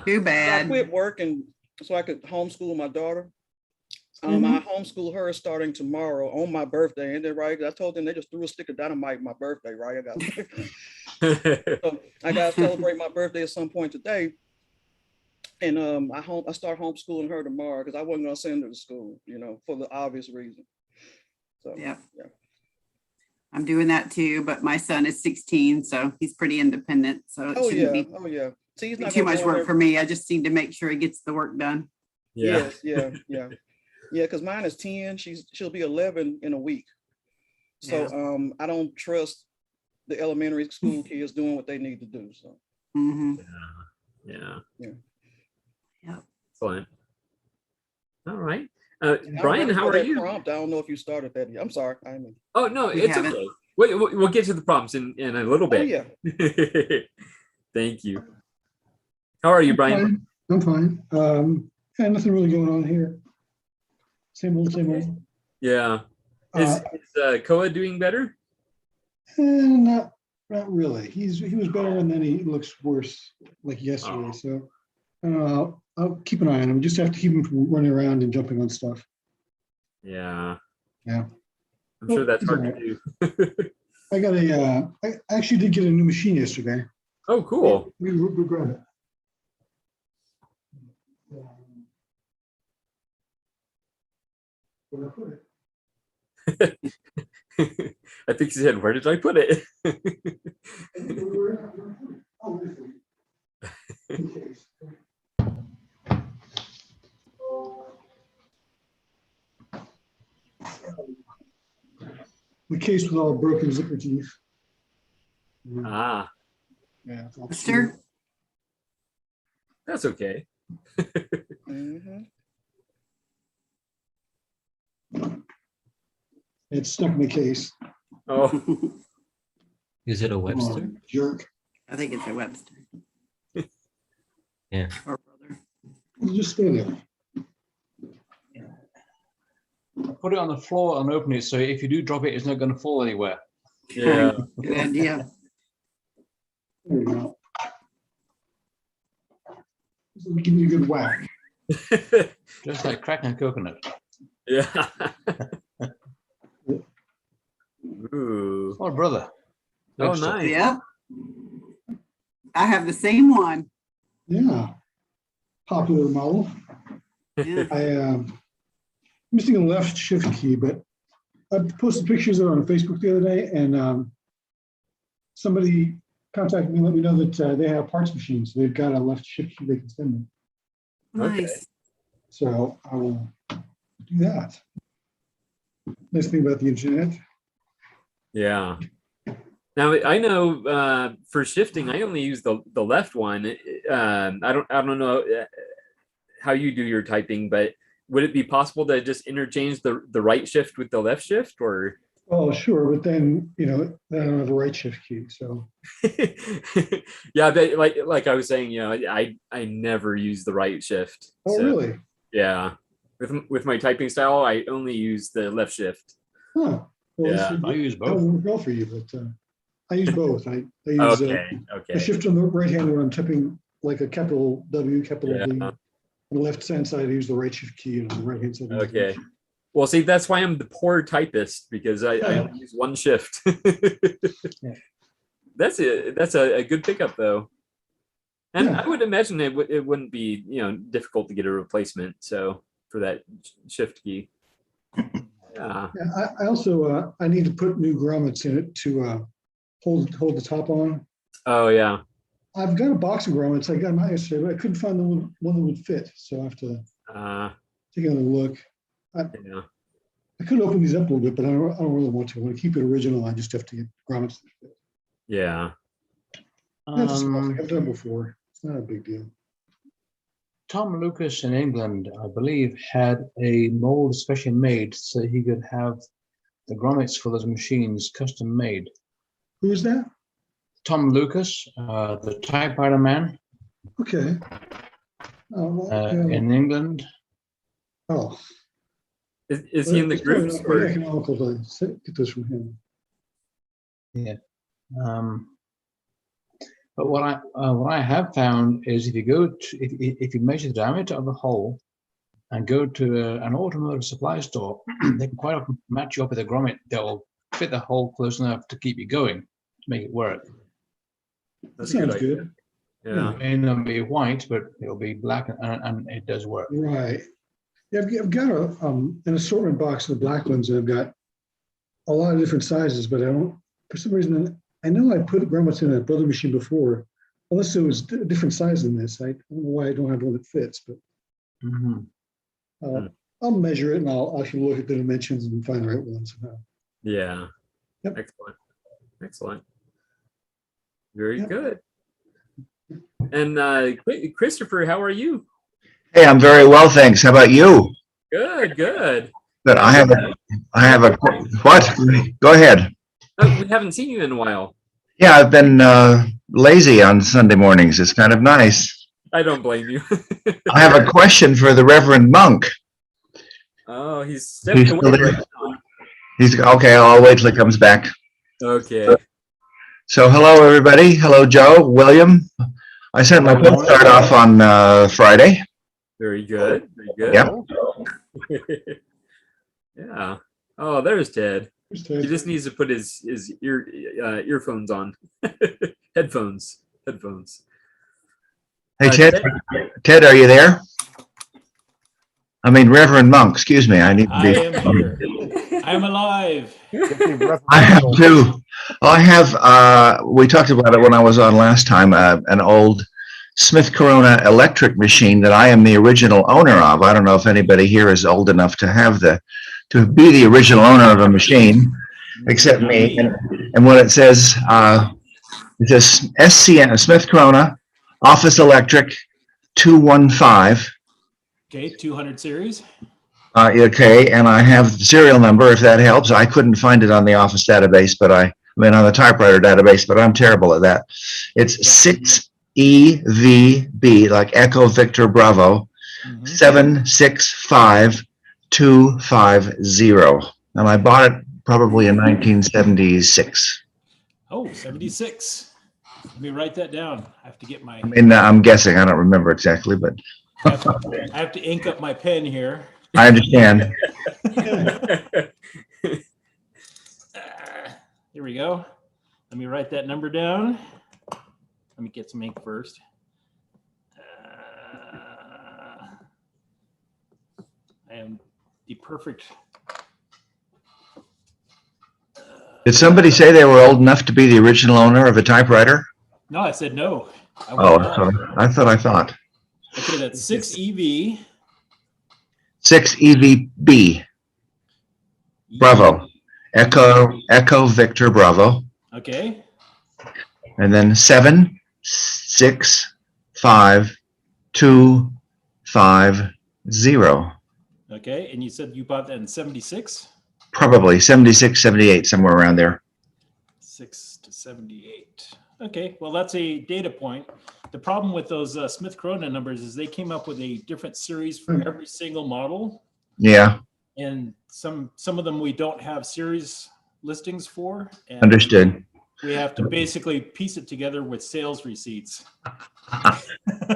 Too bad. I quit work and so I could homeschool my daughter. I homeschool her starting tomorrow on my birthday. And then right, I told them they just threw a stick of dynamite on my birthday, right? So I got to celebrate my birthday at some point today. And I start homeschooling her tomorrow because I wasn't gonna send her to school, you know, for the obvious reason. So yeah. I'm doing that too, but my son is 16, so he's pretty independent. So it shouldn't be See, he's not too gonna much go work there. for me. I just need to make sure he gets the work done. Yeah. Yes, yeah. Because mine is 10. She'll be 11 in a week. So I don't trust the elementary school kids doing what they need to do. So Yeah. Yep. Excellent. All right. Brian, how are you? Prompt. I don't know if you started that yet. I'm sorry. I mean. Oh no, it's okay. We'll get to the prompts in a little bit. Oh yeah. Thank you. How are you, Brian? I'm fine. Yeah, nothing really going on here. Same old, same old. Yeah. Is Koa doing better? Not really. He was better, and then he looks worse, like yesterday. So I'll keep an eye on him. Just have to keep him from running around and jumping on stuff. Yeah. Yeah. I'm sure that's hard to do. I got I actually did get a new machine yesterday. Oh, cool. We grab it. Where did I put it? I think he said, "Where did I put it?" Oh, this is- The case with all broken zipper teeth. Ah, Yeah. it's all Mister? that's okay. It's stuck in the case. Oh, Is it a Come Webster? on, jerk. I think it's a Webster. Yeah. Or brother. You just stay there. Put it on the floor and open it, so if you do drop it, it's not going to fall anywhere. yeah. Good idea. There you go. This will give you a good whack. Just like cracking a coconut. Yeah. Ooh. Oh, brother. Oh, Webster. nice. Yeah. I have the same one. Yeah. Popular model. Yeah. I'm missing a left shift key, but I posted pictures of it on Facebook the other day, and somebody contacted me and let me know that they have parts machines. So they've got a left shift key they can send me. Nice. So I will do that. Nice thing about the internet. Yeah. Now I know for shifting, I only use the left one. I don't know how you do your typing, but would it be possible to just interchange the right shift with the left shift, or? Oh, sure, but then then I don't have the right shift key. So Yeah, but like I was saying, I never use the right shift. oh, So, really? yeah, with my typing style, I only use the left shift. Huh. Well, Yeah. I use that both. would work well for you, but I use both. I use Okay. I Okay. shift on the right hand when I'm typing like a capital W, capital Yeah. D. On the left hand side, I use the right shift key, and on the right hand side, I use the Okay. left shift. Well, see, that's why I'm the poor typist, because I only use one shift. Yeah. That's a good pickup though, and Yeah. I would imagine it wouldn't be difficult to get a replacement. So for that shift key. Yeah. Yeah, I also I need to put new grommets in it to hold the top on. Oh yeah. I've got a box of grommets. I got mine yesterday, but I couldn't find the one that would fit. So I have to take another look. Yeah. I could open these up a little bit, but I don't really want to. I want to keep it original. I just have to get grommets. Yeah. That's a small thing. I've done it before. It's not a big deal. Tom Lucas in England, I believe, had a mold specially made so he could have the grommets for those machines custom made. Who is that? Tom Lucas, the typewriter man. Okay. Oh, well, yeah. In England. Oh. Is he in the It's probably groups? not very Or? economical to get this from him. Yeah. But what I have found is if you go to if you measure the diameter of the hole and go to an automotive supply store, they can quite often match you up with a grommet that will fit the hole close enough to keep you going to make it work. That's Sounds a good idea. good. Yeah. It may not be white, but it'll be black, and it does work. Right. Yeah, I've got an assortment box of the black ones, and I've got a lot of different sizes, but I don't, for some reason, I know I put grommets in a brother machine before, unless it was a different size than this. I don't know why I don't have one that fits, but I'll measure it and I'll actually look at the dimensions and find the right ones. Yeah. Yep. Excellent. Excellent. Very good. And Christopher, how are you? Hey, I'm very well, thanks. How about you? Good, good. Good. I have a what? Go ahead. We haven't seen you in a while. Yeah, I've been lazy on Sunday mornings. It's kind of nice. I don't blame you. I have a question for the Reverend Monk. Oh, he's stepping He's away still there? right now. He's okay. I'll wait till he comes back. Okay. So hello, everybody. Hello, Joe, William. I sent my postcard off on Friday. Very good. Very good. Yeah. Yeah. Oh, there's Ted. There's Ted. He just needs to put his earphones on. Headphones. headphones. Hey, Ted, are you there? I mean, Reverend Monk, excuse me. I need to I be. am here. I'm alive. I have two. We talked about it when I was on last time, an old Smith Corona electric machine that I am the original owner of. I don't know if anybody here is old enough to be the original owner of a machine, except me. And what it says, SCN, Smith Corona, Office Electric 215. Okay, 200 series. Okay, and I have the serial number if that helps. I couldn't find it on the Office database, but I mean on the typewriter database, but I'm terrible at that. It's 6EVB, like Echo Victor Bravo, 765250. And I bought it probably in 1976. Oh, 76. Let me write that down. I have to get my. I mean, I'm guessing. I don't remember exactly, but. I have to ink up my pen here. I understand. Here we go. Let me write that number down. Let me get some ink first. I am the perfect. Did somebody say they were old enough to be the original owner of a typewriter? No, I said no. I thought. Okay, that's 6EV. 6EVB. Bravo. Echo Victor Bravo. Okay. And then 765250. Okay, and you said you bought that in 76? Probably 76, 78, somewhere around there. 6 to 78. Okay, well, that's a data point. The problem with those Smith Corona numbers is they came up with a different series for every single model. Yeah. And some of them we don't have series listings for. And Understood. we have to basically piece it together with sales receipts.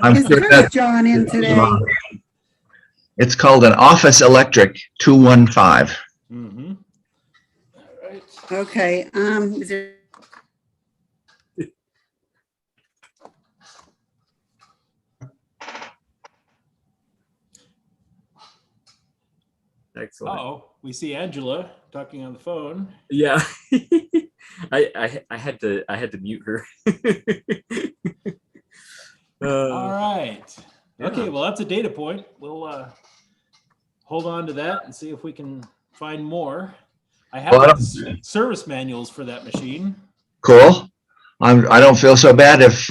I'm sure Is John in today? It's called an Office Electric 215. Mm-hmm. All right. Okay. Is there Excellent. Oh, we see Angela talking on the phone. Yeah. I had to mute her. All right. yeah. Okay, well, that's a data point. We'll hold on to that and see if we can find more. I have the service manuals for that machine. Cool. I don't feel so bad if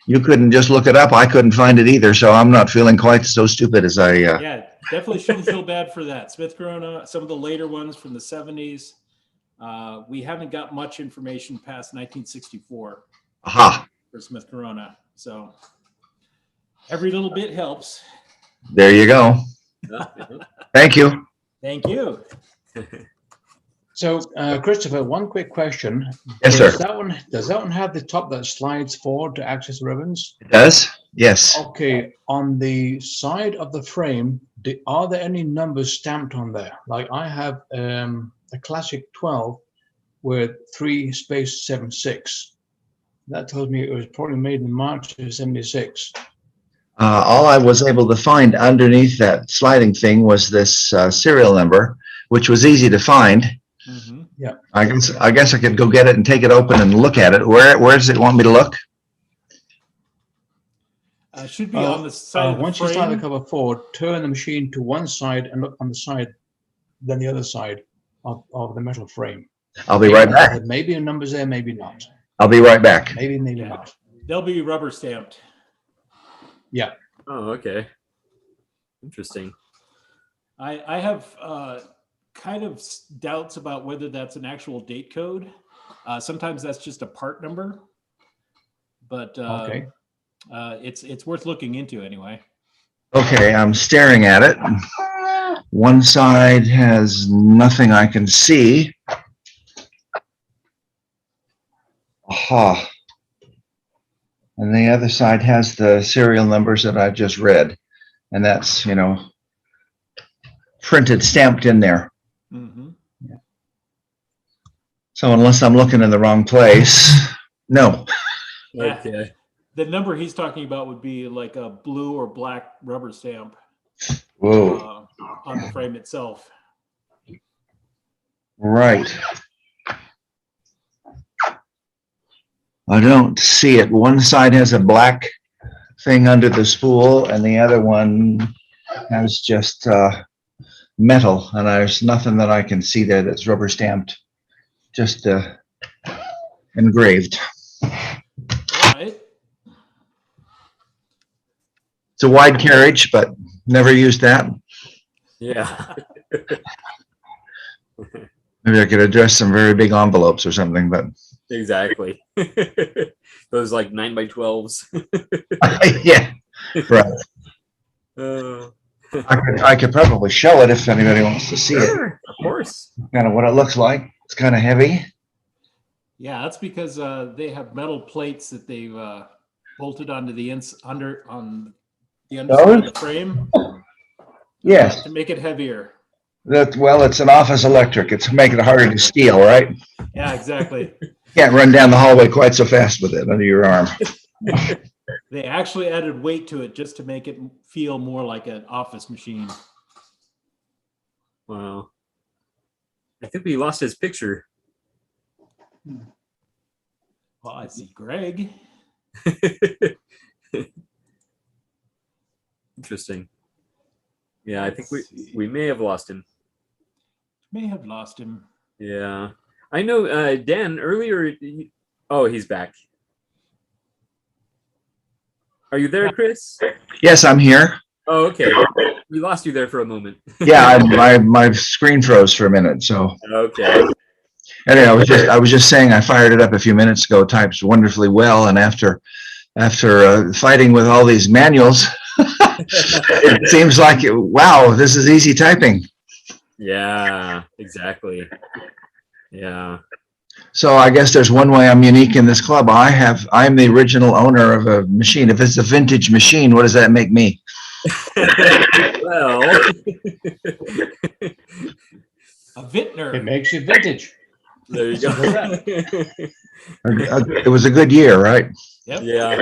you couldn't just look it up. I couldn't find it either, so I'm not feeling quite so stupid as I. Yeah, definitely shouldn't feel bad for that. Smith Corona, some of the later ones from the 70s. We haven't got much information past 1964 Aha. for Smith Corona, so every little bit helps. There you go. Thank you. Thank you. So, Christopher, one quick question. Yes, sir. Does that one have the top that slides forward to access the ribbons? It does? Yes. Okay. On the side of the frame, are there any numbers stamped on there? Like I have a classic 12 with 3/76. That tells me it was probably made in March of 76. All I was able to find underneath that sliding thing was this serial number, which was easy to find. Mm-hmm. Yeah. I guess I could go get it and take it open and look at it. Where does it want me to look? Should be on the side of the once frame. you start the cover forward, turn the machine to one side and look on the side, then the other side of the metal frame. I'll be right back. Maybe a number's there, maybe not. I'll be right back. Maybe not. They'll be rubber stamped. Yeah. Oh, okay. Interesting. I have kind of doubts about whether that's an actual date code. Sometimes that's just a part number, but okay. It's worth looking into anyway. Okay, I'm staring at it. One side has nothing I can see. Aha. And the other side has the serial numbers that I just read. And that's, printed, stamped in there. Mm-hmm. Yeah. So unless I'm looking in the wrong place, no. Yeah. Okay. The number he's talking about would be like a blue or black rubber stamp. Whoa. On the frame itself. Right. I don't see it. One side has a black thing under the spool and the other one has just metal, and there's nothing that I can see there that's rubber stamped, just engraved. All right. It's a wide carriage, but never used that. Yeah. Maybe I could address some very big envelopes or something, but Exactly. Those like 9x12s. yeah, right. I could probably show it if anybody wants to see it. Sure, of course. Kind of what it looks like. It's kind of heavy. Yeah, that's because they have metal plates that they've bolted onto the underside of the frame. Yes. To make it heavier. Well, it's an office electric. It's making it harder to steal, right? Yeah, exactly. Can't run down the hallway quite so fast with it under your arm. They actually added weight to it just to make it feel more like an office machine. Wow. I think we lost his picture. Well, I see Greg. Interesting. Yeah, I think we may have lost him. May have lost him. Yeah. I know Dan earlier. Oh, he's back. Are you there, Chris? Yes, I'm here. Oh, okay. We lost you there for a moment. Yeah, my screen froze for a minute. So okay. Anyway, I was just saying I fired it up a few minutes ago. Types wonderfully well, and after fighting with all these manuals, it seems like wow, this is easy typing. Yeah, exactly. Yeah. So I guess there's one way I'm unique in this club. I'm the original owner of a machine. If it's a vintage machine, what does that make me? Well, a vintner. It makes you vintage. There you go. It was a good year, right? Yep. Yeah.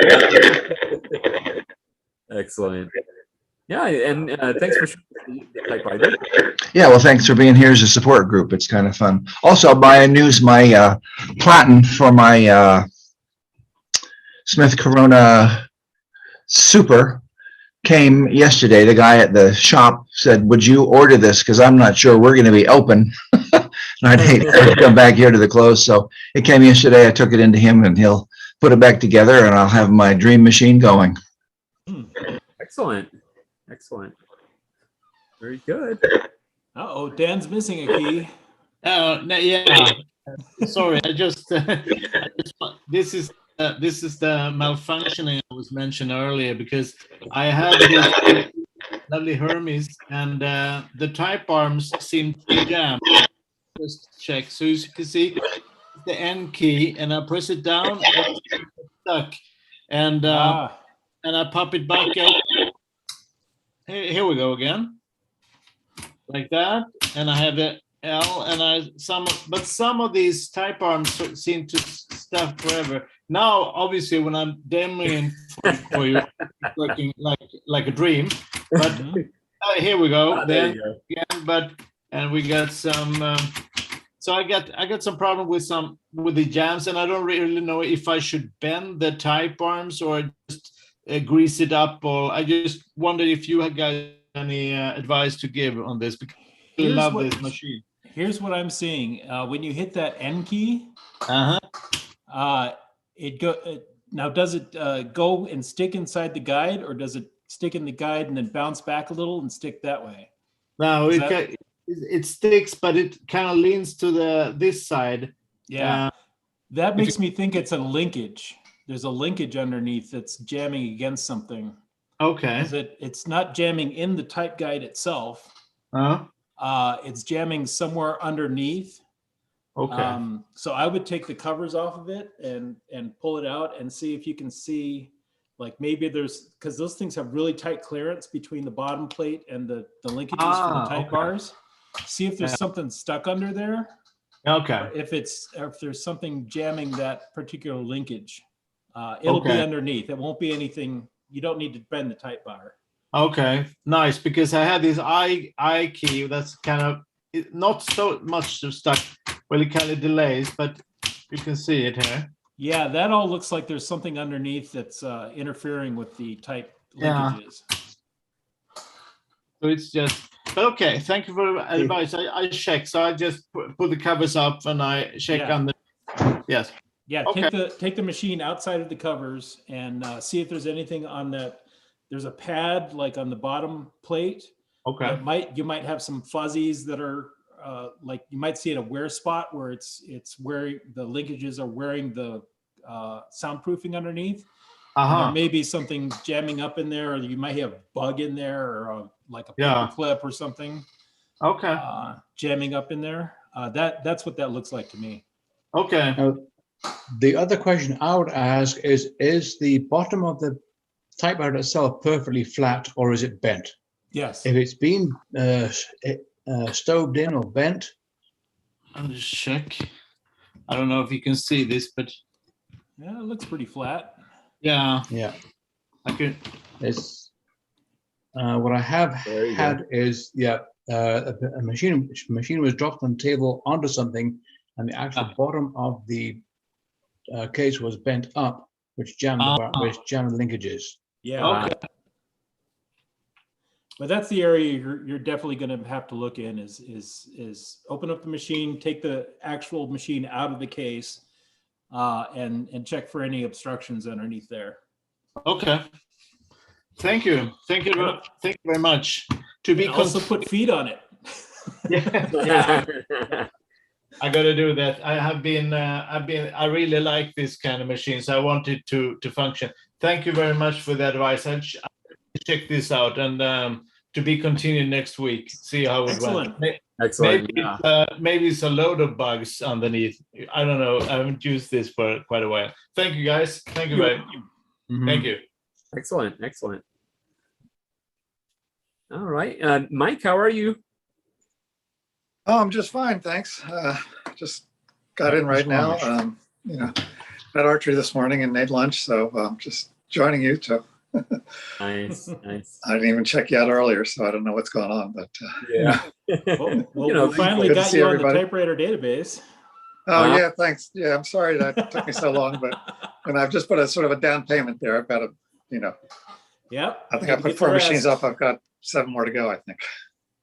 Excellent. Yeah, and thanks for sharing the Typewriter. Yeah, well, thanks for being here as a support group. It's kind of fun. Also, my platen for my Smith Corona Super came yesterday. The guy at the shop said, "Would you order this? Because I'm not sure we're going to be open." And I'd hate to come back here to the close. So it came yesterday. I took it into him, and he'll put it back together, and I'll have my dream machine going. Excellent. Excellent. Very good. Uh-oh, Dan's missing a key. Oh, no, yeah. Sorry, this is the malfunctioning I was mentioned earlier, because I have this lovely Hermes and the type arms seem to jam. Just check. So as you can see, the N key, and I press it down, it's stuck, and I pop it back out. Here we go again, like that, and I have the L, and some of these type arms seem to stuck forever. Now, obviously, when I'm demoing for you, it's working like a dream. But here we go. Then again, and we got some. So I got some problem with the jams, and I don't really know if I should bend the type arms or just grease it up. Or I just wondered if you had got any advice to give on this, because I love this machine. Here's what I'm seeing. When you hit that N key, it go now. Does it go and stick inside the guide, or does it stick in the guide and then bounce back a little and stick that way? No, it sticks, but it kind of leans to this side. Yeah, that makes me think it's a linkage. There's a linkage underneath that's jamming against something. Okay. It's not jamming in the type guide itself. It's jamming somewhere underneath. Okay. So I would take the covers off of it and pull it out and see if you can see, like maybe because those things have really tight clearance between the bottom plate and the linkages for the type bars. See if there's something stuck under there. Okay. If there's something jamming that particular linkage. It'll be Okay. underneath. It won't be anything. You don't need to bend the type bar. Okay, nice, because I had this I key that's kind of not so much stuck, well, it kind of delays, but you can see it here. Yeah, that all looks like there's something underneath that's interfering with the type Yeah. linkages. So it's just, but okay, thank you for the advice. I check, so I just put the covers up and I check Yeah. on the, yes. Yeah, Okay. take the machine outside of the covers and see if there's anything on that. There's a pad like on the bottom plate. Okay. That you might have some fuzzies that are like you might see at a wear spot where it's where the linkages are wearing the soundproofing underneath. And there may be something jamming up in there, or you might have a bug in there, or like a paper clip or something. Okay. Jamming up in there. That's what that looks like to me. Okay. Now, the other question I would ask is the bottom of the typewriter itself perfectly flat, or is it bent? Yes. If it's been stoved in or bent. I'll just check. I don't know if you can see this, but yeah, it looks pretty flat. Yeah. Yeah. I could. It's what I have had is a machine was dropped on the table onto something, and the actual bottom of the case was bent up, which jammed which jammed linkages. Yeah. Okay. But that's the area you're definitely going to have to look in is open up the machine, take the actual machine out of the case, and check for any obstructions underneath there. Okay. Thank you. Thank you very much. To be also put feet on it. Yeah. I got to do that. I really like this kind of machines. I want it to function. Thank you very much for the advice. I'll check this out and to be continued next week. See how it went. Excellent. Maybe it's a load of bugs underneath. I don't know. I haven't used this for quite a while. Thank you, guys. Thank you very much. Thank you. Excellent. Excellent. All right. Mike, how are you? Oh, I'm just fine, thanks. Just got in right now. Had archery this morning and made lunch, so just joining you. So nice, nice. I didn't even check you out earlier, so I don't know what's going on. But yeah, well, we finally got you on the typewriter database. Oh yeah, thanks. Yeah, I'm sorry that took me so long, and I've just put a sort of a down payment there. I've got a, Yep. I think I put 4 machines up. I've got 7 more to go, I think.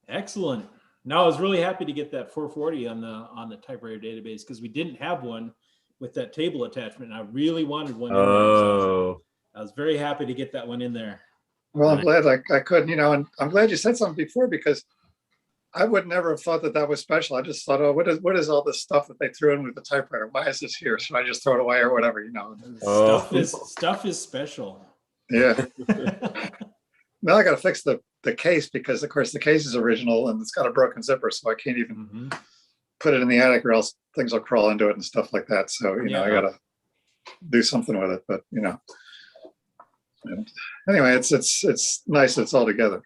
Excellent. No, I was really happy to get that 440 on the typewriter database because we didn't have one with that table attachment. And I really wanted one. In there, so I was very happy to get that one in there. Well, I'm glad I could, and I'm glad you said something before because I would never have thought that was special. I just thought, oh, what is all this stuff that they threw in with the typewriter? Why is this here? Should I just throw it away or whatever? Stuff is special. Yeah. Now I got to fix the case because, of course, the case is original and it's got a broken zipper, so I can't even put it in the attic or else things will crawl into it and stuff like that. So I got to do something with it. But anyway, it's nice. It's all together.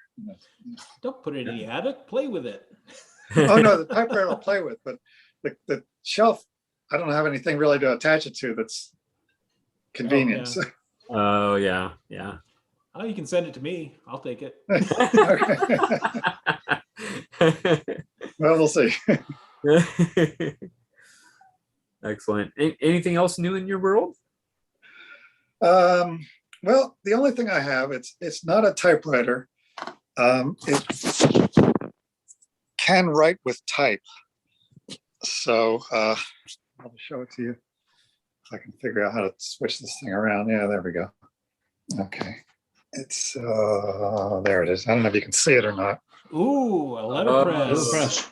Don't put it in the attic. Play with it. Oh no, the typewriter I'll play with, but the shelf, I don't have anything really to attach it to that's convenient. Oh yeah, yeah. Oh, you can send it to me. I'll take it. Well, we'll see. Excellent. Anything else new in your world? Well, the only thing I have, it's not a typewriter. It can write with type. So I'll show it to you if I can figure out how to switch this thing around. Yeah, there we go. Okay. It's there it is. I don't know if you can see it or not. Ooh, a letterpress. Letterpress.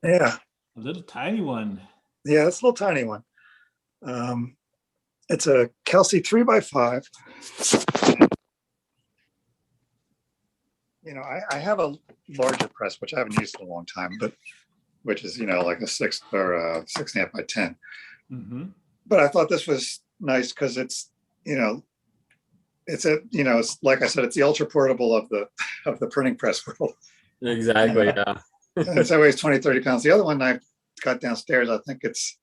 Yeah. A little tiny one. Yeah, it's a little tiny one. It's a Kelsey 3x5. I have a larger press, which I haven't used in a long time, but which is, like a 6 or a 6.5 by 10. Mm-hmm. But I thought this was nice because it's, it's like I said, it's the ultra portable of the printing press world. Exactly. Yeah. And so it weighs 20, 30 pounds. The other one I've got downstairs, I think it's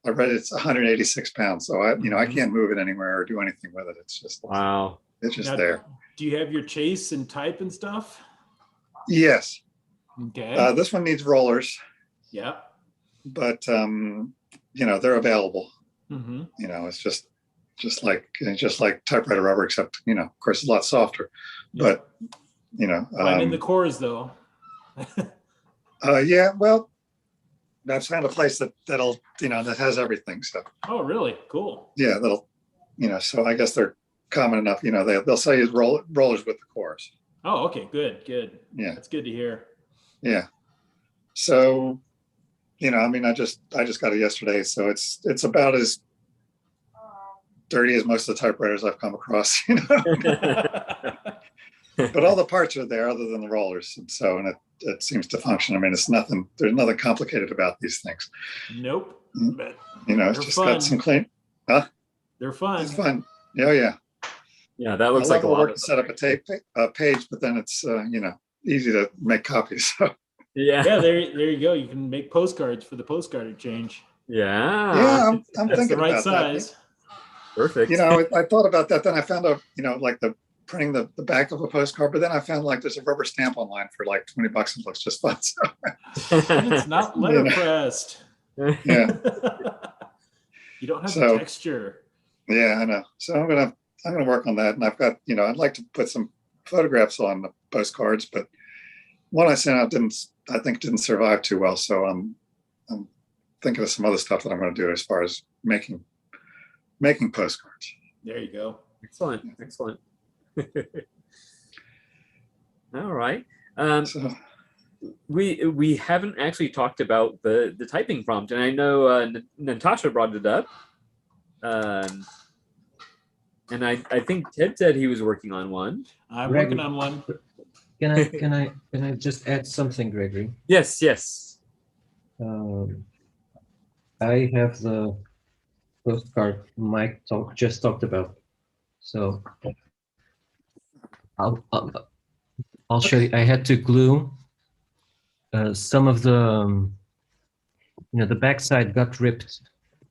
I read it's 186 pounds. So I Mm-hmm. can't move it anywhere or do anything with it. It's just, wow. It's just Now, there. do you have your chase and type and stuff? Yes. Okay. This one needs rollers. Yeah. But, they're available. Mm-hmm. It's just like typewriter rubber, except, of course, it's a lot softer. Yeah. But, I'm in the cores though. yeah, well, I've found a place that'll, that has everything. So, Oh, really? Cool. yeah, that'll, so I guess they're common enough, they'll sell you rollers with the cores. Oh, okay. Good. Good. Yeah. That's good to hear. Yeah. So, I just got it yesterday. So it's about as dirty as most of the typewriters I've come across, but all the parts are there other than the rollers. And it seems to function. I mean, there's nothing complicated about these things. Nope. But it's just fun. got some clean, huh? They're fun. It's fun. Oh yeah. Yeah, that looks I like a love the lot work of to set up a page, but then it's easy to make copies. So. Yeah. Yeah, there you go. You can make postcards for the postcard exchange. Yeah. Yeah, I'm That's thinking the right about size. that. Perfect. I thought about that. Then I found out, like the printing the back of a postcard, but then I found like there's a rubber stamp online for like $20 and it looks just fun. So. And it's not letterpressed. Yeah. You don't have the texture. Yeah, I know. So I'm gonna work on that, and I've got I'd like to put some photographs on the postcards, but one I sent out didn't survive too well. So I'm thinking of some other stuff that I'm going to do as far as making postcards. There you go. Excellent. All right. We haven't actually talked about the typing prompt, and I know Natasha brought it up. And I think Ted said he was working on one. I'm Gregory, working on one. Can I just add something, Gregory? Yes. I have the postcard Mike just talked about, so I'll show you. I had to glue some of the the backside got ripped.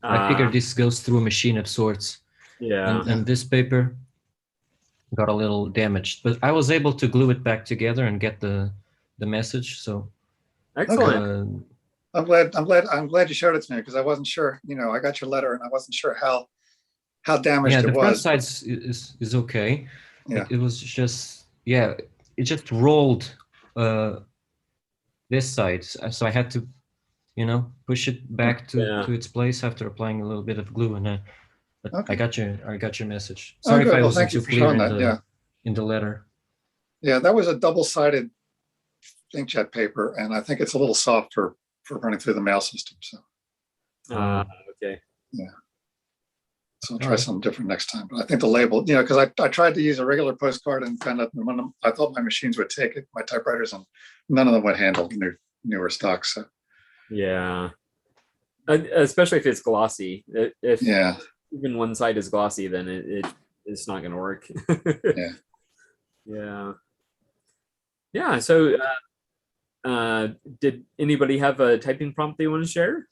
I figured this goes through a machine of sorts. Yeah. And this paper got a little damaged, but I was able to glue it back together and get the message. So excellent. I'm glad you showed it to me, because I wasn't sure. I got your letter and I wasn't sure how damaged it was. Yeah, the front side is okay. Yeah. It was just it just rolled this side, so I had to push it back to its place after applying a little bit of glue, and but I got your message. Sorry if I wasn't too clear in the letter. Yeah, that was a double-sided inkjet paper, and I think it's a little soft for running through the mail system. So. Okay. Yeah. So I'll try something different next time. But I think the label, because I tried to use a regular postcard and found out I thought my machines would take it, my typewriters, and none of them would handle newer stocks. So. Yeah. Especially if it's glossy. If even one side is glossy, then it's not going to work. Yeah. So did anybody have a typing prompt they want to share?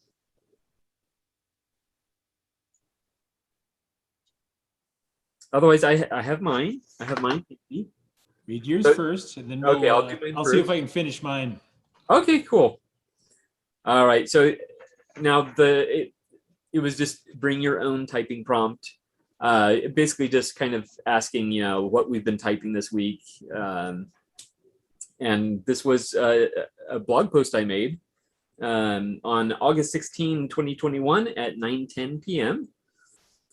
Otherwise, I have mine. Read yours first, and then okay, I'll do mine I'll first. see if I can finish mine. Okay, cool. All right. So now it was just bring your own typing prompt. Basically, just kind of asking, what we've been typing this week. And this was a blog post I made on August 16, 2021 at 9:10 p.m.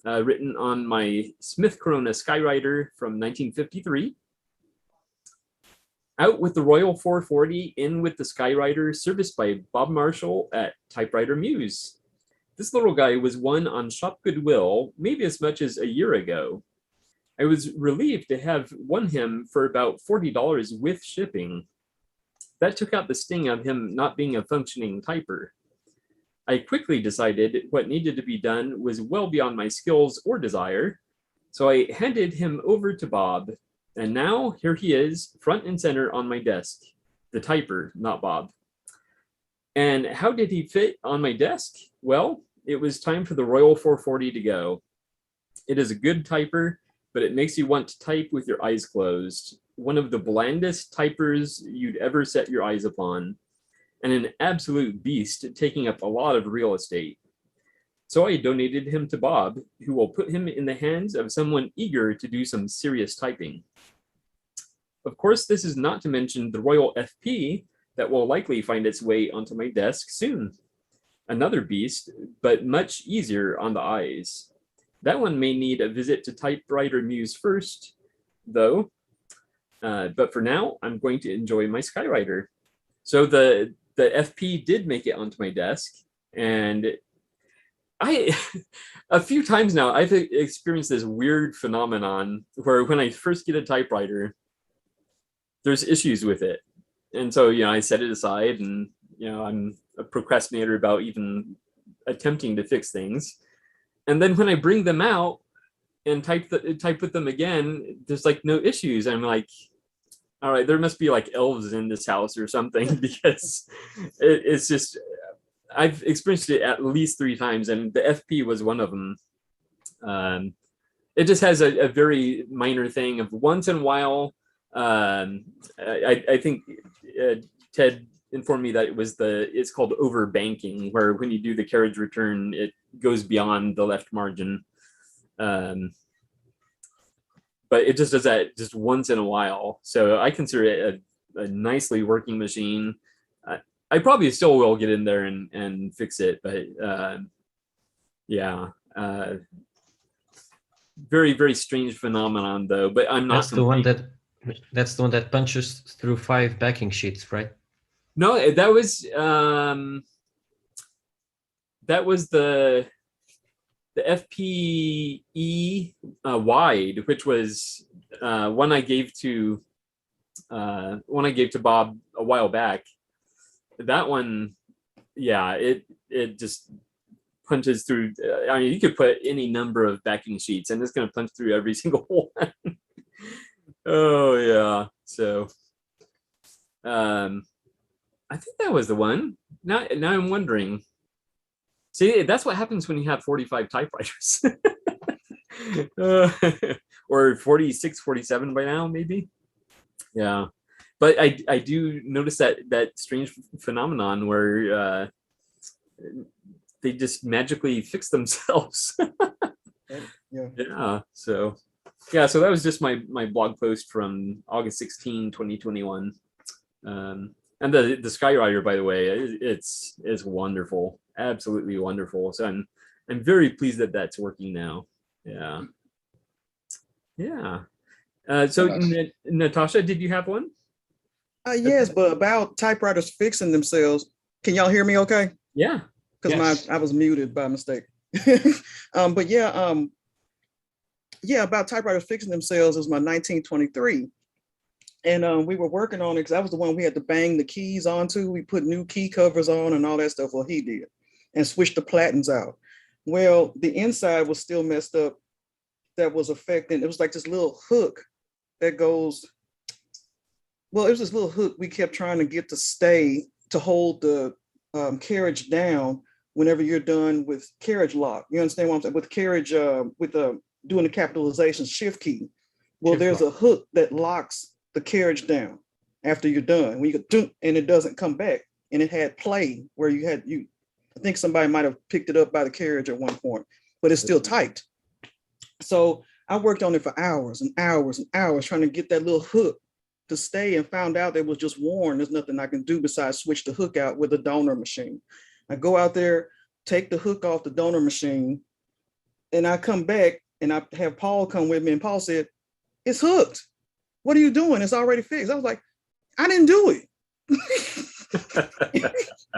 Written on my Smith Corona Skywriter from 1953. Out with the Royal 440, in with the Skywriter, serviced by Bob Marshall at Typewriter Muse. This little guy was won on Shop Goodwill maybe as much as a year ago. I was relieved to have won him for about $40 with shipping. That took out the sting of him not being a functioning typer. I quickly decided what needed to be done was well beyond my skills or desire, so I handed him over to Bob, and now here he is, front and center on my desk. The typer, not Bob. And how did he fit on my desk? Well, it was time for the Royal 440 to go. It is a good typer, but it makes you want to type with your eyes closed. One of the blandest typers you'd ever set your eyes upon, and an absolute beast, taking up a lot of real estate. So I donated him to Bob, who will put him in the hands of someone eager to do some serious typing. Of course, this is not to mention the Royal FP that will likely find its way onto my desk soon. Another beast, but much easier on the eyes. That one may need a visit to Typewriter Muse first, though. But for now, I'm going to enjoy my Skywriter. So the FP did make it onto my desk, and a few times now, I've experienced this weird phenomenon where when I first get a typewriter, there's issues with it. And so, I set it aside, and, I'm a procrastinator about even attempting to fix things. And then when I bring them out and type with them again, there's like no issues. I'm like, all right, there must be like elves in this house or something, because it's just, I've experienced it at least 3 times, and the FP was one of them. It just has a very minor thing of once in a while. I think Ted informed me that it's called overbanking, where when you do the carriage return, it goes beyond the left margin. But it just does that just once in a while. So I consider it a nicely working machine. I probably still will get in there and fix it, but yeah. Very, very strange phenomenon though, but I'm not. That's the one that punches through 5 backing sheets, right? No, that was the FPE wide, which was one I gave to Bob a while back. That one, yeah, it just punches through. I mean, you could put any number of backing sheets, and it's going to punch through every single one. Oh yeah, so I think that was the one. Now I'm wondering. See, that's what happens when you have 45 typewriters. Or 46, 47 by now, maybe. Yeah. But I do notice that strange phenomenon where they just magically fix themselves. Yeah. So that was just my blog post from August 16, 2021. And the Skywriter, by the way, it's wonderful, absolutely wonderful. So I'm very pleased that that's working now. Yeah. So Natasha, did you have one? Yes, but about typewriters fixing themselves. Can y'all hear me okay? Yeah. Because I was muted by mistake. But about typewriters fixing themselves is my 1923. And we were working on it because that was the one we had to bang the keys onto. We put new key covers on and all that stuff. Well, he did, and switched the platens out. Well, the inside was still messed up. That was affecting. It was like this little hook that goes. Well, it was this little hook we kept trying to get to stay to hold the carriage down whenever you're done with carriage lock. You understand what I'm saying? With carriage, doing the capitalization shift key. Well, there's a hook that locks the carriage down after you're done. When you go, and it doesn't come back. And it had play where I think somebody might have picked it up by the carriage at one point, but it's still tight. So I worked on it for hours and hours and hours trying to get that little hook to stay, and found out it was just worn. There's nothing I can do besides switch the hook out with a donor machine. I go out there, take the hook off the donor machine, and I come back and I have Paul come with me, and Paul said, "It's hooked. What are you doing? It's already fixed." I was like, "I didn't do it."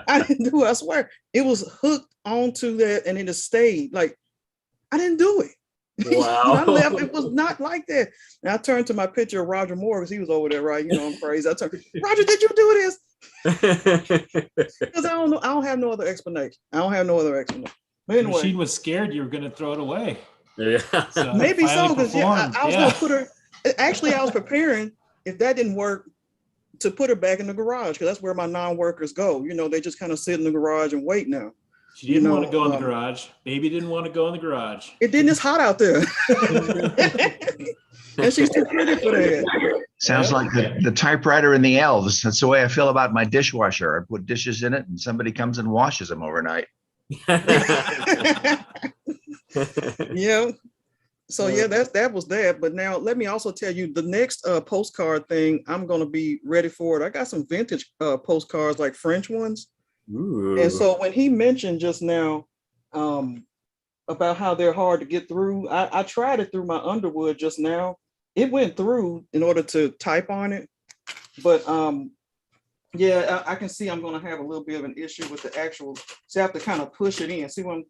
I didn't do it. I swear. It was hooked onto that and it has stayed. Like, I didn't do it. Wow. I left. It was not like that. And I turned to my picture of Roger Moore because he was over there, right? I'm crazy. I turned, "Roger, did you do this?" Because I don't know. I don't have no other explanation. But anyway, the machine was scared you were going to throw it away. Yeah. So maybe so, because I was going to put her. Actually, I was preparing, if that didn't work, to put her back in the garage, because that's where my non-workers go. They just kind of sit in the garage and wait now. She didn't want to go in the garage. Baby didn't want to go in the garage. It didn't. It's hot out there. And she's too pretty for that. Sounds like the typewriter and the elves. That's the way I feel about my dishwasher. I put dishes in it and somebody comes and washes them overnight. Yeah. So yeah, that was that. But now let me also tell you the next postcard thing, I'm gonna be ready for it. I got some vintage postcards, like French ones. Ooh. And so when he mentioned just now about how they're hard to get through, I tried it through my Underwood just now. It went through in order to type on it, but yeah, I can see I'm gonna have a little bit of an issue with the actual. So I have to kind of push it in. See when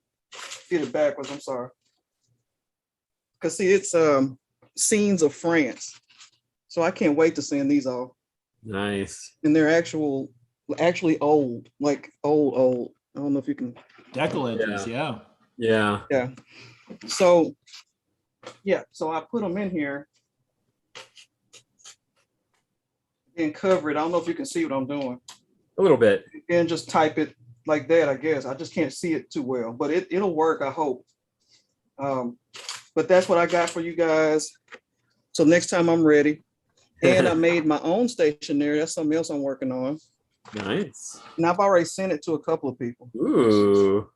get it backwards. I'm sorry. Because see, it's scenes of France. So I can't wait to send these off. Nice. And they're actually old, like old. I don't know if you can. Decollage, yeah. Yeah. Yeah. So, yeah, so I put them in here and cover it. I don't know if you can see what I'm doing. A little bit. And just type it like that, I guess. I just can't see it too well, but it'll work, I hope. But that's what I got for you guys. So next time I'm ready. And I made my own stationery. That's something else I'm working on. Nice. And I've already sent it to a couple of people. Ooh.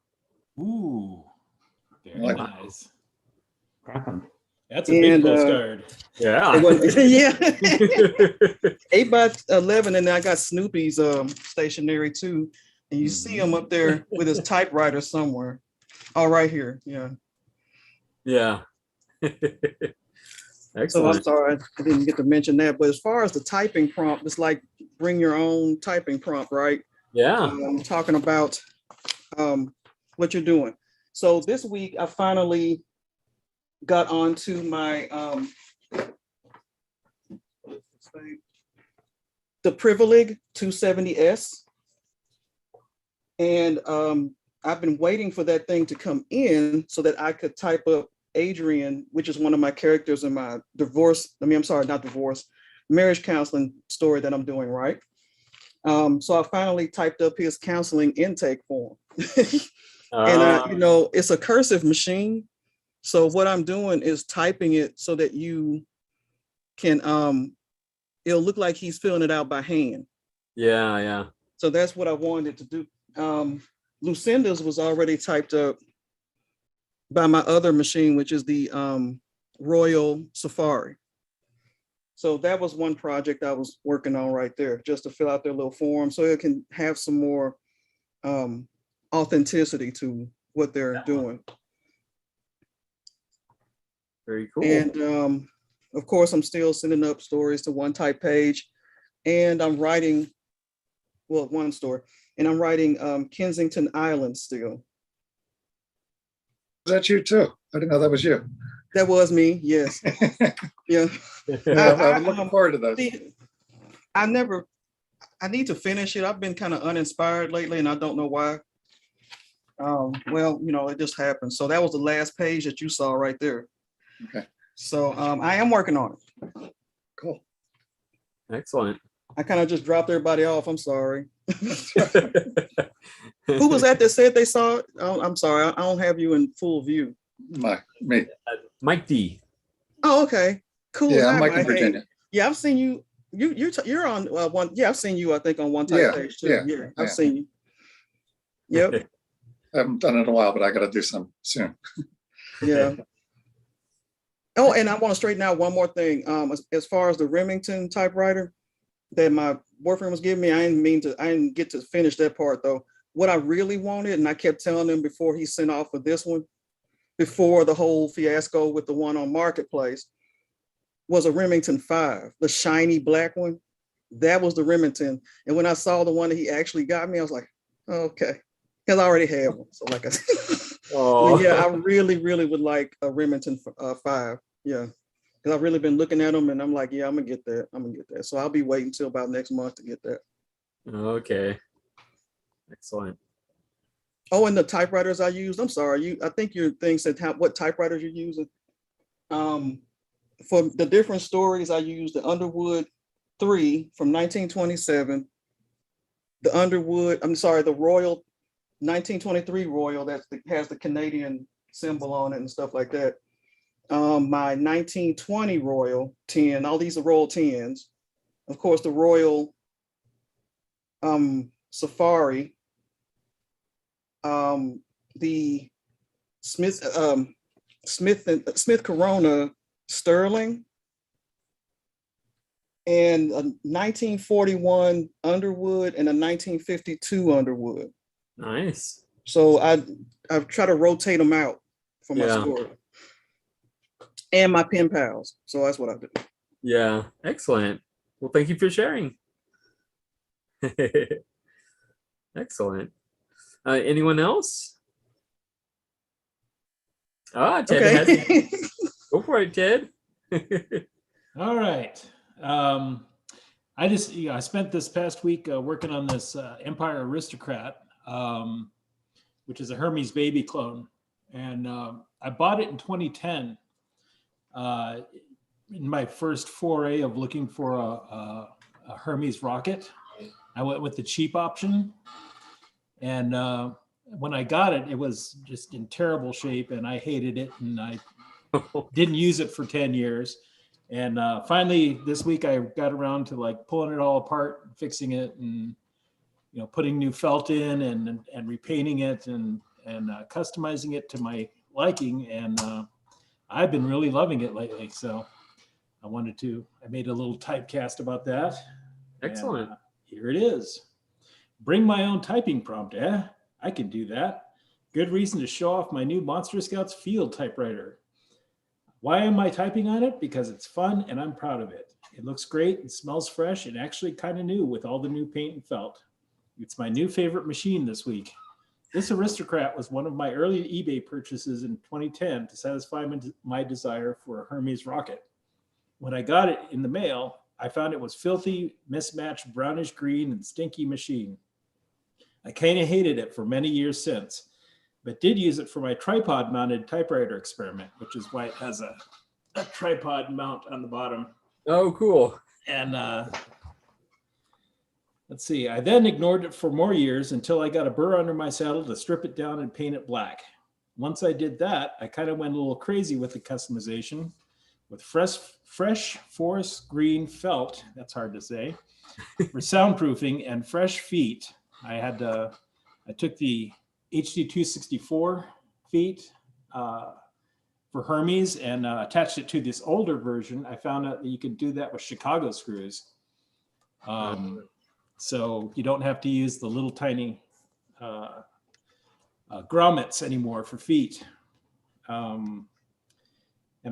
Ooh. Very Like- nice. That's a big postcard. Yeah. Yeah. 8x11, and then I got Snoopy's stationery too. And you see him up there with his typewriter somewhere. Oh, right here. Yeah. Yeah. So Excellent. I'm sorry I didn't get to mention that. But as far as the typing prompt, it's like bring your own typing prompt, right? Yeah. I'm talking about what you're doing. So this week I finally got onto my the Privileg 270S. And I've been waiting for that thing to come in so that I could type up Adrian, which is one of my characters in my marriage counseling story that I'm doing, right? So I finally typed up his counseling intake form. And it's a cursive machine. So what I'm doing is typing it so that you can, it'll look like he's filling it out by hand. Yeah, yeah. So that's what I wanted to do. Lucinda's was already typed up by my other machine, which is the Royal Safari. So that was one project I was working on right there, just to fill out their little form so it can have some more authenticity to what they're doing. Very cool. And of course, I'm still sending up stories to One Type page, and I'm writing, well, one story, and I'm writing Kensington Island still. Is that you too? I didn't know that was you. That was me, yes. Yeah. I'm looking forward to those. I need to finish it. I've been kind of uninspired lately, and I don't know why. Well, it just happened. So that was the last page that you saw right there. Okay. So I am working on it. Cool. Excellent. I kind of just dropped everybody off. I'm sorry. Who was that said they saw it? I'm sorry. I don't have you in full view. Me. Mike D. Oh, okay. Cool. Yeah, Hi, I'm Mike in Mike. Hey. Virginia. Yeah, I've seen you. You're on one. Yeah, I've seen you. I think on One Type page too. Yeah, I've seen you. Yep. I haven't done it in a while, but I got to do some soon. Yeah. Oh, and I want to straighten out one more thing. As far as the Remington typewriter that my boyfriend was giving me, I didn't get to finish that part though. What I really wanted, and I kept telling him before he sent off for this one, before the whole fiasco with the one on Marketplace, was a Remington 5, the shiny black one. That was the Remington. And when I saw the one that he actually got me, I was like, oh, okay. Because I already had one. So like I said, yeah, I really, really would like a Remington 5. Yeah. Because I've really been looking at them and I'm like, yeah, I'm going to get that. I'm going to get that. So I'll be waiting until about next month to get that. Okay. Excellent. Oh, and the typewriters I used, I'm sorry. I think your thing said what typewriters you're using. For the different stories, I used the Underwood 3 from 1927. The Royal 1923 Royal that has the Canadian symbol on it and stuff like that. My 1920 Royal 10, all these are Royal 10s. Of course, the Royal Safari, the Smith Corona Sterling, and a 1941 Underwood and a 1952 Underwood. Nice. So I've tried to rotate them out for my store. And my pen pals. So that's what I do. Yeah, excellent. Well, thank you for sharing. Excellent. Anyone else? Ted Okay. Go for it, Ted. All right. I spent this past week working on this Empire Aristocrat, which is a Hermes baby clone. And I bought it in 2010 in my first foray of looking for a Hermes rocket. I went with the cheap option. And when I got it, it was just in terrible shape and I hated it. And I didn't use it for 10 years. And finally, this week, I got around to like pulling it all apart, fixing it, and putting new felt in and repainting it and customizing it to my liking. And I've been really loving it lately. So I made a little typecast about that. Excellent. And, here it is. Bring my own typing prompt. I can do that. Good reason to show off my new Monster Scouts field typewriter. Why am I typing on it? Because it's fun and I'm proud of it. It looks great and smells fresh and actually kind of new with all the new paint and felt. It's my new favorite machine this week. This Aristocrat was one of my early eBay purchases in 2010 to satisfy my desire for a Hermes rocket. When I got it in the mail, I found it was filthy, mismatched brownish green and stinky machine. I kind of hated it for many years since, but did use it for my tripod mounted typewriter experiment, which is why it has a tripod mount on the bottom. Oh, cool. And let's see, I then ignored it for more years until I got a burr under my saddle to strip it down and paint it black. Once I did that, I kind of went a little crazy with the customization. With fresh forest green felt, that's hard to say, for soundproofing and fresh feet. I took the HD 264 feet for Hermes and attached it to this older version. I found out that you can do that with Chicago screws. So you don't have to use the little tiny grommets anymore for feet. And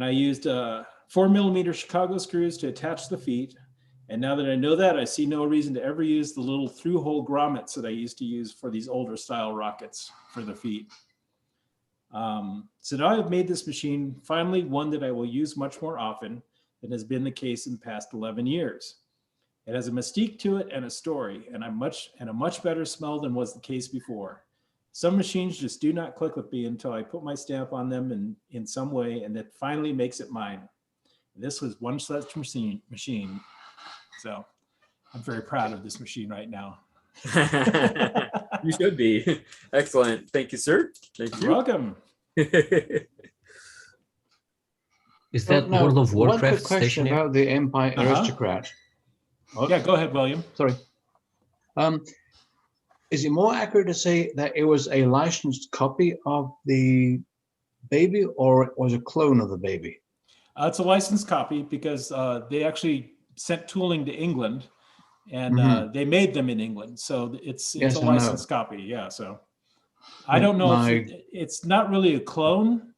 I used 4mm Chicago screws to attach the feet. And now that I know that, I see no reason to ever use the little through-hole grommets that I used to use for these older style rockets for the feet. So now I've made this machine finally one that I will use much more often than has been the case in the past 11 years. It has a mystique to it and a story, and a much better smell than was the case before. Some machines just do not click with me until I put my stamp on them in some way, and it finally makes it mine. This was one such machine. So I'm very proud of this machine right now. You should be. Excellent. Thank you, sir. Thank you. You're welcome. Is that World of Warcraft one quick question stationary? about the Empire Aristocrat. Yeah, go ahead, William. Sorry. Is it more accurate to say that it was a licensed copy of the baby, or it was a clone of the baby? It's a licensed copy because they actually sent tooling to England, and they made them in England. So it's Yes, a I know. licensed copy. Yeah. So I don't know if it's not really a clone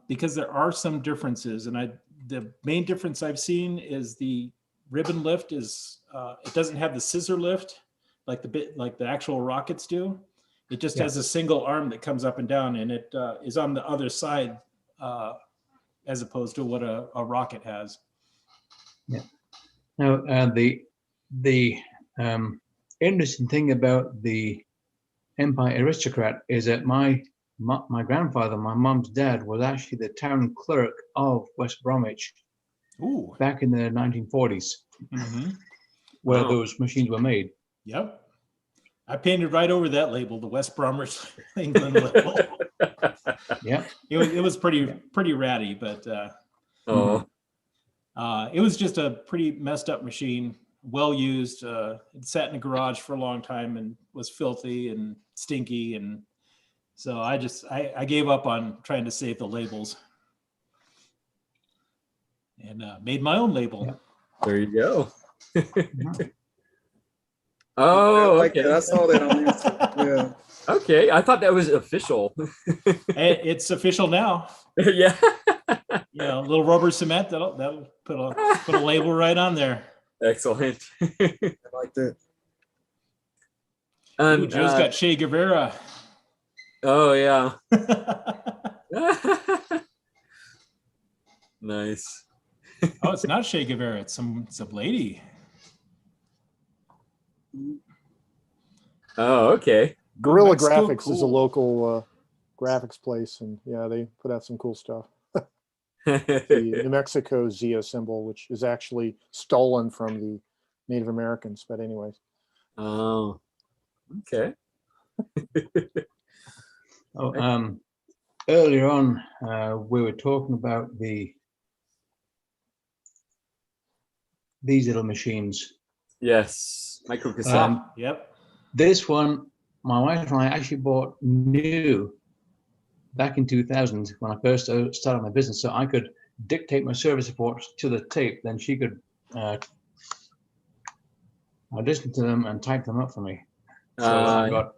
because there are some differences, and the main difference I've seen is the ribbon lift is it doesn't have the scissor lift like the actual rockets do. It just has a single arm that comes up and down, and it is on the other side as opposed to what a rocket has. Yeah. Now, the interesting thing about the Empire Aristocrat is that my grandfather, my mom's dad, was actually the town clerk of West Bromwich. Ooh. Back in the 1940s, where those machines were made. Yep. I painted right over that label, the West Bromwich England label. Yeah. It was pretty ratty, but it was just a pretty messed up machine, well used. It sat in a garage for a long time and was filthy and stinky, and so I gave up on trying to save the labels and made my own label. Yeah. There you go. I Oh, like okay. that. I saw that on YouTube. Yeah. Okay, I thought that was official. It's official now. Yeah. A little rubber cement that'll put a label right on there. Excellent. I like that. Ooh, Joe's got Che Guevara. Oh yeah. Nice. Oh, it's not Che Guevara. It's some lady. Oh, okay. Guerrilla That's still Graphics is a cool. local graphics place, and yeah, they put out some cool stuff. The New Mexico Zia symbol, which is actually stolen from the Native Americans, but anyways. Oh, okay. Earlier on, we were talking about these little machines. Yes, microcassette. Yep. This one, my wife and I actually bought new back in 2000 when I first started my business, so I could dictate my service reports to the tape, then she could listen to them and type them up for me. So I've got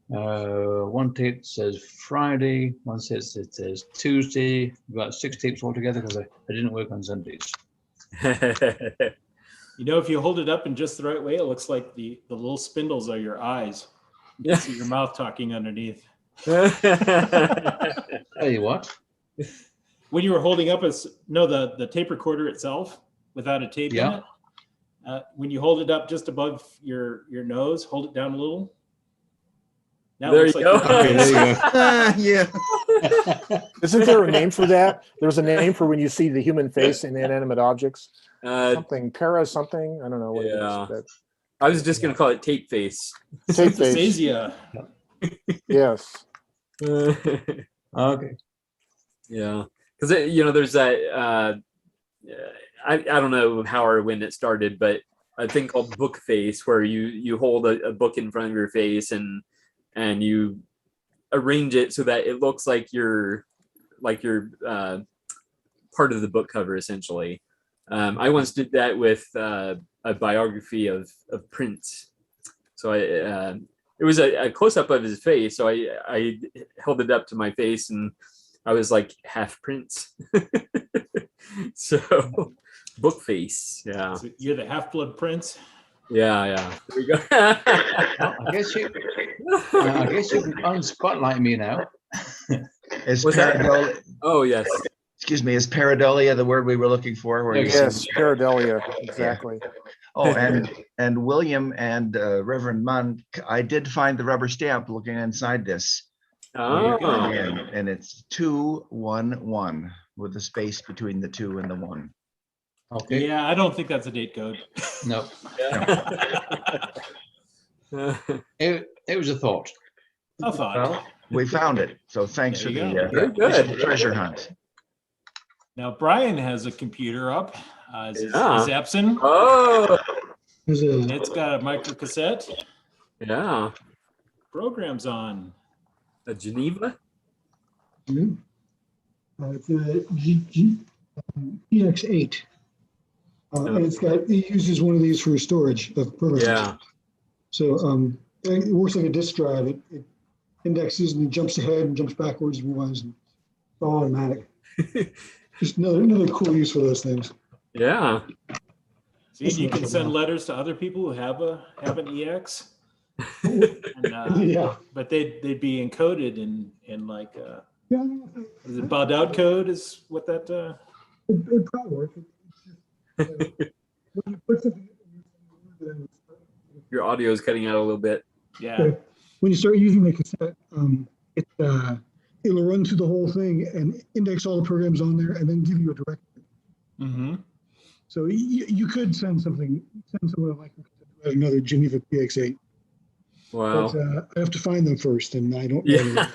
one tape says Friday, one says it says Tuesday. We've got 6 tapes altogether because I didn't work on Sundays. If you hold it up in just the right way, it looks like the little spindles are your eyes. You can see your mouth talking underneath. Tell you what. When you were holding up the tape recorder itself without a tape in it, when you hold it up just above your nose, hold it down a little. Now There it looks you like go. your eyes. There you Yeah. Isn't there a name for that? There's a name for when you see the human face in inanimate objects. Something something. I don't know what it is. But I was just gonna call it tape face. tape face. Synesthesia. Yes. Okay. Yeah, because there's that. I don't know how or when it started, but a thing called book face, where you hold a book in front of your face and you arrange it so that it looks like you're part of the book cover, essentially. I once did that with a biography of Prince. So it was a close-up of his face, so I held it up to my face and I was like half Prince. So book face. Yeah. So you're the half-blood prince. Yeah. There we go. I guess you can unspotlight me now. Is What's that? pareidolia? Oh yes. Excuse me. Is pareidolia the word we were looking for? Where you Yes, see- pareidolia. Exactly. Oh, and William and Reverend Munn, I did find the rubber stamp looking inside this. Oh. And it's 211 with a space between the 2 and the 1. Okay. Yeah, I don't think that's a date code. No. It was a thought. A thought. Well, we found it. So thanks for There you the go. Very good. initial treasure hunt. Now Brian has a computer up. His Yeah. Epson. Oh. And it's got a microcassette. Yeah. Programs on. A Geneva. It's a PX8. And it uses one of these for storage of programs. Yeah. So it works like a disk drive. It indexes and jumps ahead and jumps backwards and rewind. It's all automatic. Just another cool use for those things. Yeah. See, you can send letters to other people who have an EX. And, Yeah. But they'd be encoded in like Yeah. is it Baudot code is what that It probably works. When you put something Your audio is cutting out a little bit. Yeah. when you start using the cassette, it'll run through the whole thing and index all the programs on there and then give you a directory. Mm-hmm. So you could send someone like another Geneva PX8. Wow. But I have to find them first, and I don't Yeah.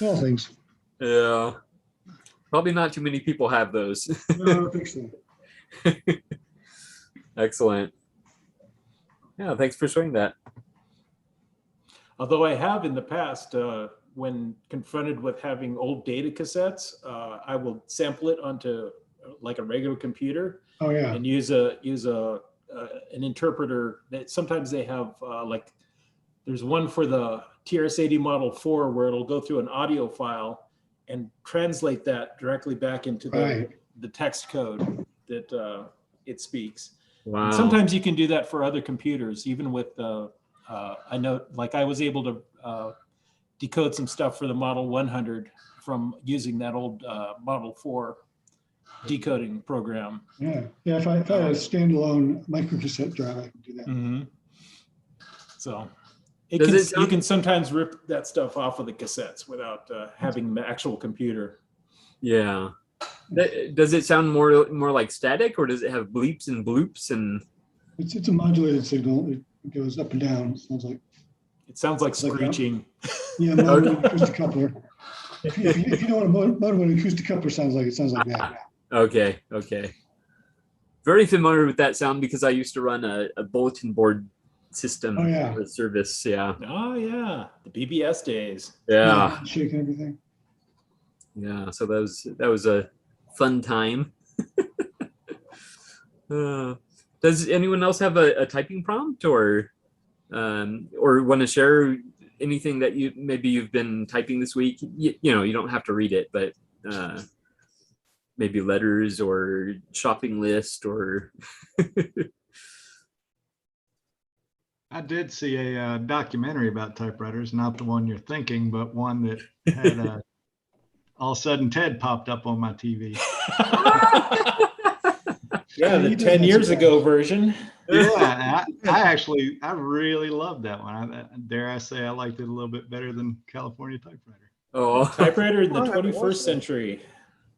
All things. Yeah. Probably not too many people have those. No, I don't think so. Excellent. Yeah, thanks for showing that. Although I have in the past, when confronted with having old data cassettes, I will sample it onto like a regular computer. Oh yeah. And use an interpreter that sometimes they have like there's one for the TRS-80 Model 4 where it'll go through an audio file and translate that directly back into the text code that it speaks. Wow. And sometimes you can do that for other computers, even with I know, like I was able to decode some stuff for the Model 100 from using that old Model 4 decoding program. Yeah. If I had a standalone microcassette drive, I could do that. Mm-hmm. So you can sometimes rip that stuff off of the cassettes without having the actual computer. Yeah. Does it sound more like static, or does it have bleeps and bloops and? It's a modulated signal. It goes up and down. It sounds like screeching. Yeah, modulated acoustic coupler. If you know what a modulated acoustic coupler sounds like, it sounds like that. Okay. Very familiar with that sound because I used to run a bulletin board system for service. Yeah. Oh yeah, the BBS days. Yeah. Shaking everything. Yeah. So that was a fun time. Does anyone else have a typing prompt or want to share anything that you've been typing this week? You know, you don't have to read it, but maybe letters or shopping list or. I did see a documentary about typewriters, not the one you're thinking, but one that had all of a sudden Ted popped up on my TV. Yeah, the 10 years ago version. Yeah, I really loved that one. Dare I say I liked it a little bit better than California Typewriter. Oh, Typewriter in the 21st century.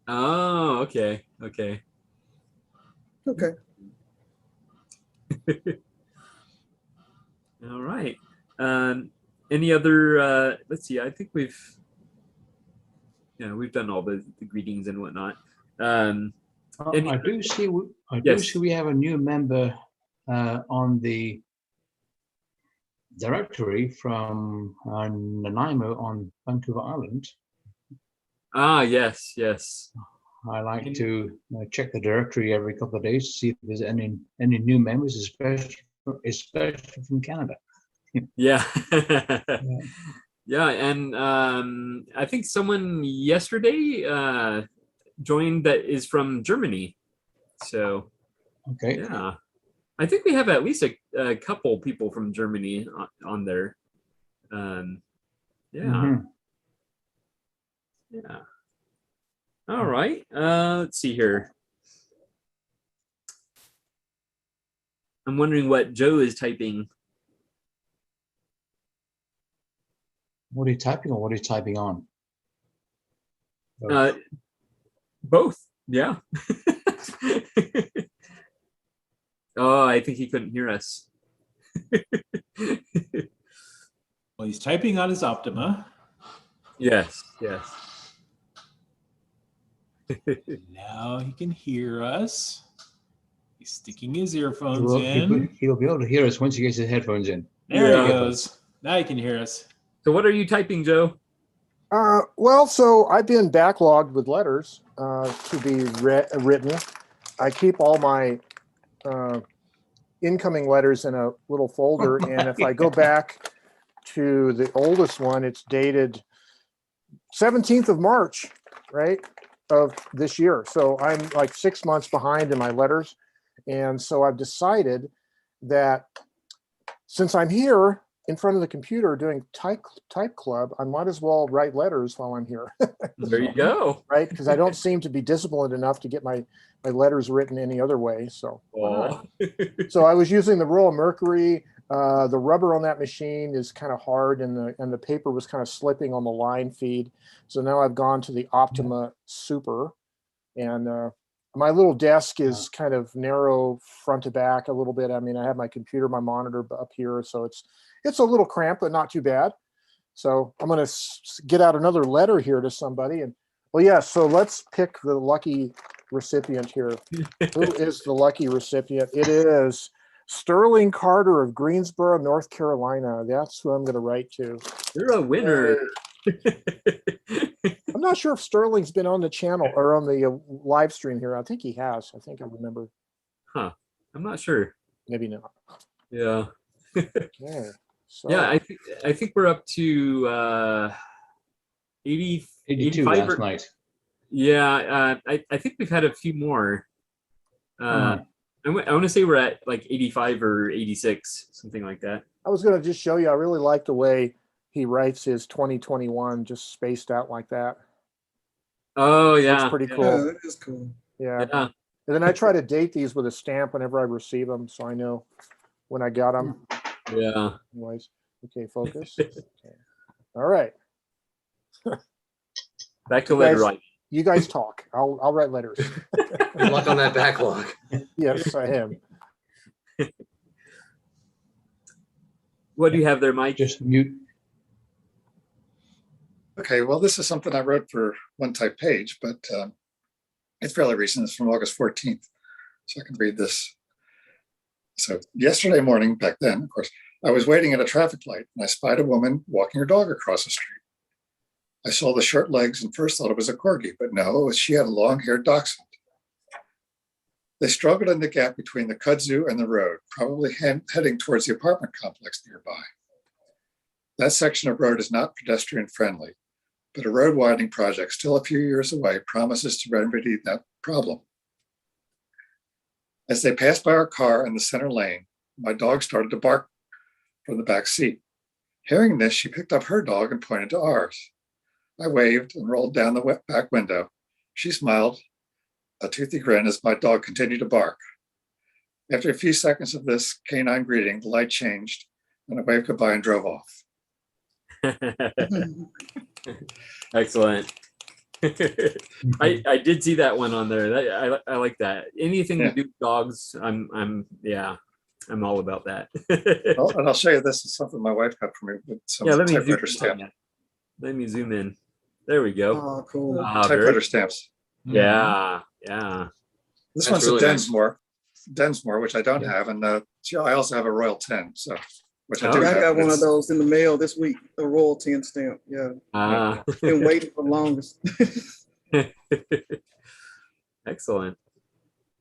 Oh, okay. Okay. All right. Any other? Let's see. I think we've done all the greetings and whatnot. I do see we have a new member on the directory from Nanaimo on Vancouver Island. Ah, yes. I like to check the directory every couple of days to see if there's any new members, especially from Canada. Yeah. Yeah, and I think someone yesterday joined that is from Germany. So okay. Yeah. I think we have at least a couple people from Germany on there. Yeah. Mm-hmm. Yeah. All right. Let's see here. I'm wondering what Joe is typing. What are you typing or what are you typing on? Both. Yeah. Oh, I think he couldn't hear us. Well, he's typing on his Optima. Yes. Now he can hear us. He's sticking his earphones in. He'll be able to hear us once he gets his headphones in. There he goes. Now he can hear us. So what are you typing, Joe? Well, so I've been backlogged with letters to be written. I keep all my incoming letters in a little folder, and if I go back to the oldest one, it's dated 17th of March, right, of this year. So I'm like 6 months behind in my letters. And so I've decided that since I'm here in front of the computer doing type club, I might as well write letters while I'm here. There you go. Right, because I don't seem to be disciplined enough to get my letters written any other way. So, so I was using the Royal Mercury. The rubber on that machine is kind of hard, and the paper was kind of slipping on the line feed. So now I've gone to the Optima Super, and My little desk is kind of narrow front to back a little bit. I mean, I have my computer, my monitor up here, so it's a little cramped, but not too bad. So I'm going to get out another letter here to somebody. And well, yeah, so let's pick the lucky recipient here. Who is the lucky recipient? It is Sterling Carter of Greensboro, North Carolina. That's who I'm going to write to. You're a winner. I'm not sure if Sterling's been on the channel or on the live stream here. I think he has. I think I remember. Huh. I'm not sure. Maybe not. Yeah. Yeah. So, Yeah, I think we're up to 82 last night. Yeah, I think we've had a few more. I want to say we're at like 85 or 86, something like that. I was going to just show you. I really like the way he writes his 2021 just spaced out like that. Oh yeah, it's pretty cool. Yeah, that is cool. Yeah. Yeah. And then I try to date these with a stamp whenever I receive them, so I know when I got them. Yeah. Anyways, okay, focus. Okay. All right. Back to letter writing. You guys talk. I'll write letters. Good luck on that backlog. Yes, I am. What do you have there, Mike? Just mute. Okay, well, this is something I wrote for One Type Page, but it's fairly recent. It's from August 14th, so I can read this. So yesterday morning, back then, of course, I was waiting at a traffic light and I spied a woman walking her dog across the street. I saw the short legs and first thought it was a corgi, but no, she had a long-haired dachshund. They struggled in the gap between the kudzu and the road, probably heading towards the apartment complex nearby. That section of road is not pedestrian friendly, but a road widening project still a few years away promises to remedy that problem. As they passed by our car in the center lane, my dog started to bark from the back seat. Hearing this, she picked up her dog and pointed to ours. I waved and rolled down the back window. She smiled, a toothy grin, as my dog continued to bark. After a few seconds of this canine greeting, the light changed and I waved goodbye and drove off. Excellent. I did see that one on there. I like that. Anything to do with dogs, I'm all about that. And I'll show you, this is something my wife got for me with some typewriter stamp. Let me zoom in. There we go. Oh, cool. Typewriter stamps. Yeah, yeah. This That's one's really a Densmore, which I don't have, and I also have a Royal 10, so which I do have. I got one of those in the mail this week, a Royal 10 stamp. Yeah. Been waiting for the longest. Excellent.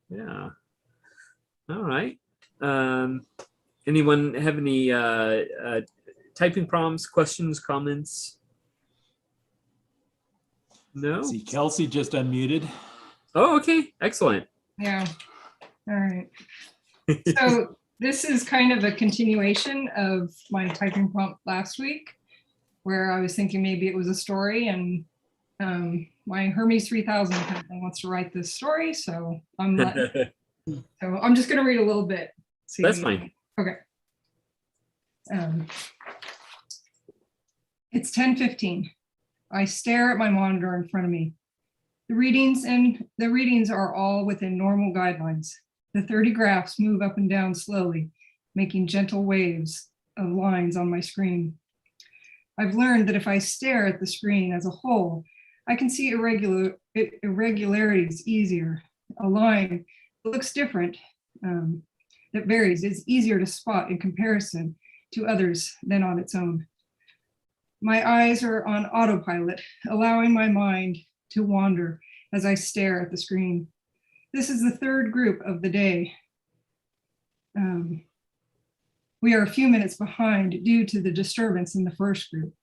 Yeah. All right. Anyone have any typing prompts, questions, comments? No. See, Kelsey just unmuted. Oh, okay. Excellent. Yeah. All right. So this is kind of a continuation of my typing prompt last week, where I was thinking maybe it was a story, and my Hermes 3000 company wants to write this story, so I'm just going to read a little bit. That's fine. Okay. It's 10:15. I stare at my monitor in front of me. The readings are all within normal guidelines. The 30 graphs move up and down slowly, making gentle waves of lines on my screen. I've learned that if I stare at the screen as a whole, I can see irregularities easier. A line that looks different, that varies, is easier to spot in comparison to others than on its own. My eyes are on autopilot, allowing my mind to wander as I stare at the screen. This is the third group of the day. We are a few minutes behind due to the disturbance in the first group.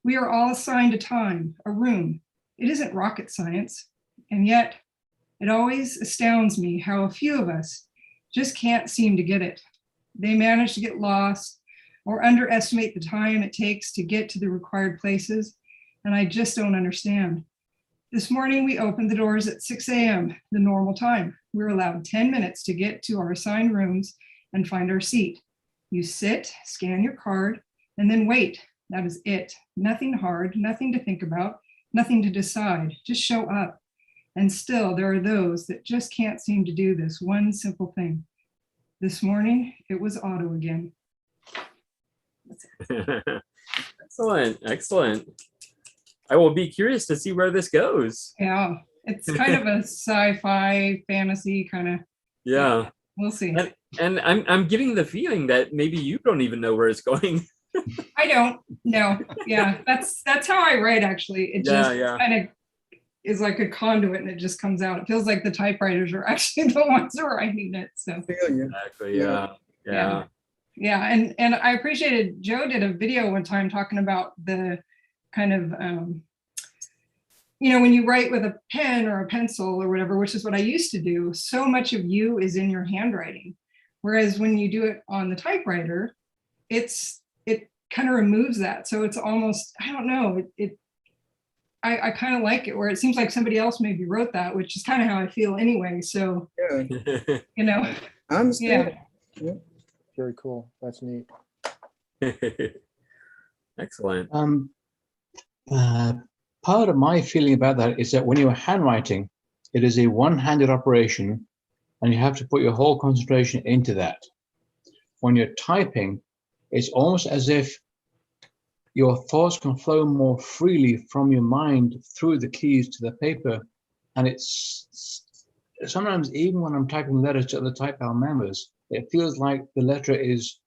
We are all assigned a time, a room. It isn't rocket science, and yet it always astounds me how a few of us just can't seem to get it. They manage to get lost or underestimate the time it takes to get to the required places, and I just don't understand. This morning, we opened the doors at 6 a.m., the normal time. We're allowed 10 minutes to get to our assigned rooms and find our seat. You sit, scan your card, and then wait. That is it. Nothing hard, nothing to think about, nothing to decide. Just show up. And still, there are those that just can't seem to do this one simple thing. This morning, it was auto again. Excellent, excellent. I will be curious to see where this goes. Yeah, it's kind of a sci-fi fantasy kind of. Yeah, we'll see. And I'm getting the feeling that maybe you don't even know where it's going. I don't know. Yeah, that's how I write actually. It just kind of is like a conduit and it just comes out. It feels like the typewriters are actually the ones who are writing it. So exactly, yeah. And I appreciated Joe did a video one time talking about the kind of when you write with a pen or a pencil or whatever, which is what I used to do, so much of you is in your handwriting. Whereas when you do it on the typewriter, it kind of removes that. So it's almost, I don't know, I kind of like it where it seems like somebody else maybe wrote that, which is kind of how I feel anyway. So, I'm yeah. Very cool. That's neat. Excellent. Part of my feeling about that is that when you're handwriting, it is a one-handed operation and you have to put your whole concentration into that. When you're typing, it's almost as if your thoughts can flow more freely from your mind through the keys to the paper. And it's sometimes, even when I'm typing letters to other typewriter members, it feels like the letter is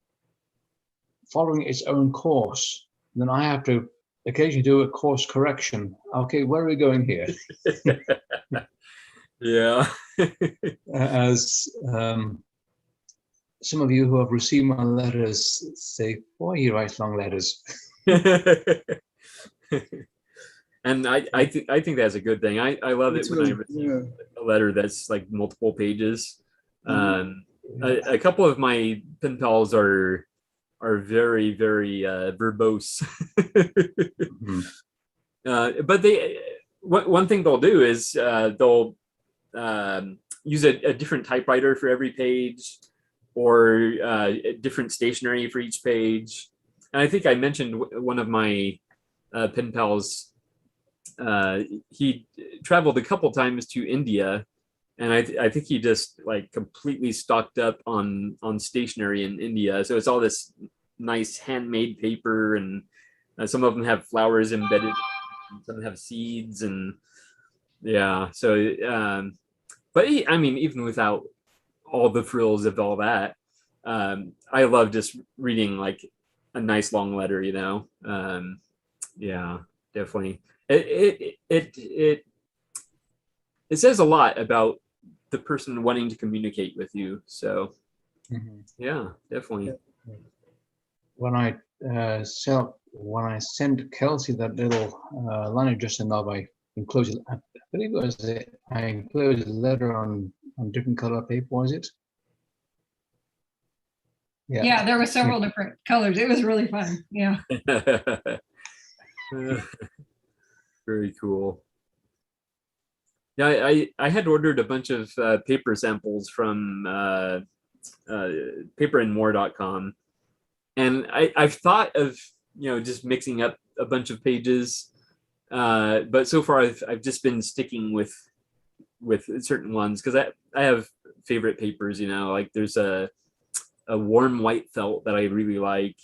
following its own course. Then I have to occasionally do a course correction. Okay, where are we going here? Yeah. As some of you who have received my letters say, boy, he writes long letters. And I think that's a good thing. I love it when I receive a letter that's like multiple pages. A couple of my pen pals are very, very verbose. But one thing they'll do is they'll use a different typewriter for every page, or different stationery for each page. And I think I mentioned one of my pen pals, he traveled a couple times to India, and I think he just like completely stocked up on stationery in India. So it's all this nice handmade paper, and some of them have flowers embedded, some have seeds, and so but I mean, even without all the frills of all that, I love just reading like a nice long letter, yeah, definitely. It says a lot about the person wanting to communicate with you. So yeah, definitely. When I sent Kelsey that little line adjustment knob, I enclosed, I believe it was I enclosed a letter on different color paper, was it? Yeah, there were several different colors. It was really fun. Yeah. Very cool. Yeah, I had ordered a bunch of paper samples from paperandmore.com, and I've thought of just mixing up a bunch of pages, but so far I've just been sticking with certain ones because I have favorite papers. Like there's a warm white felt that I really like,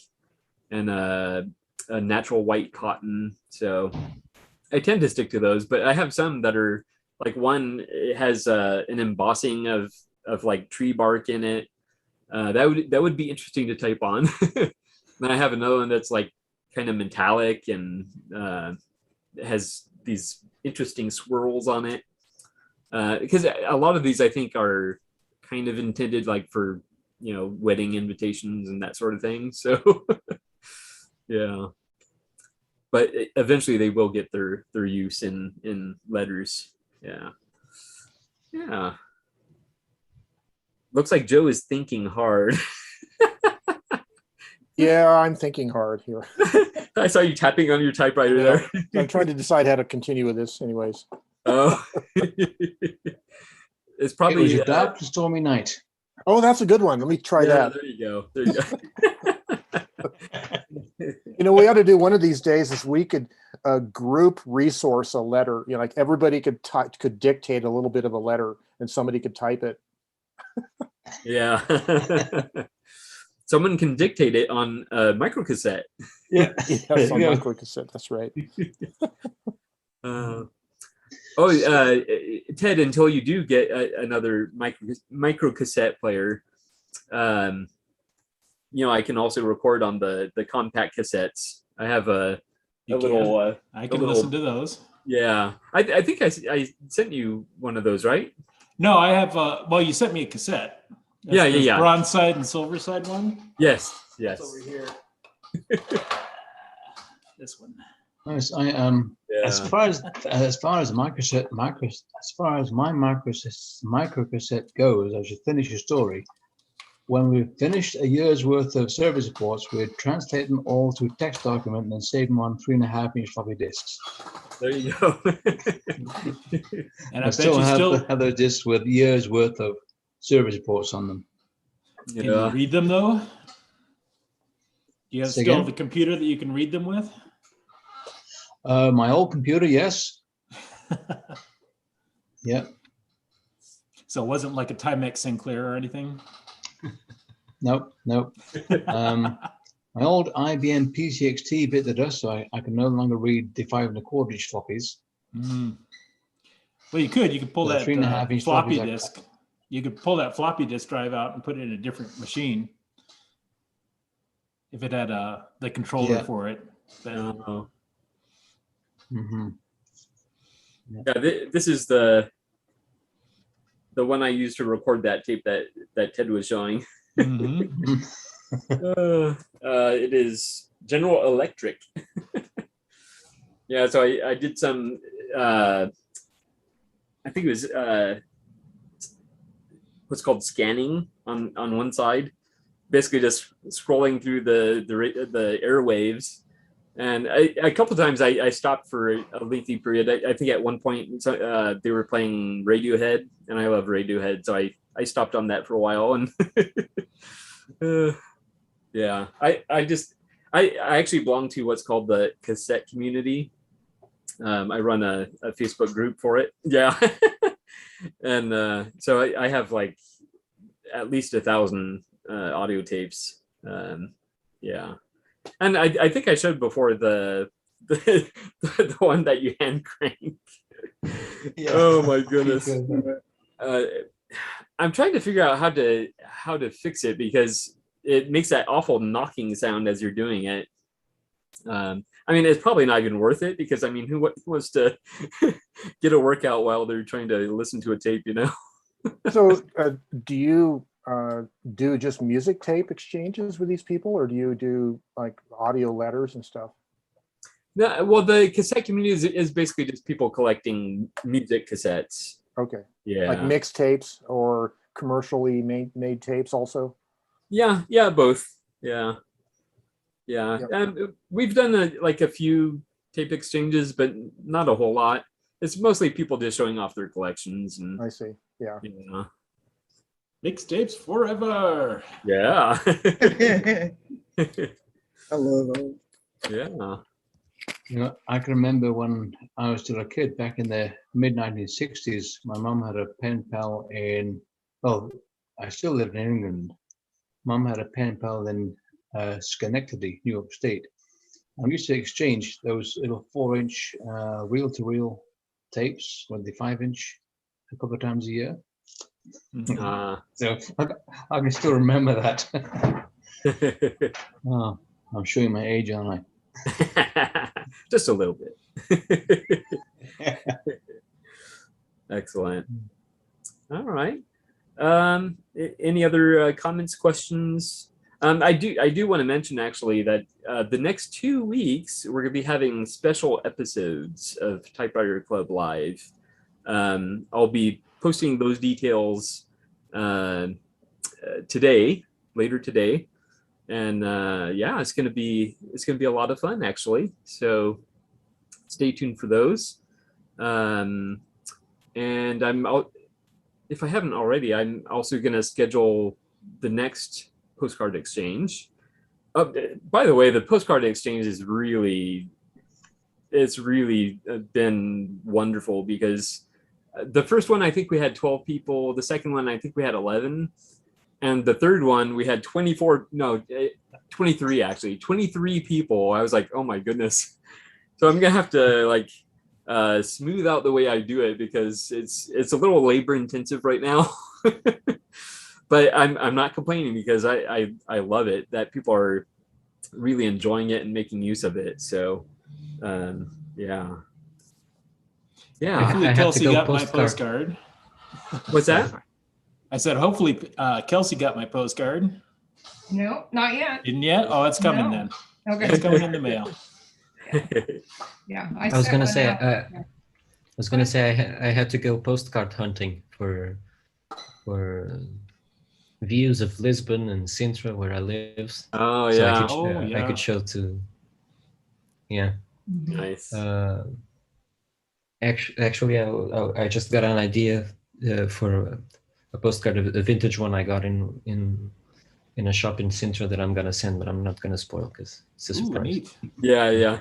and a natural white cotton. So I tend to stick to those, but I have some that are like, one has an embossing of like tree bark in it. That would be interesting to type on. Then I have another one that's like kind of metallic and has these interesting swirls on it. Because a lot of these I think are kind of intended like for wedding invitations and that sort of thing. So yeah, but eventually they will get their use in letters. Yeah. Looks like Joe is thinking hard. Yeah, I'm thinking hard here. I saw you tapping on your typewriter there. I'm trying to decide how to continue with this anyways. Oh. It's probably it was a dark, stormy night. Oh, that's a good one. Let me try that. There you go. We ought to do one of these days this week, and a group resource, a letter, like everybody could dictate a little bit of a letter and somebody could type it. Yeah. Someone can dictate it on a microcassette. Yeah. Yes, on microcassette. That's right. Ted, until you do get another microcassette player, I can also record on the compact cassettes. I have a little. I can listen to those. Yeah, I think I sent you one of those, right? No, I have. Well, you sent me a cassette. That's the bronze side and silver side one. Yes. It's over here. This one. Nice. As far as microcassette, as far as my microcassette goes, I should finish your story. When we finished a year's worth of service reports, we'd translate them all to text document and then save them on 3.5-inch floppy disks. There you go. And I still have those disks with years worth of service reports on them. Can you read them though? Do you still have the computer that you can read them with? My old computer, yes. Yeah. So it wasn't like a Timex Sinclair or anything? Nope. My old IBM PCXT bit the dust, so I can no longer read the 5.25-inch floppies. Well, you could pull that 3.5-inch floppy disk. You could pull that floppy disk drive out and put it in a different machine if it had the controller for it. Yeah, this is the one I used to record that tape that Ted was showing. It is General Electric. Yeah, so I did some. I think it was what's called scanning on one side, basically just scrolling through the airwaves. And a couple of times I stopped for a lengthy period. I think at one point they were playing Radiohead, and I love Radiohead, so I stopped on that for a while. And yeah, I actually belong to what's called the cassette community. I run a Facebook group for it. Yeah, and so I have like at least 1,000 audio tapes. Yeah. And I think I showed before the one that you hand crank. Yeah. Oh my goodness. I'm trying to figure out how to fix it because it makes that awful knocking sound as you're doing it. I mean, it's probably not even worth it because I mean, who wants to get a workout while they're trying to listen to a tape, So do you do just music tape exchanges with these people, or do you do like audio letters and stuff? No, well, the cassette community is basically just people collecting music cassettes. Okay. Yeah. Like mixed tapes or commercially made tapes also? Yeah, both. Yeah. We've done a few tape exchanges, but not a whole lot. It's mostly people just showing off their collections. And I see. Yeah. Mixtapes forever. Yeah. I love those. Yeah. I can remember when I was still a kid back in the mid-1960s, my mom had a pen pal I still lived in England. Mom had a pen pal in Schenectady, New York State. And we used to exchange those little 4-inch reel-to-reel tapes with the 5-inch a couple of times a year. So I can still remember that. Oh, I'm showing my age, aren't I? Just a little bit. Excellent. All right. Any other comments, questions? I do want to mention actually that the next 2 weeks we're going to be having special episodes of Typewriter Club Live. I'll be posting those details later today, and yeah, it's gonna be a lot of fun actually. So stay tuned for those. And if I haven't already, I'm also gonna schedule the next postcard exchange. By the way, the postcard exchange is really it's really been wonderful because the first one I think we had 12 people. The second one I think we had 11, and the third one we had 23 actually, 23 people. I was like, oh my goodness. So I'm gonna have to like smooth out the way I do it because it's a little labor intensive right now. But I'm not complaining because I love it that people are really enjoying it and making use of it. So yeah. Hopefully Kelsey got my postcard. What's that? I said hopefully Kelsey got my postcard. No, not yet. Didn't yet? Oh, it's coming then. Okay. It's coming in the mail. Yeah. I was gonna say I had to go postcard hunting for views of Lisbon and Sintra where I live. Oh So yeah. I could show to. Yeah. Nice. Actually, I just got an idea for a postcard, a vintage one I got in a shop in Sintra that I'm gonna send, but I'm not gonna spoil because it's a surprise. Neat. Yeah.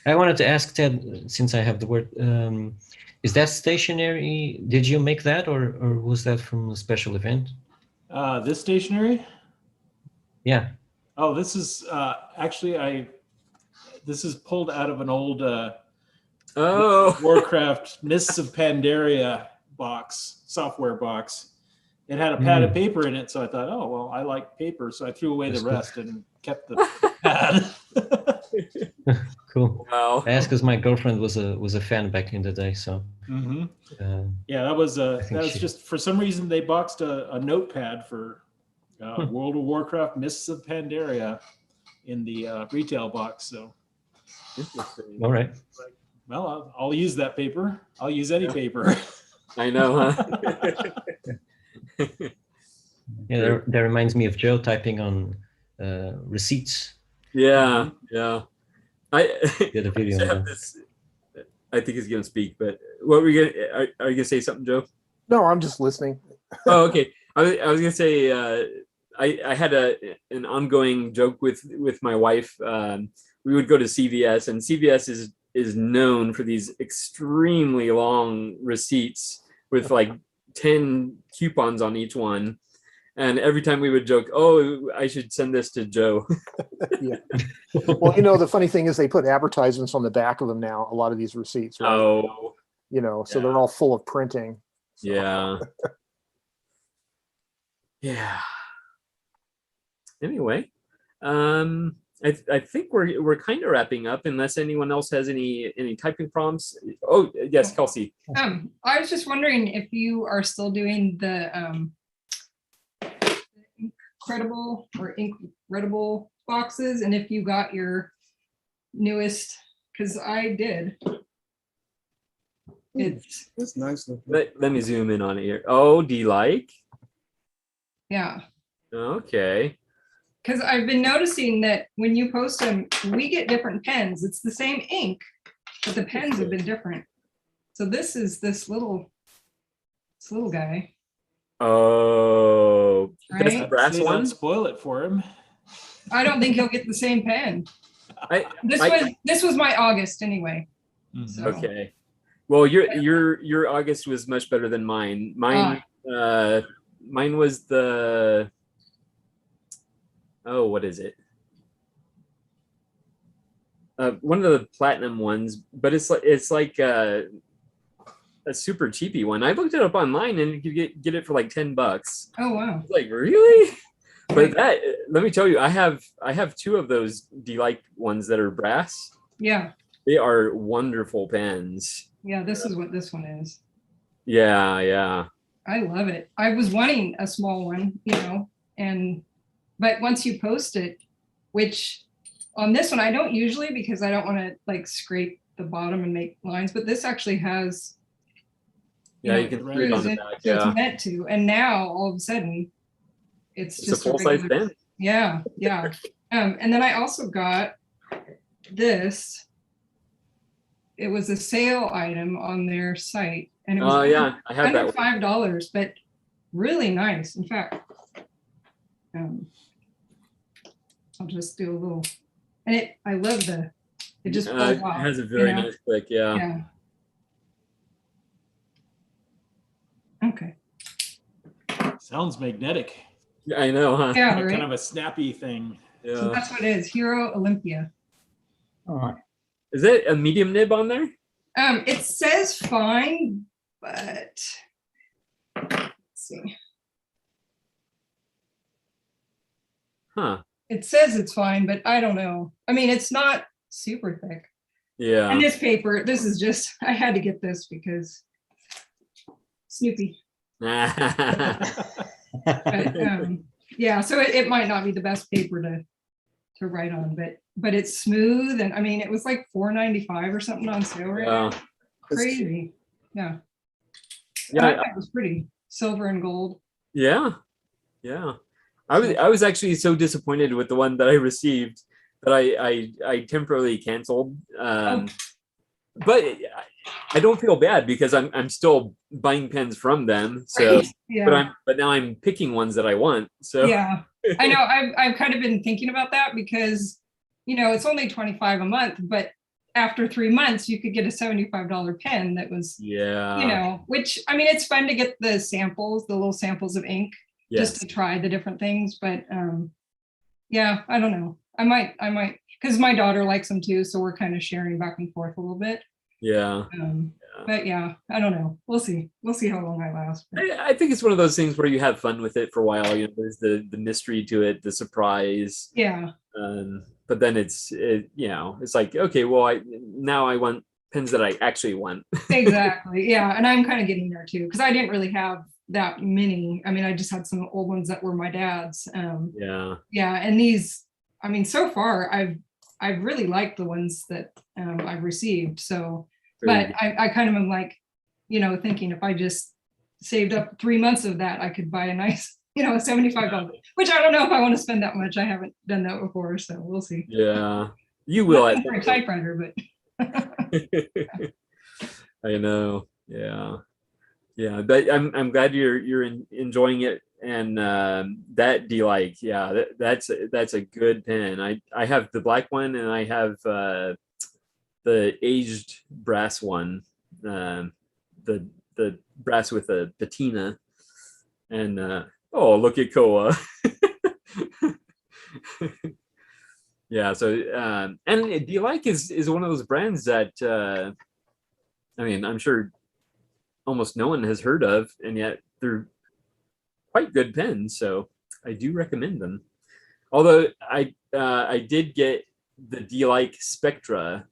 I wanted to ask Ted, since I have the word, is that stationery? Did you make that, or was that from a special event? This stationery? Yeah. Oh, this is actually this is pulled out of an old Warcraft Mists of Pandaria box, software box. It had a pad of paper in it, so I thought, oh well, I like paper, so I threw away the rest and kept the pad. Cool. Wow. I asked because my girlfriend was a fan back in the day, so. Yeah, that was just for some reason they boxed a notepad for World of Warcraft Mists of Pandaria in the retail box. So. All right. Like, well, I'll use that paper. I'll use any paper. I know, huh? Yeah, that reminds me of Joe typing on receipts. Yeah. I did a video. have this, I think he's gonna speak, but what were you gonna? Are you gonna say something, Joe? No, I'm just listening. Oh, okay. I was gonna say I had an ongoing joke with my wife. We would go to CVS, and CVS is known for these extremely long receipts with like 10 coupons on each one. And every time we would joke, oh, I should send this to Joe. Yeah. Well, you know, the funny thing is they put advertisements on the back of them now, a lot of these receipts, right? Oh. You know, so they're all full of printing. So. Yeah. Yeah. Anyway, I think we're kind of wrapping up unless anyone else has any typing prompts. Oh, yes, Kelsey. I was just wondering if you are still doing the incredible boxes, and if you got your newest, because I did. It's nice. Let me zoom in on it here. Oh, do you like? Yeah. Okay. Because I've been noticing that when you post them, we get different pens. It's the same ink, but the pens have been different. So this is this little guy. Oh, right? That's the brass Please one. don't spoil it for him. I don't think he'll get the same pen. This was my August anyway. So. Okay. Well, your August was much better than mine. Mine was the what is it? One of the platinum ones, but it's like a super cheapy one. I looked it up online and you could get it for like $10. Oh wow! Like really? But that, let me tell you, I have 2 of those D-like ones that are brass. Yeah. They are wonderful pens. Yeah, this is what this one is. Yeah. I love it. I was wanting a small one, but once you post it, which on this one I don't usually because I don't want to like scrape the bottom and make lines, but this actually has. You can read it on the back. Yeah. It's meant to, and now all of a sudden, it's just a full-size pen. Yeah. And then I also got this. It was a sale item on their site, and it was I have that one. $5, but really nice. In fact, I'll just do a little, and I love It just It pulls off, has a you very know? nice click. Yeah. Yeah. Okay. Sounds magnetic. Yeah, I know, huh? Yeah, Kind right. of a snappy thing. Yeah. So that's what it is. Hero Olympia. All right. Is it a medium nib on there? It says fine, but let's see. Huh. It says it's fine, but I don't know. I mean, it's not super thick. Yeah. And this paper, this is just, I had to get this because Snoopy. But, yeah, so it might not be the best paper to write on, but it's smooth, and I mean, it was like $4.95 or something on sale right now. Crazy. Yeah. Yeah. I thought it was pretty. Silver and gold. Yeah. Yeah. I was actually so disappointed with the one that I received that I temporarily canceled. But I don't feel bad because I'm still buying pens from them. So Right, yeah. but now I'm picking ones that I want. So Yeah. I know I've kind of been thinking about that because, you know, it's only $25 a month, but after 3 months you could get a $75 pen that was, yeah, you know, which, I mean, it's fun to get the samples, the little samples of ink, Yes. just to try the different things. But yeah, I don't know. I might, because my daughter likes them too. So we're kind of sharing back and forth a little bit. Yeah. But yeah, I don't know. We'll see. We'll see how long I last. I think it's one of those things where you have fun with it for a while. You know, there's the mystery to it, the surprise. Yeah. But then you know, it's like, okay, well, now I want pens that I actually want. Exactly. Yeah. And I'm kind of getting there too, because I didn't really have that many. I mean, I just had some old ones that were my dad's. Yeah. Yeah. And these, I mean, so far I've really liked the ones that I've received. So, but I kind of am like, you know, thinking if I just saved up 3 months of that, I could buy a nice, you know, $75, which I don't know if I want to spend that much. I haven't done that before, so we'll see. Yeah, you will. Nothing for a typewriter, but I know. Yeah, yeah. But I'm glad you're enjoying it. And that D-like, yeah, that's a good pen. I have the black one, and I have the aged brass one, the brass with a patina. And oh, look at Koa. Yeah, so and D-like is one of those brands that I mean, I'm sure almost no one has heard of, and yet they're quite good pens, so I do recommend them. Although I did get the D-like Spectra,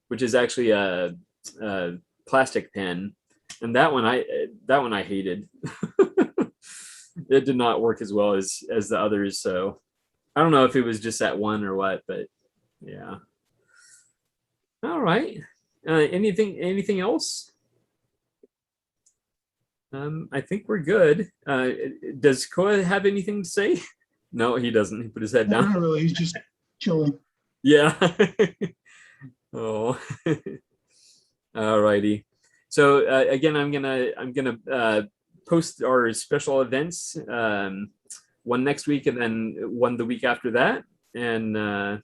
which is actually a plastic pen, and that one I hated. It did not work as well as the others, so I don't know if it was just that one or what, but yeah. All right. Anything else? I think we're good. Does Koa have anything to say? No, he doesn't. He put his head down. Not really. He's just chilling. Yeah. Oh. All righty. So again, I'm gonna post our special events, one next week and then one the week after that, and we're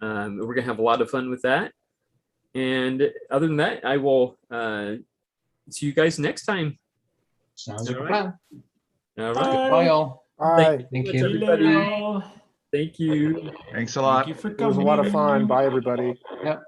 gonna have a lot of fun with that. And other than that, I will see you guys next time. Sounds like a All plan. right. All right. Bye, all. Bye. Thank you, you. everybody. Thank you. Thanks a lot. Thank you for It was a coming. lot of fun. Bye, everybody. Yep.